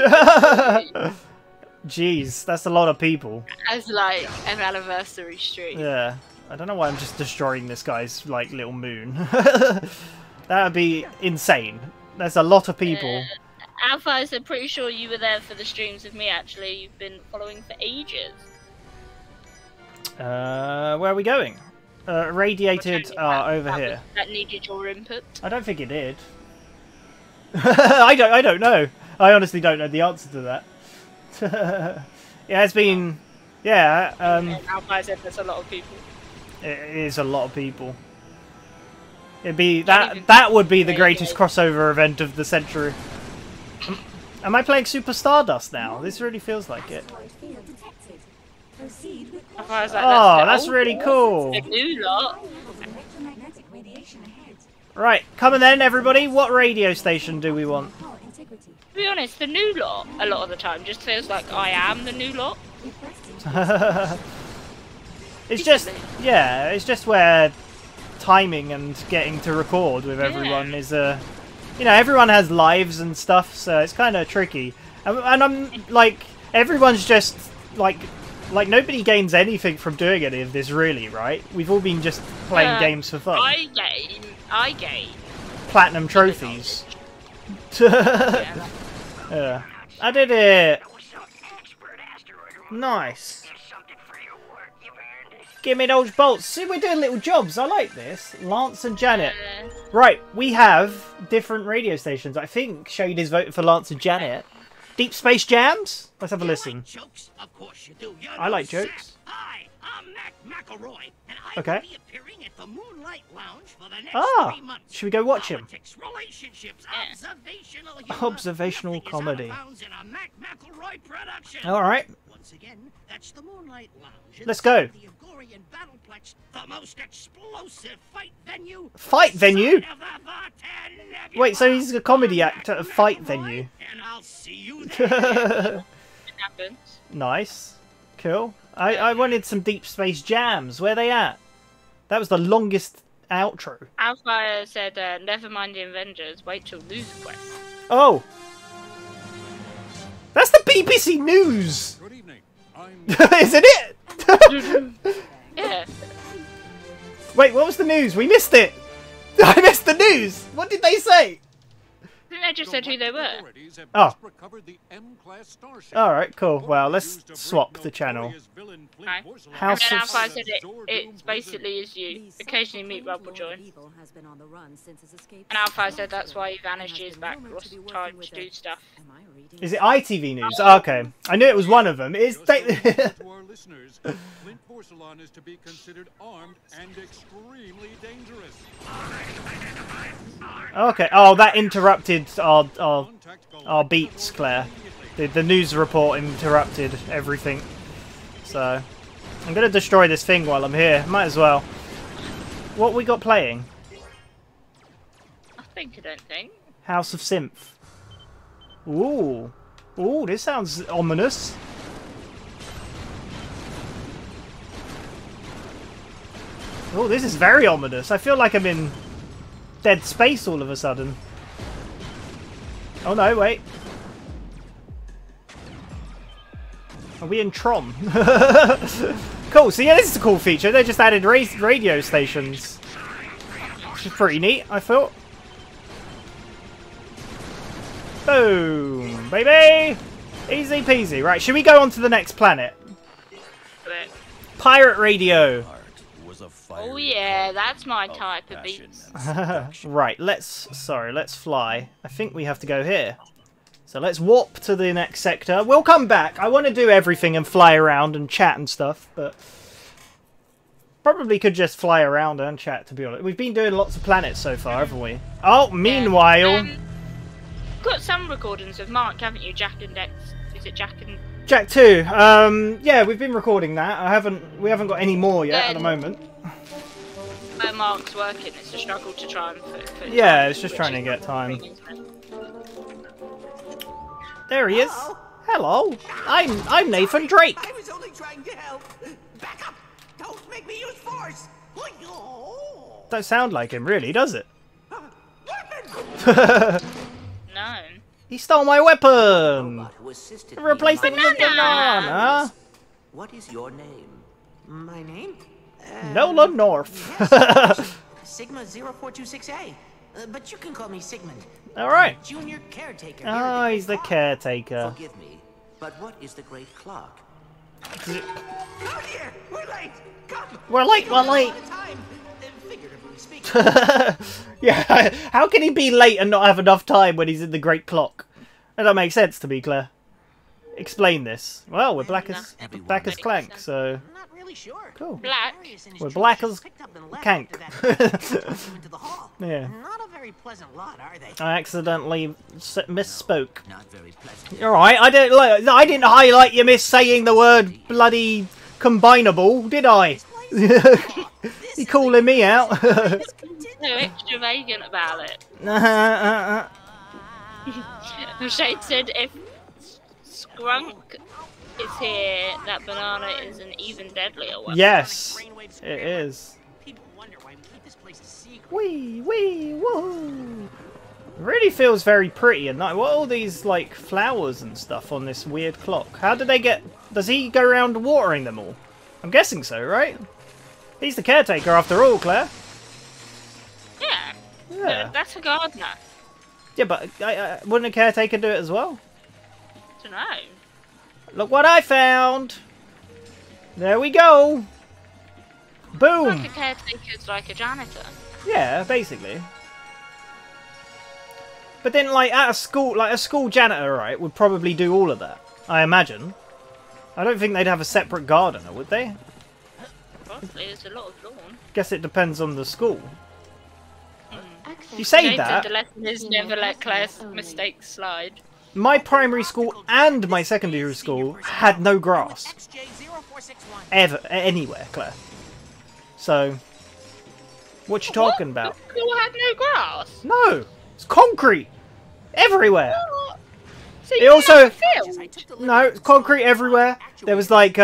[SPEAKER 1] Jeez, that's a lot of people.
[SPEAKER 2] As like an anniversary stream.
[SPEAKER 1] Yeah, I don't know why I'm just destroying this guy's like little moon. That would be insane. There's a lot of people.
[SPEAKER 2] Alpha, I'm pretty sure you were there for the streams with me. Actually, you've been following for ages.
[SPEAKER 1] Where are we going? Radiated over here.
[SPEAKER 2] That needed your input.
[SPEAKER 1] I don't think it did. I don't know. I honestly don't know the answer to that. Yeah, it's been. Yeah.
[SPEAKER 2] Alpha said there's a lot of people.
[SPEAKER 1] It is a lot of people. It'd be that would be the greatest crossover event of the century. Am I playing Super Stardust now? This really feels like it. Oh, that's really cool.
[SPEAKER 2] A new lot.
[SPEAKER 1] Right, come on then, everybody. What radio station do we want?
[SPEAKER 2] To be honest, the new lot, a lot of the time, just feels like I am the new lot.
[SPEAKER 1] It's just, yeah, it's just where timing and getting to record with everyone is you know, everyone has lives and stuff, so it's kind of tricky. And I'm like, everyone's just like nobody gains anything from doing any of this, really, right? We've all been just playing games for fun.
[SPEAKER 2] I gain
[SPEAKER 1] platinum trophies. Yeah, I did it. Nice. Give me those bolts. See, we're doing little jobs. I like this. Lance and Janet. Right, we have different radio stations. I think Shade is voting for Lance and Janet. Deep Space Jams? Let's have a listen.
[SPEAKER 6] Of course you do.
[SPEAKER 1] I like jokes.
[SPEAKER 6] Hi, I'm Mac McElroy, and
[SPEAKER 1] Okay.
[SPEAKER 6] will be appearing at the Moonlight Lounge for the next 3 months.
[SPEAKER 1] Should we go watch him?
[SPEAKER 6] Politics, relationships, observational humor,
[SPEAKER 1] Observational
[SPEAKER 6] nothing is
[SPEAKER 1] comedy.
[SPEAKER 6] out of bounds in a Mac McElroy production.
[SPEAKER 1] All right.
[SPEAKER 6] Once again, that's the Moonlight Lounge.
[SPEAKER 1] Let's go.
[SPEAKER 6] The Agorian Battleplex, the most explosive fight venue.
[SPEAKER 1] Fight venue?
[SPEAKER 6] Side of the Vartan Nebula.
[SPEAKER 1] Wait, so he's a comedy actor at a fight venue.
[SPEAKER 6] And I'll see you there.
[SPEAKER 2] It happens.
[SPEAKER 1] Nice. Cool. I wanted some Deep Space Jams. Where they at? That was the longest outro.
[SPEAKER 2] Alpha said, never mind the Avengers, wait till Loser Quest.
[SPEAKER 1] Oh. That's the BBC News.
[SPEAKER 9] Good evening.
[SPEAKER 1] Isn't it?
[SPEAKER 2] Yeah.
[SPEAKER 1] Wait, what was the news? We missed it! I missed the news! What did they say?
[SPEAKER 2] I think they just said who they were.
[SPEAKER 1] Oh. Alright, cool. Well, let's swap the channel.
[SPEAKER 2] Okay.
[SPEAKER 1] House
[SPEAKER 2] and then
[SPEAKER 1] of...
[SPEAKER 2] Alpha said it basically is you. Occasionally meet Rob will join. And Alpha said that's why he vanished years back. Lost time to do stuff.
[SPEAKER 1] Is it ITV News? Oh, okay. I knew it was one of them. It's...
[SPEAKER 11] Porcelain is to be considered armed and extremely dangerous.
[SPEAKER 1] Okay. Oh, that interrupted our beats, Claire. The news report interrupted everything. So, I'm going to destroy this thing while I'm here. Might as well. What we got playing?
[SPEAKER 2] I don't think.
[SPEAKER 1] House of Synth. Ooh. Ooh, this sounds ominous. Oh, this is very ominous. I feel like I'm in Dead Space all of a sudden. Oh no, wait. Are we in Tron? Cool, so yeah, this is a cool feature. They just added radio stations. Which is pretty neat, I thought. Boom, baby! Easy peasy. Right, should we go on to the next planet? Pirate radio.
[SPEAKER 2] Oh yeah, that's my type of beats.
[SPEAKER 1] Right, let's fly. I think we have to go here. So let's warp to the next sector. We'll come back. I want to do everything and fly around and chat and stuff, but probably could just fly around and chat, to be honest. We've been doing lots of planets so far, haven't we? Oh, meanwhile...
[SPEAKER 2] got some recordings of Mark, haven't you? Jack and Dex. Is it Jack and...
[SPEAKER 1] Jack 2. Yeah, we've been recording that. We haven't got any more yet at the moment.
[SPEAKER 2] Where Mark's working, it's a struggle to try and fit
[SPEAKER 1] yeah, it's just trying to get time. There he is. Hello. I'm Nathan Drake.
[SPEAKER 8] I was only trying to help. Back up. Don't make me use force.
[SPEAKER 1] Don't sound like him, really, does it?
[SPEAKER 2] No.
[SPEAKER 1] He stole my weapon. Replaced it with a banana.
[SPEAKER 6] What is your name?
[SPEAKER 8] My name?
[SPEAKER 1] Nolan North.
[SPEAKER 8] Yes, Sigma 0426A. But you can call me Sigmund.
[SPEAKER 1] Alright.
[SPEAKER 8] Junior caretaker.
[SPEAKER 1] Oh, he's the caretaker.
[SPEAKER 6] Forgive me, but what is the Great Clock?
[SPEAKER 8] Oh dear, we're late. Come.
[SPEAKER 1] We're late.
[SPEAKER 8] Figuratively speaking.
[SPEAKER 1] Yeah, how can he be late and not have enough time when he's in the Great Clock? That don't make sense to me, Claire. Explain this. Well, we're black as Clank, so...
[SPEAKER 8] I'm not really sure.
[SPEAKER 1] Cool.
[SPEAKER 2] Black.
[SPEAKER 1] We're black as Clank. Yeah.
[SPEAKER 8] Not a very pleasant lot, are they?
[SPEAKER 1] I accidentally misspoke.
[SPEAKER 6] Not very pleasant.
[SPEAKER 1] Alright, I didn't highlight you missaying the word bloody combinable, did I? You calling me out?
[SPEAKER 2] No extravagant about it. Shade said if Skrunk is here, that banana is an even deadlier one.
[SPEAKER 1] Yes, it is.
[SPEAKER 8] People wonder why we keep this place a secret.
[SPEAKER 1] Wee, woo! It really feels very pretty and nice. What are all these like flowers and stuff on this weird clock? How did they get? Does he go around watering them all? I'm guessing so, right? He's the caretaker after all, Claire.
[SPEAKER 2] Yeah.
[SPEAKER 1] Yeah.
[SPEAKER 2] That's a gardener.
[SPEAKER 1] Yeah, but wouldn't a caretaker do it as well?
[SPEAKER 2] I don't know.
[SPEAKER 1] Look what I found! There we go! Boom!
[SPEAKER 2] Like a caretaker's like a janitor.
[SPEAKER 1] Yeah, basically. But then, like, at a school, like a school janitor, right, would probably do all of that. I imagine. I don't think they'd have a separate gardener, would they?
[SPEAKER 2] Probably, there's a lot of lawn.
[SPEAKER 1] Guess it depends on the school. You say that.
[SPEAKER 2] The lesson is never let Claire's mistakes slide.
[SPEAKER 1] My primary school and my secondary school had no grass. Ever, anywhere, Claire. So, what you talking about?
[SPEAKER 2] The school had no grass?
[SPEAKER 1] No! It's concrete! Everywhere!
[SPEAKER 2] So
[SPEAKER 1] it also... No, it's concrete everywhere. There was like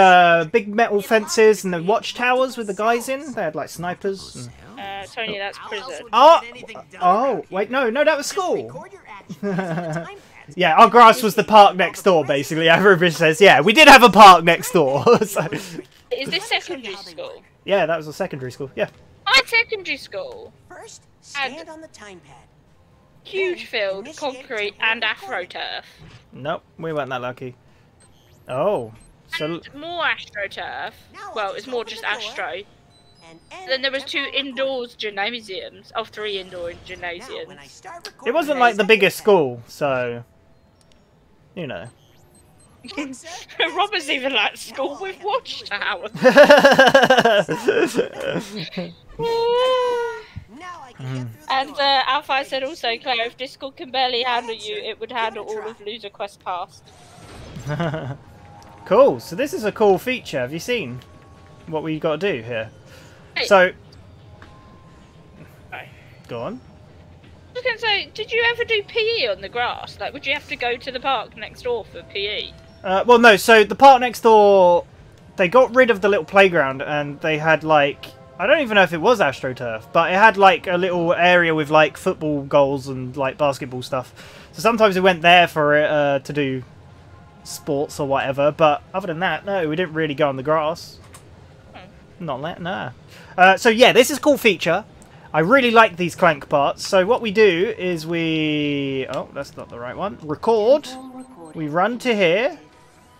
[SPEAKER 1] big metal fences and the watchtowers with the guys in. They had like snipers. And...
[SPEAKER 2] Tony, that's prison.
[SPEAKER 1] Oh, wait, no, that was school. Yeah, our grass was the park next door, basically. Everybody says, yeah, we did have a park next door. So...
[SPEAKER 2] Is this secondary school?
[SPEAKER 1] Yeah, that was a secondary school, yeah.
[SPEAKER 2] My secondary school
[SPEAKER 8] First, stand on the time pad.
[SPEAKER 2] huge field, concrete, and AstroTurf.
[SPEAKER 1] Nope, we weren't that lucky. Oh, so
[SPEAKER 2] And more AstroTurf. Well, it's more just Astro. Then there was 2 indoors gymnasiums. Oh, 3 indoor gymnasiums.
[SPEAKER 1] it wasn't like the biggest school, so you know.
[SPEAKER 2] Robert's even like school with watchtowers. And Alpha said also, Claire, if Discord can barely handle you, it would handle all of Loser Quest Past.
[SPEAKER 1] Cool, so this is a cool feature. Have you seen what we got to do here?
[SPEAKER 2] Hey.
[SPEAKER 1] So, go on.
[SPEAKER 2] I was going to say, did you ever do PE on the grass? Like, would you have to go to the park next door for PE?
[SPEAKER 1] Well, no, so the park next door, they got rid of the little playground and they had, like, I don't even know if it was AstroTurf, but it had, like, a little area with, like, football goals and, like, basketball stuff. So sometimes we went there for it to do sports or whatever, but other than that, no, we didn't really go on the grass. Not that, nah. So, yeah, this is a cool feature. I really like these Clank parts. So what we do is we... Oh, that's not the right one. Record. We run to here.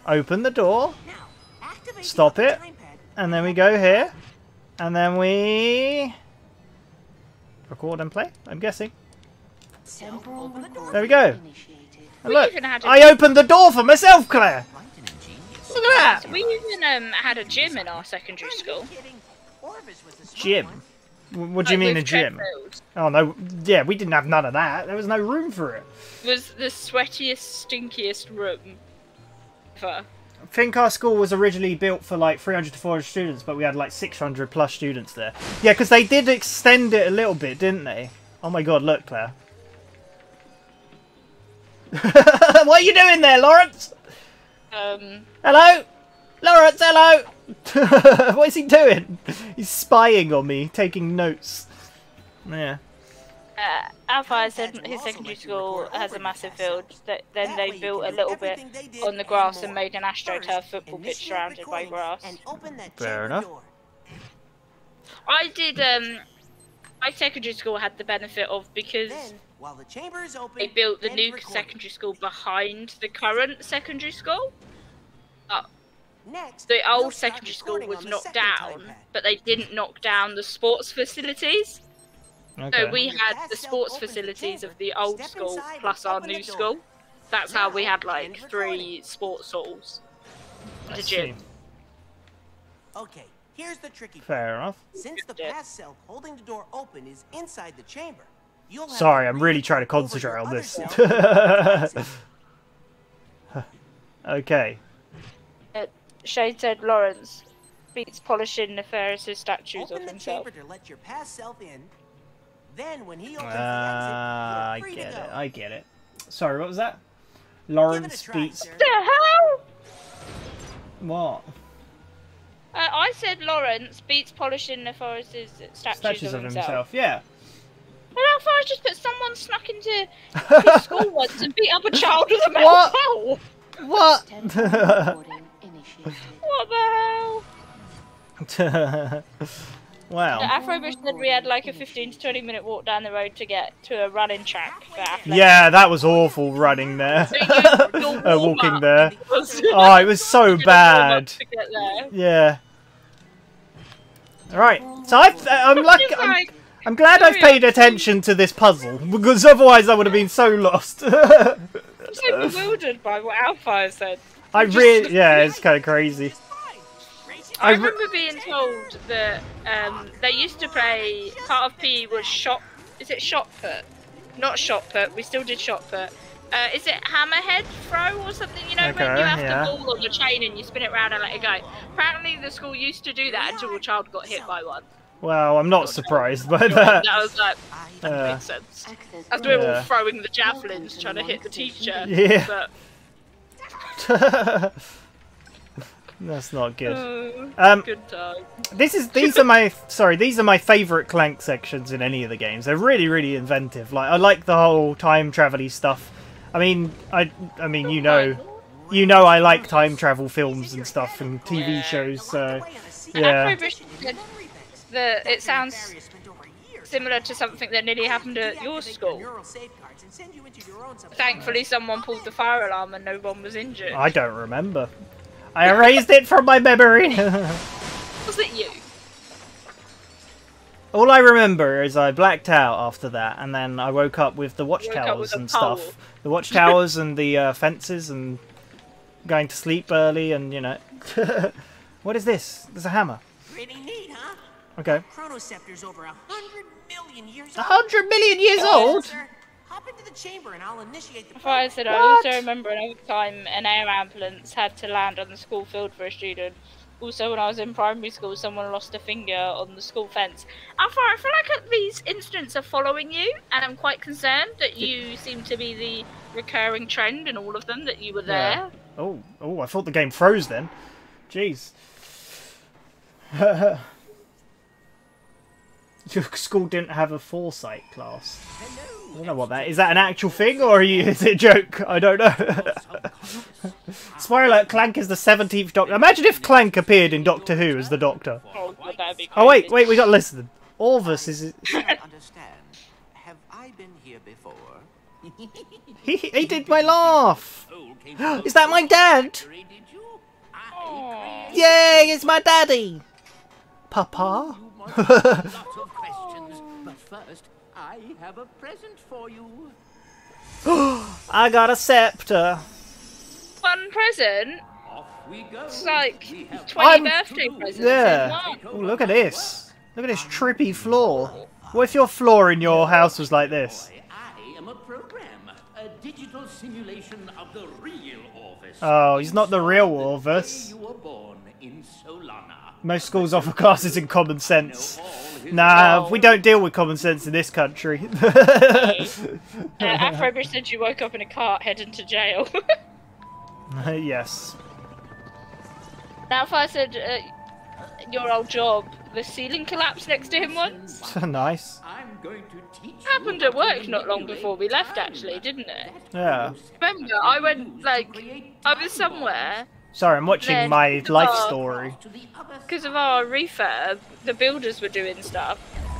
[SPEAKER 1] Open the door. Stop it. And then we go here. And then we... record and play, I'm guessing. There we go. And look, I opened the door for myself, Claire. Look at that.
[SPEAKER 2] We even had a gym in our secondary school.
[SPEAKER 1] Gym? What do you mean a gym? Oh no, yeah, we didn't have none of that. There was no room for it.
[SPEAKER 2] It was the sweatiest, stinkiest room ever.
[SPEAKER 1] I think our school was originally built for like 300 to 400 students, but we had like 600 plus students there. Yeah, because they did extend it a little bit, didn't they? Oh my god, look, Claire. What are you doing there, Lawrence? Hello? Lawrence, hello! What is he doing? He's spying on me, taking notes. Yeah.
[SPEAKER 2] Alpha said his secondary school has a massive field. Then they built a little bit on the grass and made an AstroTurf football pitch surrounded by grass.
[SPEAKER 1] Fair enough.
[SPEAKER 2] I did, my secondary school had the benefit of, because they built the new secondary school behind the current secondary school. The old secondary school was knocked down, but they didn't knock down the sports facilities. Okay. So we had the sports facilities of the old school plus our new school. That's how we had like 3 sports halls and a gym.
[SPEAKER 8] Okay, here's the tricky part.
[SPEAKER 1] Fair enough.
[SPEAKER 8] Since the pass cell holding the door open is inside the chamber, you'll have
[SPEAKER 1] Sorry, I'm really trying to concentrate on this. Okay.
[SPEAKER 2] Shade said Lawrence beats polishing Nefarious' statues of himself.
[SPEAKER 8] Chamber to let your pass self in. Then when he opens
[SPEAKER 1] I get it. I get it. Sorry, what was that? Lawrence beats.
[SPEAKER 2] The hell?
[SPEAKER 1] What?
[SPEAKER 2] I said Lawrence beats polishing Nefarious' statues of himself.
[SPEAKER 1] Yeah.
[SPEAKER 2] Well, how far just put someone snuck into his school once and beat up a child with a metal pole?
[SPEAKER 1] What?
[SPEAKER 2] What the hell?
[SPEAKER 1] Wow.
[SPEAKER 2] Afrobush said we had like a 15 to 20 minute walk down the road to get to a running track for athletics.
[SPEAKER 1] Yeah, that was awful running there.
[SPEAKER 2] So
[SPEAKER 1] walking there. Oh, it was so bad. Yeah. Alright, so I'm glad I've paid attention to this puzzle, because otherwise I would have been so lost.
[SPEAKER 2] I'm so bewildered by what Alpha said.
[SPEAKER 1] Yeah, it's kind of crazy.
[SPEAKER 2] I remember being told that they used to play, part of PE was is it shot put? Not shot put, we still did shot put. Is it hammerhead throw or something? You know, when you have the ball on the chain and you spin it around and let it go. Apparently the school used to do that until a child got hit by one.
[SPEAKER 1] Well, I'm not surprised by that.
[SPEAKER 2] That was like, that makes sense. After we were all throwing the javelins trying to hit the teacher.
[SPEAKER 1] Yeah.
[SPEAKER 2] But...
[SPEAKER 1] That's not good.
[SPEAKER 2] Good time.
[SPEAKER 1] These are my favourite Clank sections in any of the games. They're really, really inventive. Like, I like the whole time travel-y stuff. I mean, you know I like time travel films and stuff and TV shows. So yeah.
[SPEAKER 2] it sounds similar to something that nearly happened at your school. Thankfully, someone pulled the fire alarm and no one was injured.
[SPEAKER 1] I don't remember. I erased it from my memory.
[SPEAKER 2] Was it you?
[SPEAKER 1] All I remember is I blacked out after that, and then I woke up with the watchtowers and stuff. The watchtowers and the fences, and going to sleep early, and you know. What is this? There's a hammer.
[SPEAKER 4] Pretty neat, huh?
[SPEAKER 1] Okay.
[SPEAKER 4] Chronoceptor's over 100 million years old.
[SPEAKER 1] 100 million years old?
[SPEAKER 4] Sir, hop into the chamber and I'll initiate the
[SPEAKER 2] Before I said, I also remember another time an air ambulance had to land on the school field for a student. Also, when I was in primary school, someone lost a finger on the school fence. I feel like these incidents are following you, and I'm quite concerned that you seem to be the recurring trend in all of them, that you were there.
[SPEAKER 1] Yeah. Oh, I thought the game froze then. Jeez. Your school didn't have a foresight class. I don't know what that is. That an actual thing, or is it a joke? I don't know. Spoiler alert, Clank is the 17th Doctor. Imagine if Clank appeared in Doctor Who as the Doctor. Oh wait, we got to listen. Orvis is...
[SPEAKER 6] I understand. Have I been here before?
[SPEAKER 1] He did my laugh! Is that my dad? Yay, it's my daddy! Papa?
[SPEAKER 6] But first, I have a present for you.
[SPEAKER 1] I got a scepter.
[SPEAKER 2] One present?
[SPEAKER 6] Off we go.
[SPEAKER 2] It's like 20 birthday presents.
[SPEAKER 1] Yeah. Oh, look at this. Look at this trippy floor. What if your floor in your house was like this?
[SPEAKER 6] I am a program, a digital simulation of the real Orvis.
[SPEAKER 1] Oh, he's not the real Orvis.
[SPEAKER 6] You were born in Solana.
[SPEAKER 1] Most schools offer classes in common sense. Nah, we don't deal with common sense in this country.
[SPEAKER 2] Afro said you woke up in a cart heading to jail.
[SPEAKER 1] Yes.
[SPEAKER 2] Now if I said your old job, the ceiling collapsed next to him once.
[SPEAKER 1] Nice.
[SPEAKER 6] I'm going to teach you
[SPEAKER 2] Happened at work not long before we left, actually, didn't it?
[SPEAKER 1] Yeah.
[SPEAKER 2] Remember, I went, like, I was somewhere.
[SPEAKER 1] Sorry, I'm watching my life story.
[SPEAKER 2] Because of our refurb, the builders were doing stuff.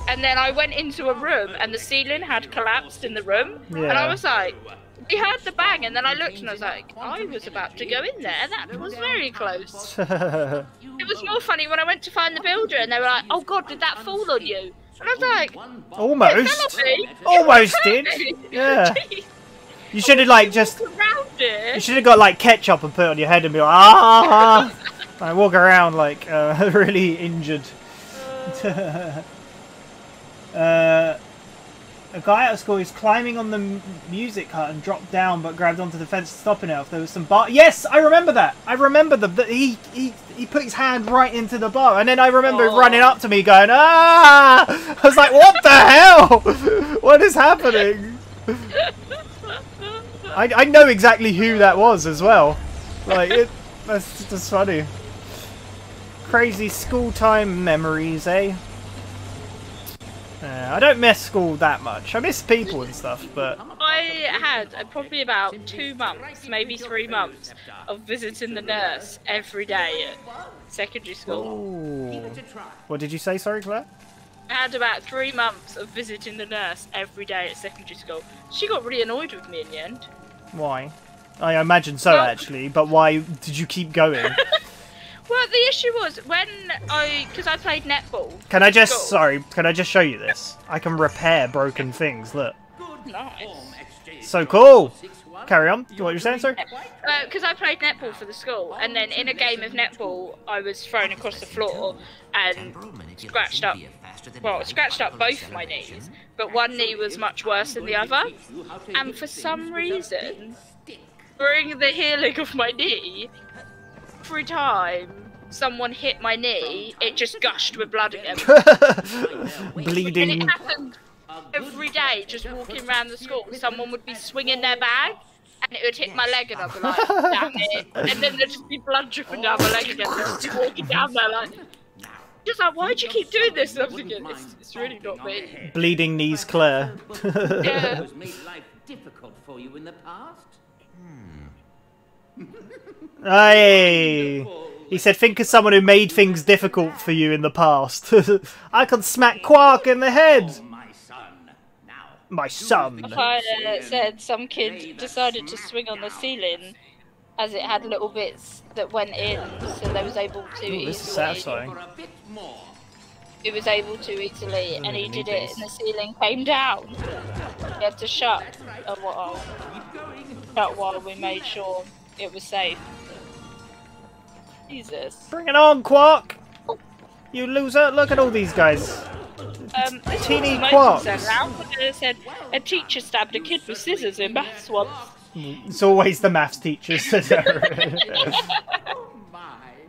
[SPEAKER 2] And then I went into a room and the ceiling had collapsed in the room.
[SPEAKER 1] Yeah.
[SPEAKER 2] And I was like, we heard the bang, and then I looked and I was like, I was about to go in there. That was very close. It was more funny when I went to find the builder and they were like, oh god, did that fall on you? And I was like,
[SPEAKER 1] almost. Almost did. Yeah. You should have like just. You should have got like ketchup and put it on your head and be like, ah, like walk around like really injured. A guy at school is climbing on the music hut and dropped down, but grabbed onto the fence, stopping it. If there was some bar. Yes, I remember that. I remember that he put his hand right into the bar, and then I remember him running up to me, going, ah! I was like, what the hell? What is happening? I know exactly who that was as well. Like, that's just funny. Crazy school time memories, eh? I don't miss school that much. I miss people and stuff, but...
[SPEAKER 2] I had probably about 2 months, maybe 3 months, of visiting the nurse every day at secondary school.
[SPEAKER 1] Ooh. What did you say, sorry, Claire?
[SPEAKER 2] I had about 3 months of visiting the nurse every day at secondary school. She got really annoyed with me in the end.
[SPEAKER 1] Why? I imagine so, actually, but why did you keep going?
[SPEAKER 2] Well, the issue was because I played netball.
[SPEAKER 1] Can I just, sorry, can I just show you this? I can repair broken things, look.
[SPEAKER 2] Nice.
[SPEAKER 1] So cool! Carry on, what you're saying, sorry?
[SPEAKER 2] Because I played netball for the school, and then in a game of netball, I was thrown across the floor and scratched up both my knees, but one knee was much worse than the other, and for some reason, during the healing of my knee, every time someone hit my knee, it just gushed with blood again.
[SPEAKER 1] Bleeding.
[SPEAKER 2] And it happened every day, just walking around the school. Someone would be swinging their bag, and it would hit my leg, and I'd be like, damn it. And then there'd just be blood dripping down my leg again. I'd just walking down there like, just like, why'd you keep doing this? And I'm thinking, it's really not me.
[SPEAKER 1] Bleeding knees, Claire.
[SPEAKER 2] Yeah.
[SPEAKER 6] Was made life difficult for you in the past?
[SPEAKER 1] Hey. He said, think of someone who made things difficult for you in the past. I could smack Quark in the head. My son.
[SPEAKER 2] I said some kid decided to swing on the ceiling as it had little bits that went in, so they was able to easily.
[SPEAKER 1] This is satisfying.
[SPEAKER 2] He was able to easily, and he did it, and the ceiling came down. He had to shut while we made sure it was safe. Jesus.
[SPEAKER 1] Bring it on, Quark! You loser! Look at all these guys. Teeny Quarks.
[SPEAKER 2] Said a teacher stabbed a kid with scissors in maths once.
[SPEAKER 1] It's always the maths teachers.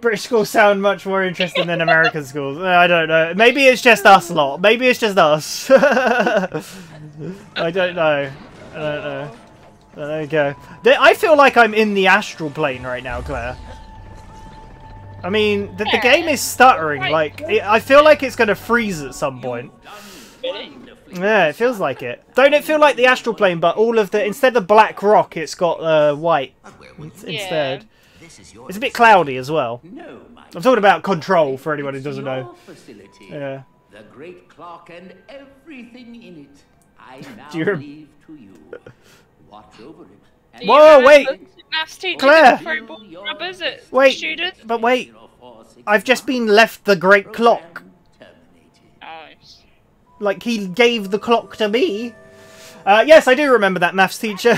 [SPEAKER 1] British schools sound much more interesting than American schools. I don't know. Maybe it's just us lot. Maybe it's just us. I don't know. I don't know. There you go. I feel like I'm in the astral plane right now, Claire. I mean, the game is stuttering. Like, I feel like it's going to freeze at some point. Yeah, it feels like it. Don't it feel like the astral plane, but all of the instead of black rock, it's got white instead. It's a bit cloudy as well. I'm talking about Control for anyone who doesn't know. Yeah.
[SPEAKER 6] The great clock and everything in it. I now
[SPEAKER 1] Do you
[SPEAKER 6] leave to you. Watch over it.
[SPEAKER 1] Whoa, wait! Claire!
[SPEAKER 2] Wait,
[SPEAKER 1] but wait. I've just been left the great clock.
[SPEAKER 2] Nice.
[SPEAKER 1] Like, he gave the clock to me. Yes, I do remember that maths teacher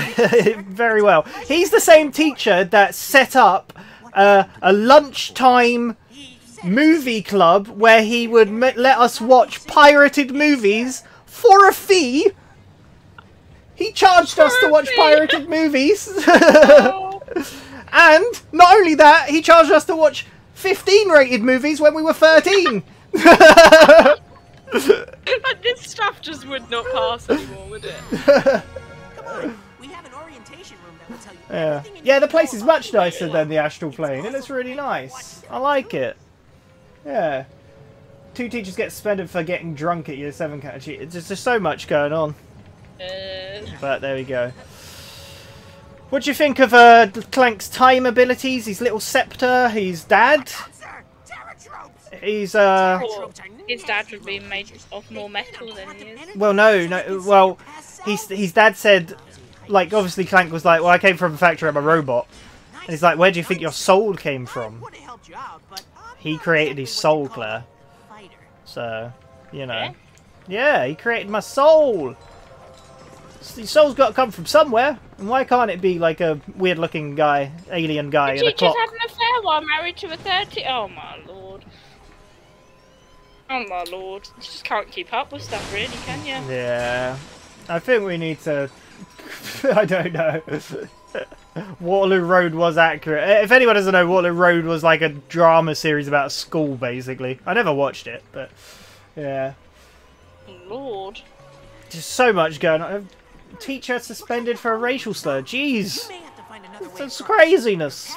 [SPEAKER 1] very well. He's the same teacher that set up a lunchtime movie club where he would let us watch pirated movies for a fee. He charged us to watch pirated movies. And not only that, he charged us to watch 15 rated movies when we were 13.
[SPEAKER 2] This stuff just would not pass anymore, would it?
[SPEAKER 8] Come on, we have an orientation room that will tell you everything.
[SPEAKER 1] Yeah, the place is much nicer than the astral plane. It looks really nice. I like it. Yeah. 2 teachers get suspended for getting drunk at year 7 catchy. There's just so much going on. But there we go. What do you think of Clank's time abilities? His little scepter, his dad. He's
[SPEAKER 2] his dad would be made of more metal than he is.
[SPEAKER 1] Well, no. Well, his dad said, like, obviously Clank was like, well, I came from a factory, I'm a robot. And he's like, where do you think your soul came from? He created his soul, Claire. So, you know. Yeah, he created my soul. Your soul's got to come from somewhere. And why can't it be like a weird-looking guy, alien guy in a clock?
[SPEAKER 2] Teachers had an affair while married to a 30. Oh my lord. Oh my lord. You just can't keep up with stuff, really, can you?
[SPEAKER 1] Yeah. I think we need to... I don't know. Waterloo Road was accurate. If anyone doesn't know, Waterloo Road was like a drama series about a school, basically. I never watched it, but... Yeah.
[SPEAKER 2] Lord.
[SPEAKER 1] Just so much going on. Teacher suspended for a racial slur. Jeez. That's craziness.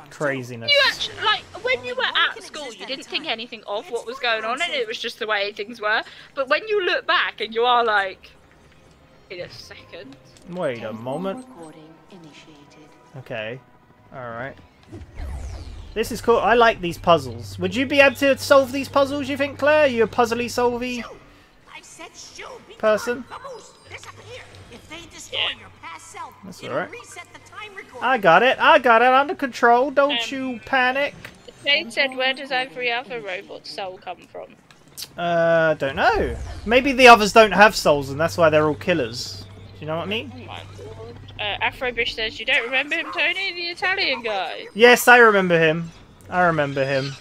[SPEAKER 1] Craziness.
[SPEAKER 2] You actually, like, when you were at school, you didn't think anything of what was going on, and it was just the way things were. But when you look back, and you are like, wait a second.
[SPEAKER 1] Wait a moment. Okay. Alright. This is cool. I like these puzzles. Would you be able to solve these puzzles, you think, Claire? Are you a puzzly solvey person? That's alright. I got it. I got it under control. Don't you panic.
[SPEAKER 2] They said, where does every other robot's soul come from?
[SPEAKER 1] Don't know. Maybe the others don't have souls and that's why they're all killers. Do you know what I mean?
[SPEAKER 2] Oh my god. Afrobish says, you don't remember him, Tony? The Italian guy?
[SPEAKER 1] Yes, I remember him. I remember him.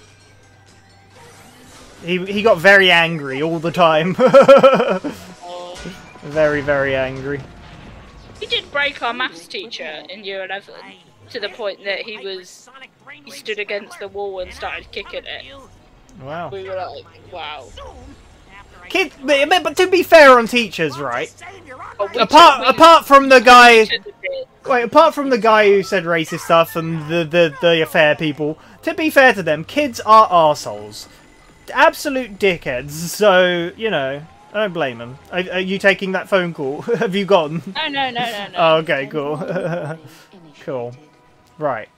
[SPEAKER 1] He got very angry all the time. Very, very angry.
[SPEAKER 2] He did break our maths teacher in year 11 to the point that he stood against the wall and started kicking it.
[SPEAKER 1] Wow.
[SPEAKER 2] We were like, wow.
[SPEAKER 1] Kids, but to be fair on teachers, right? Apart from the guy, apart from the guy who said racist stuff and the affair people, to be fair to them, kids are arseholes. Absolute dickheads. So, you know, I don't blame them. Are you taking that phone call? Have you gone?
[SPEAKER 2] No.
[SPEAKER 1] Oh, okay, cool. Cool. Right.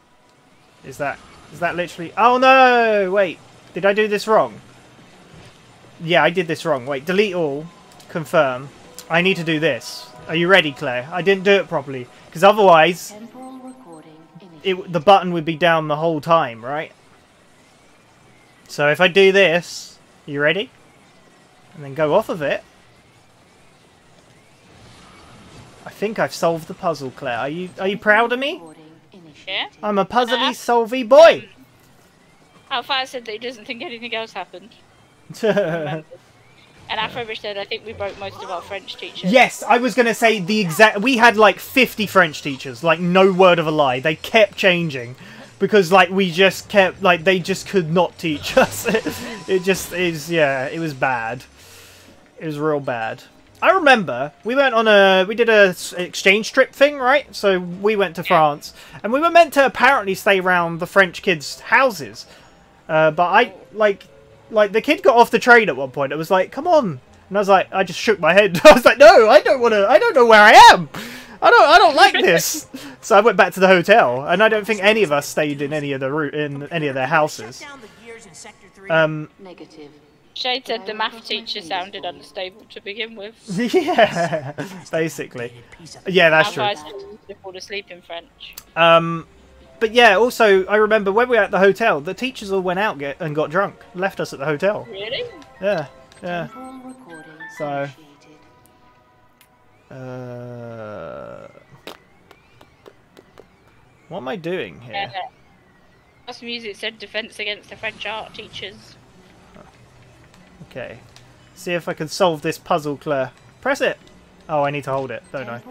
[SPEAKER 1] Is that literally... Oh no! Wait, did I do this wrong? Yeah, I did this wrong. Wait, delete all. Confirm. I need to do this. Are you ready, Claire? I didn't do it properly. Because otherwise, the button would be down the whole time, right? So if I do this... You ready? And then go off of it. I think I've solved the puzzle, Claire. Are you proud of me?
[SPEAKER 2] Yeah.
[SPEAKER 1] I'm a puzzly solvey boy.
[SPEAKER 2] Alpha said that he doesn't think anything else happened. And Afro said, I think we broke most of our French teachers.
[SPEAKER 1] Yes, I was going to say the exact... We had like 50 French teachers, like no word of a lie. They kept changing because like we just kept... Like they just could not teach us. It just is... Yeah, it was bad. It was real bad. I remember we went on we did a exchange trip thing, right? So we went to France and we were meant to apparently stay around the French kids' houses. But I like the kid got off the train at one point. It was like, come on. And I was like, I just shook my head. I was like, no, I don't want to, I don't know where I am. I don't like this. So I went back to the hotel and I don't think any of us stayed in any of their houses.
[SPEAKER 5] Negative.
[SPEAKER 2] Shade said the math teacher sounded unstable to begin with.
[SPEAKER 1] Yeah, basically. Yeah, that's true.
[SPEAKER 2] They fall asleep in French.
[SPEAKER 1] But yeah, also, I remember when we were at the hotel, the teachers all went out and got drunk. Left us at the hotel.
[SPEAKER 2] Really?
[SPEAKER 1] Yeah, yeah. So... what am I doing here?
[SPEAKER 2] Plus music said defense against the French art teachers.
[SPEAKER 1] Okay. See if I can solve this puzzle, Claire. Press it! Oh, I need to hold it, don't I?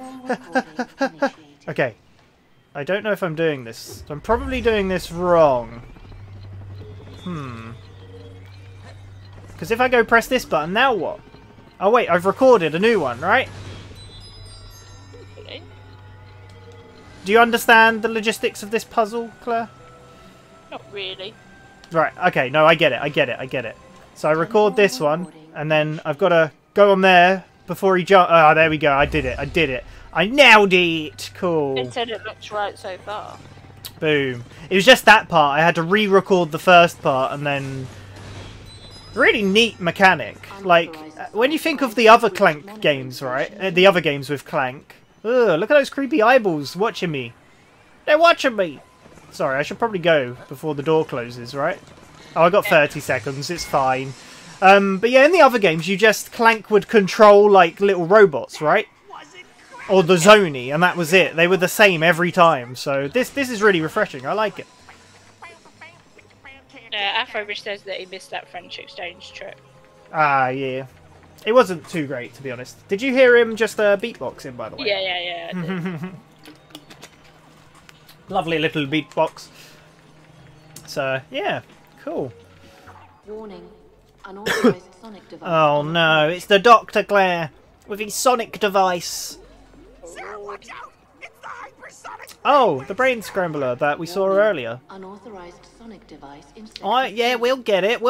[SPEAKER 1] Okay. I don't know if I'm doing this. I'm probably doing this wrong. Because if I go press this button, now what? Oh wait, I've recorded a new one, right?
[SPEAKER 2] Okay.
[SPEAKER 1] Do you understand the logistics of this puzzle, Claire?
[SPEAKER 2] Not really.
[SPEAKER 1] Right, okay, no, I get it. So I record this one, and then I've got to go on there before he jumps. Oh, there we go, I did it. I nailed it! Cool.
[SPEAKER 2] It said it looks right so far.
[SPEAKER 1] Boom. It was just that part. I had to re-record the first part, and then... Really neat mechanic. Like, when you think of the other Clank games, right? The other games with Clank. Ugh, look at those creepy eyeballs watching me. They're watching me! Sorry, I should probably go before the door closes, right? Oh, I got 30 seconds. It's fine. But yeah, in the other games, Clank would control, like, little robots, right? Or the Zoni, and that was it. They were the same every time. So this is really refreshing. I like it.
[SPEAKER 2] Afrobish says that he missed that French exchange trip.
[SPEAKER 1] Ah, yeah. It wasn't too great, to be honest. Did you hear him just beatboxing, by the way?
[SPEAKER 2] Yeah. I did.
[SPEAKER 1] Lovely little beatbox. So, yeah. Cool.
[SPEAKER 5] Warning. Unauthorized sonic device.
[SPEAKER 1] Oh no, it's the Doctor, Claire, with his sonic device.
[SPEAKER 4] Sir, watch out! It's the hypersonic.
[SPEAKER 1] Oh, the brain scrambler that we saw earlier.
[SPEAKER 5] Unauthorized sonic device instead.
[SPEAKER 1] Oh, yeah, we'll get it.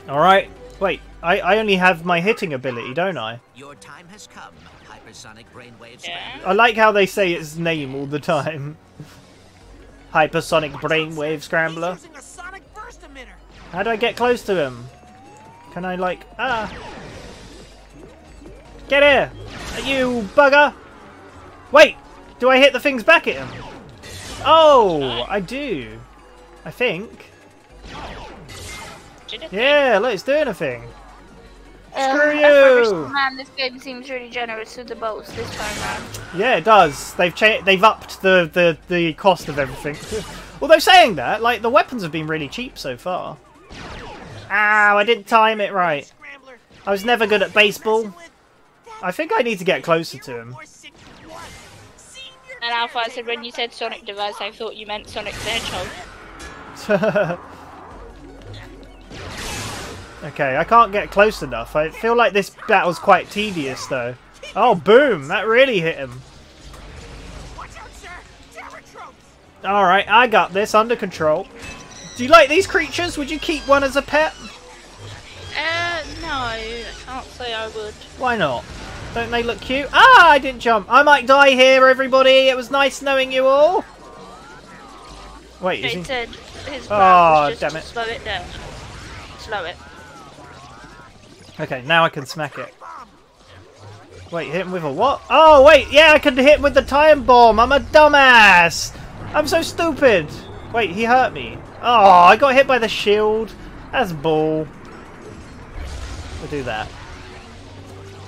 [SPEAKER 1] Alright. Wait, I only have my hitting ability, don't I?
[SPEAKER 6] Your time has come, hypersonic brainwave
[SPEAKER 2] Yeah.
[SPEAKER 1] I like how they say its name all the time. Hypersonic brainwave scrambler.
[SPEAKER 4] He's using a sonic burst emitter.
[SPEAKER 1] How do I get close to him? Can I, like... Ah! Get here! You bugger! Wait! Do I hit the things back at him? Oh! I do. I think. Yeah, look, it's doing a thing. Screw you!
[SPEAKER 2] Man, this game seems really generous with the bolts this time around.
[SPEAKER 1] Yeah, it does. They've upped the cost of everything. Although saying that, like, the weapons have been really cheap so far. Ow, I didn't time it right. I was never good at baseball. I think I need to get closer to him.
[SPEAKER 2] And Alpha said when you said sonic device, I thought you meant Sonic the Hedgehog.
[SPEAKER 1] Okay, I can't get close enough. I feel like this battle's quite tedious, though. Oh, boom! That really hit him. Alright, I got this under control. Do you like these creatures? Would you keep one as a pet?
[SPEAKER 2] No, I can't say I would.
[SPEAKER 1] Why not? Don't they look cute? Ah, I didn't jump. I might die here, everybody. It was nice knowing you all. Wait, is he?
[SPEAKER 2] said his plan
[SPEAKER 1] Oh,
[SPEAKER 2] was just
[SPEAKER 1] damn
[SPEAKER 2] to
[SPEAKER 1] it.
[SPEAKER 2] slow it down. Slow it.
[SPEAKER 1] Okay, now I can smack it. Wait, hit him with a what? Oh, wait, yeah, I can hit him with the time bomb. I'm a dumbass. I'm so stupid. Wait, he hurt me. Oh, I got hit by the shield. That's bull. We'll do that.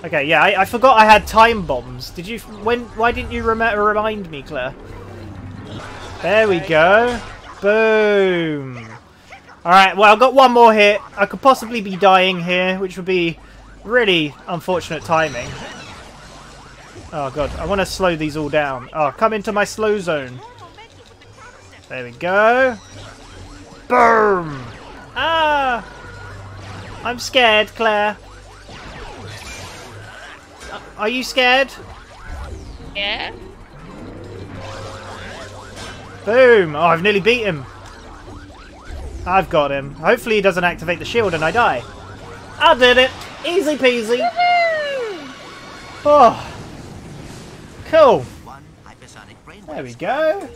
[SPEAKER 1] Okay, yeah, I forgot I had time bombs. Did you? Why didn't you remind me, Claire? There we go. Boom. Alright, well, I've got one more hit. I could possibly be dying here, which would be really unfortunate timing. Oh, God. I want to slow these all down. Oh, come into my slow zone. There we go. Boom. Ah. I'm scared, Claire. Are you scared?
[SPEAKER 2] Yeah.
[SPEAKER 1] Boom. Oh, I've nearly beat him. I've got him. Hopefully he doesn't activate the shield and I die. I did it. Easy peasy. Oh. Cool. There we go.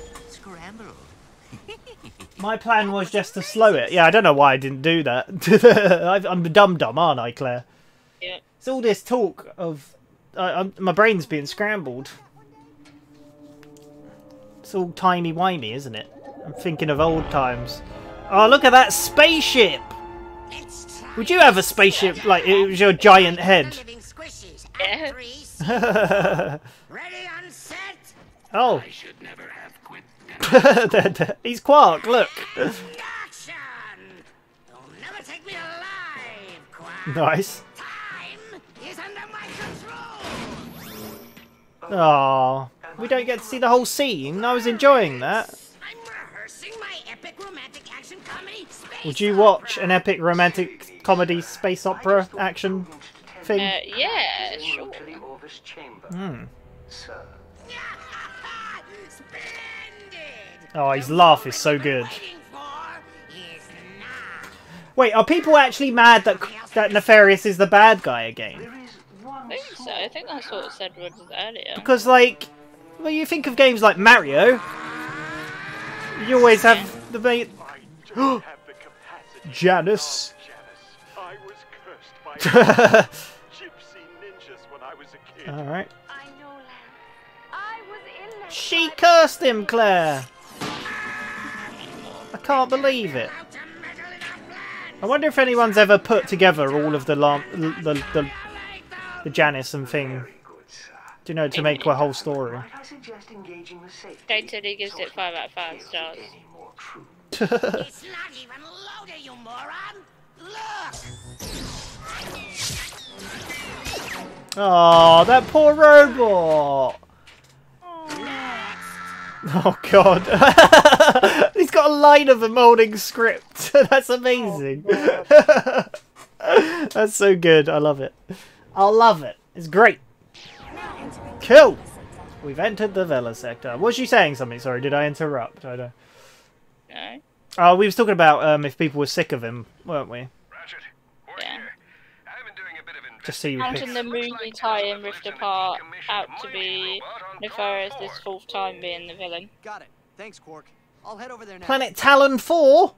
[SPEAKER 1] My plan was just to slow it. Yeah, I don't know why I didn't do that. I'm dumb, aren't I, Claire?
[SPEAKER 2] Yeah.
[SPEAKER 1] It's all this talk of... my brain's being scrambled. It's all timey-wimey, isn't it? I'm thinking of old times. Oh, look at that spaceship! Would you have a spaceship like it was your giant head?
[SPEAKER 2] Yeah.
[SPEAKER 4] Ready on set.
[SPEAKER 1] Oh.
[SPEAKER 3] I should never have quit.
[SPEAKER 1] He's Quark, look.
[SPEAKER 4] Action! You'll never take me alive, Quark.
[SPEAKER 1] Nice.
[SPEAKER 4] Time is under my control.
[SPEAKER 1] Oh, we don't get to see the whole scene. I was enjoying that.
[SPEAKER 4] I'm rehearsing my epic romantic action comedy space
[SPEAKER 1] Would you watch an epic romantic comedy space opera action thing?
[SPEAKER 2] Yeah, sure.
[SPEAKER 1] Hmm.
[SPEAKER 4] Splendid!
[SPEAKER 1] Oh, his laugh is so good.
[SPEAKER 4] Waiting for is now.
[SPEAKER 1] Wait, are people actually mad that Nefarious is the bad guy again?
[SPEAKER 2] I think so. I think that's what said was earlier.
[SPEAKER 1] Because, like, when you think of games like Mario, you always have the main... Janice.
[SPEAKER 9] I was cursed by gypsy ninjas when I was a kid.
[SPEAKER 1] Alright.
[SPEAKER 5] I know, Lamb. I was in that.
[SPEAKER 1] She cursed him, Claire. I can't believe it. I wonder if anyone's ever put together all of the Janice and thing, you know, to make a whole story.
[SPEAKER 2] Jane said he gives it 5 out of 5 stars.
[SPEAKER 4] It's not even loaded, you moron! Look!
[SPEAKER 1] Oh, that poor robot! Oh god. He's got a line of him holding script. That's amazing. That's so good. I love it. I love it. It's great. Cool. We've entered the Vela sector. Was she saying something? Sorry, did I interrupt? I don't...
[SPEAKER 2] No.
[SPEAKER 1] Oh, we was talking about if people were sick of him, weren't we?
[SPEAKER 9] Ratchet,
[SPEAKER 2] Yeah.
[SPEAKER 9] I've been doing a bit of
[SPEAKER 1] Just so you
[SPEAKER 2] Counting the movie tie-in Rift Apart out to be Nefarious this 4th time being the villain.
[SPEAKER 8] Got it. Thanks, Quark. I'll head over there now.
[SPEAKER 1] Planet Talon 4?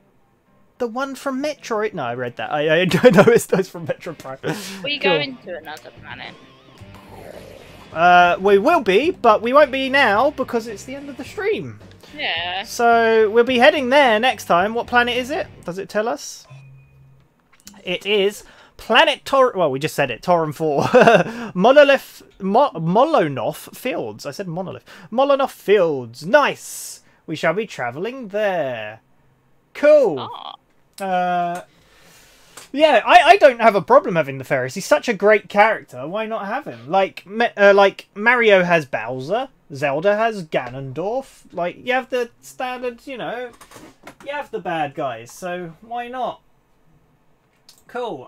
[SPEAKER 1] The one from Metroid? No, I read that. I don't know it's those from Metroid Prime.
[SPEAKER 2] We go into another planet.
[SPEAKER 1] We will be, but we won't be now because it's the end of the stream.
[SPEAKER 2] Yeah.
[SPEAKER 1] So we'll be heading there next time. What planet is it? Does it tell us? It is Planet well, we just said it. Torin 4. Molonoth Fields. I said Monolith. Molonoth Fields. Nice. We shall be travelling there. Cool.
[SPEAKER 2] Oh.
[SPEAKER 1] Yeah, I don't have a problem having Nefarious. He's such a great character. Why not have him? Like Mario has Bowser. Zelda has Ganondorf. Like, you have the standard, you know, you have the bad guys. So why not? Cool.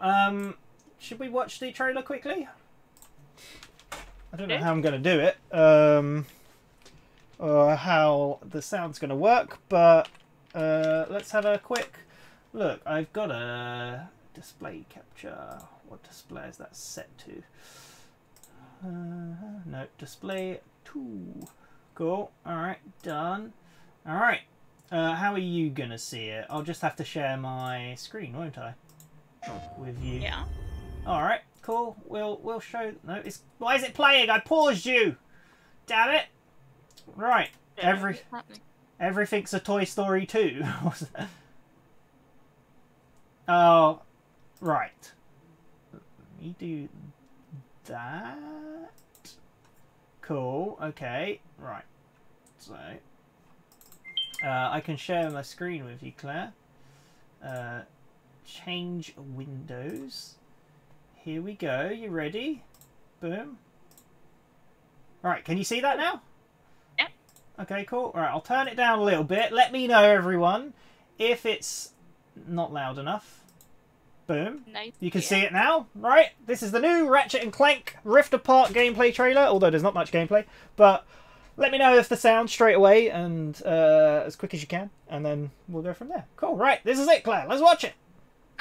[SPEAKER 1] Should we watch the trailer quickly? I don't know how I'm going to do it. Or how the sound's going to work. But let's have a quick look. I've got a display capture. What display is that set to? No, display 2. Cool. Alright, done. Alright. How are you gonna see it? I'll just have to share my screen, won't I? With you.
[SPEAKER 2] Yeah.
[SPEAKER 1] All right. Cool. We'll show. No, it's. Why is it playing? I paused you. Damn it. Right. Everything's a Toy Story 2. Oh, right. Let me do that. Cool. Okay. Right. So, I can share my screen with you, Claire. Change windows. Here we go. You ready? Boom. Alright, can you see that now?
[SPEAKER 2] Yep.
[SPEAKER 1] Okay, cool. Alright, I'll turn it down a little bit. Let me know, everyone, if it's not loud enough. Boom.
[SPEAKER 2] No,
[SPEAKER 1] you can see it now, right? This is the new Ratchet & Clank Rift Apart gameplay trailer, although there's not much gameplay. But let me know if the sound straight away and as quick as you can, and then we'll go from there. Cool, right. This is it, Claire. Let's watch it.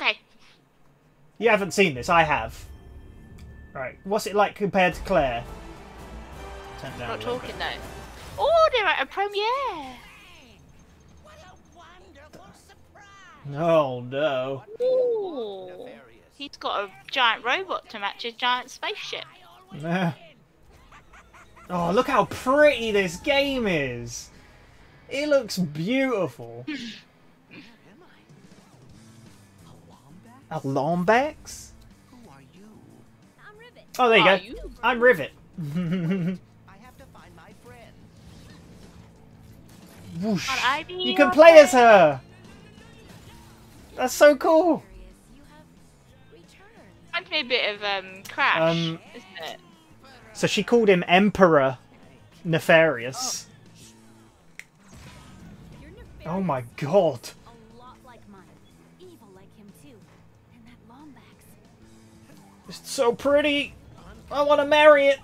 [SPEAKER 2] Okay.
[SPEAKER 1] You haven't seen this. I have. Right. What's it like compared to Claire? Turn it down
[SPEAKER 2] Not
[SPEAKER 1] a little
[SPEAKER 2] talking
[SPEAKER 1] bit.
[SPEAKER 2] though. Oh, they're at a premiere.
[SPEAKER 4] What a wonderful surprise!
[SPEAKER 1] Oh no.
[SPEAKER 2] Ooh. He's got a giant robot to match his giant spaceship.
[SPEAKER 1] Nah. Oh, look how pretty this game is. It looks beautiful. A Lombax?
[SPEAKER 8] Who are you?
[SPEAKER 5] I'm Rivet.
[SPEAKER 1] Oh, there you
[SPEAKER 2] Are
[SPEAKER 1] go.
[SPEAKER 2] you?
[SPEAKER 1] I'm Rivet.
[SPEAKER 8] I have to find my friend.
[SPEAKER 1] Whoosh.
[SPEAKER 2] On ID
[SPEAKER 1] You can
[SPEAKER 2] or
[SPEAKER 1] play as
[SPEAKER 2] play?
[SPEAKER 1] her. That's so cool.
[SPEAKER 5] You have returned.
[SPEAKER 2] Reminds me a bit of Crash, isn't it?
[SPEAKER 1] So she called him Emperor Nefarious.
[SPEAKER 5] You're nefarious.
[SPEAKER 1] Oh my god.
[SPEAKER 5] A lot like mine. Evil like him too. And that Lombax.
[SPEAKER 1] It's so pretty. I want to marry it.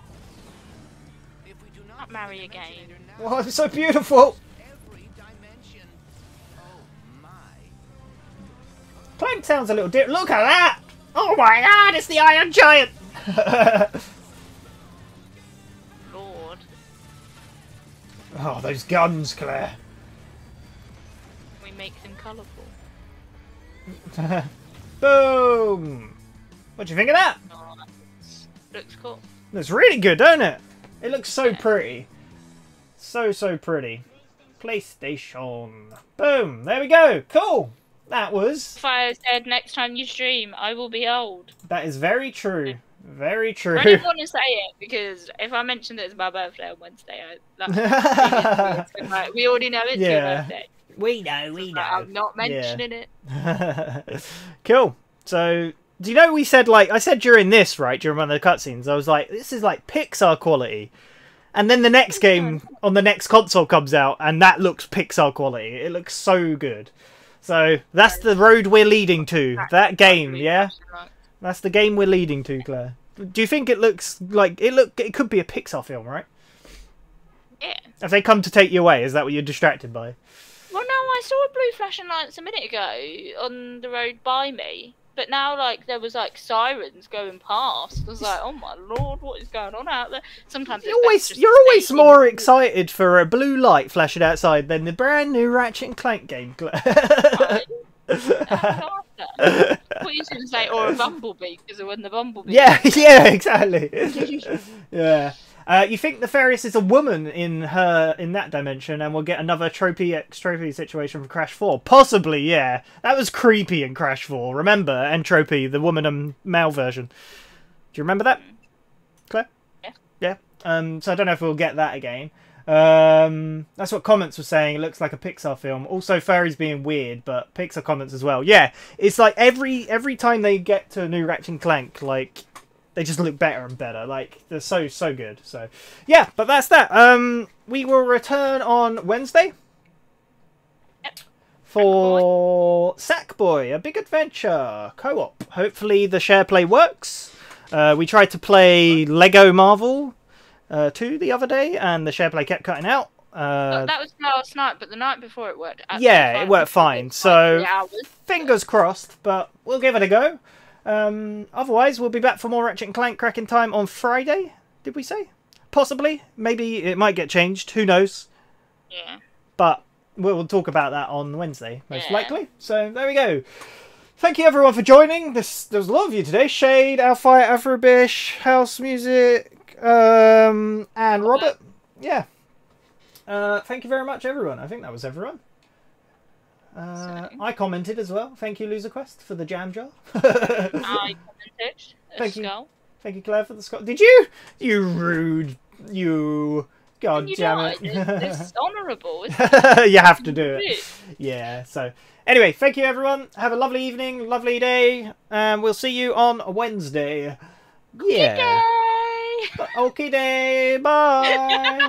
[SPEAKER 8] If we do
[SPEAKER 2] Not marry again.
[SPEAKER 1] Oh, it's so beautiful.
[SPEAKER 8] every dimension. Oh my.
[SPEAKER 1] Clank sounds a little different. Look at that. Oh my god, it's the Iron Giant.
[SPEAKER 2] Lord.
[SPEAKER 1] Oh, those guns, Claire.
[SPEAKER 2] We make them colourful.
[SPEAKER 1] Boom. What do you think of that?
[SPEAKER 2] Oh, looks cool.
[SPEAKER 1] Looks really good, don't it? It looks so pretty. So pretty. PlayStation. Boom. There we go. Cool. That was...
[SPEAKER 2] Fire said next time you stream, I will be old.
[SPEAKER 1] That is very true. Very true.
[SPEAKER 2] I didn't want to say it because if I mentioned that it's my birthday on Wednesday, like, we already know it's your birthday.
[SPEAKER 1] We know, we know.
[SPEAKER 2] I'm not mentioning it.
[SPEAKER 1] Cool. So, do you know we said, like, I said during this, right, during one of the cutscenes, I was like, this is like Pixar quality. And then the next game on the next console comes out, and that looks Pixar quality. It looks so good. So, that's the road we're leading to. That game, yeah? That's the game we're leading to, Claire. Do you think it looks like... It could be a Pixar film, right?
[SPEAKER 2] Yeah.
[SPEAKER 1] Have they come to take you away? Is that what you're distracted by?
[SPEAKER 2] Well, no, I saw blue flashing lights a minute ago on the road by me. But now, like, there was, like, sirens going past. I was like, oh my lord, what is going on out there? Sometimes
[SPEAKER 1] You're always more excited for a blue light flashing outside than the brand new Ratchet & Clank game, Claire.
[SPEAKER 2] What you going to say, or a bumblebee, because of when the bumblebee...
[SPEAKER 1] Yeah, yeah, exactly. Yeah. You think Nefarious is a woman in that dimension, and we'll get another trophy situation from Crash 4? Possibly, yeah. That was creepy in Crash 4. Remember, Entropy, the woman and male version. Do you remember that, Claire?
[SPEAKER 2] Yeah.
[SPEAKER 1] Yeah. So I don't know if we'll get that again. That's what comments were saying. It looks like a Pixar film. Also, furries being weird, but Pixar comments as well. Yeah, it's like every time they get to a new Ratchet & Clank, like... They just look better and better. Like, they're so good. So, yeah, but that's that. We will return on Wednesday.
[SPEAKER 2] Yep.
[SPEAKER 1] For Sackboy, A Big Adventure co-op. Hopefully the share play works. We tried to play Lego Marvel 2 the other day, and the share play kept cutting out.
[SPEAKER 2] That was last night, but the night before it worked.
[SPEAKER 1] Yeah, it worked fine. So, fingers crossed, but we'll give it a go. Otherwise, we'll be back for more Ratchet & Clank cracking time on Friday, did we say? Possibly. Maybe it might get changed. Who knows?
[SPEAKER 2] Yeah.
[SPEAKER 1] But we'll talk about that on Wednesday, most likely. So there we go. Thank you everyone for joining. There was a lot of you today. Shade, Alfire, Afrobish, House Music, and Robert. Yeah. Thank you very much, everyone. I think that was everyone. I commented as well. Thank you, LoserQuest, for the jam jar.
[SPEAKER 2] I commented.
[SPEAKER 1] Thank you. Thank you, Claire, for the skull. Did you? You rude. You. God damn it.
[SPEAKER 2] It's honourable.
[SPEAKER 1] You have to do it. Yeah, so. Anyway, thank you, everyone. Have a lovely evening, lovely day. And we'll see you on Wednesday. Yeah. Okay, day. Bye.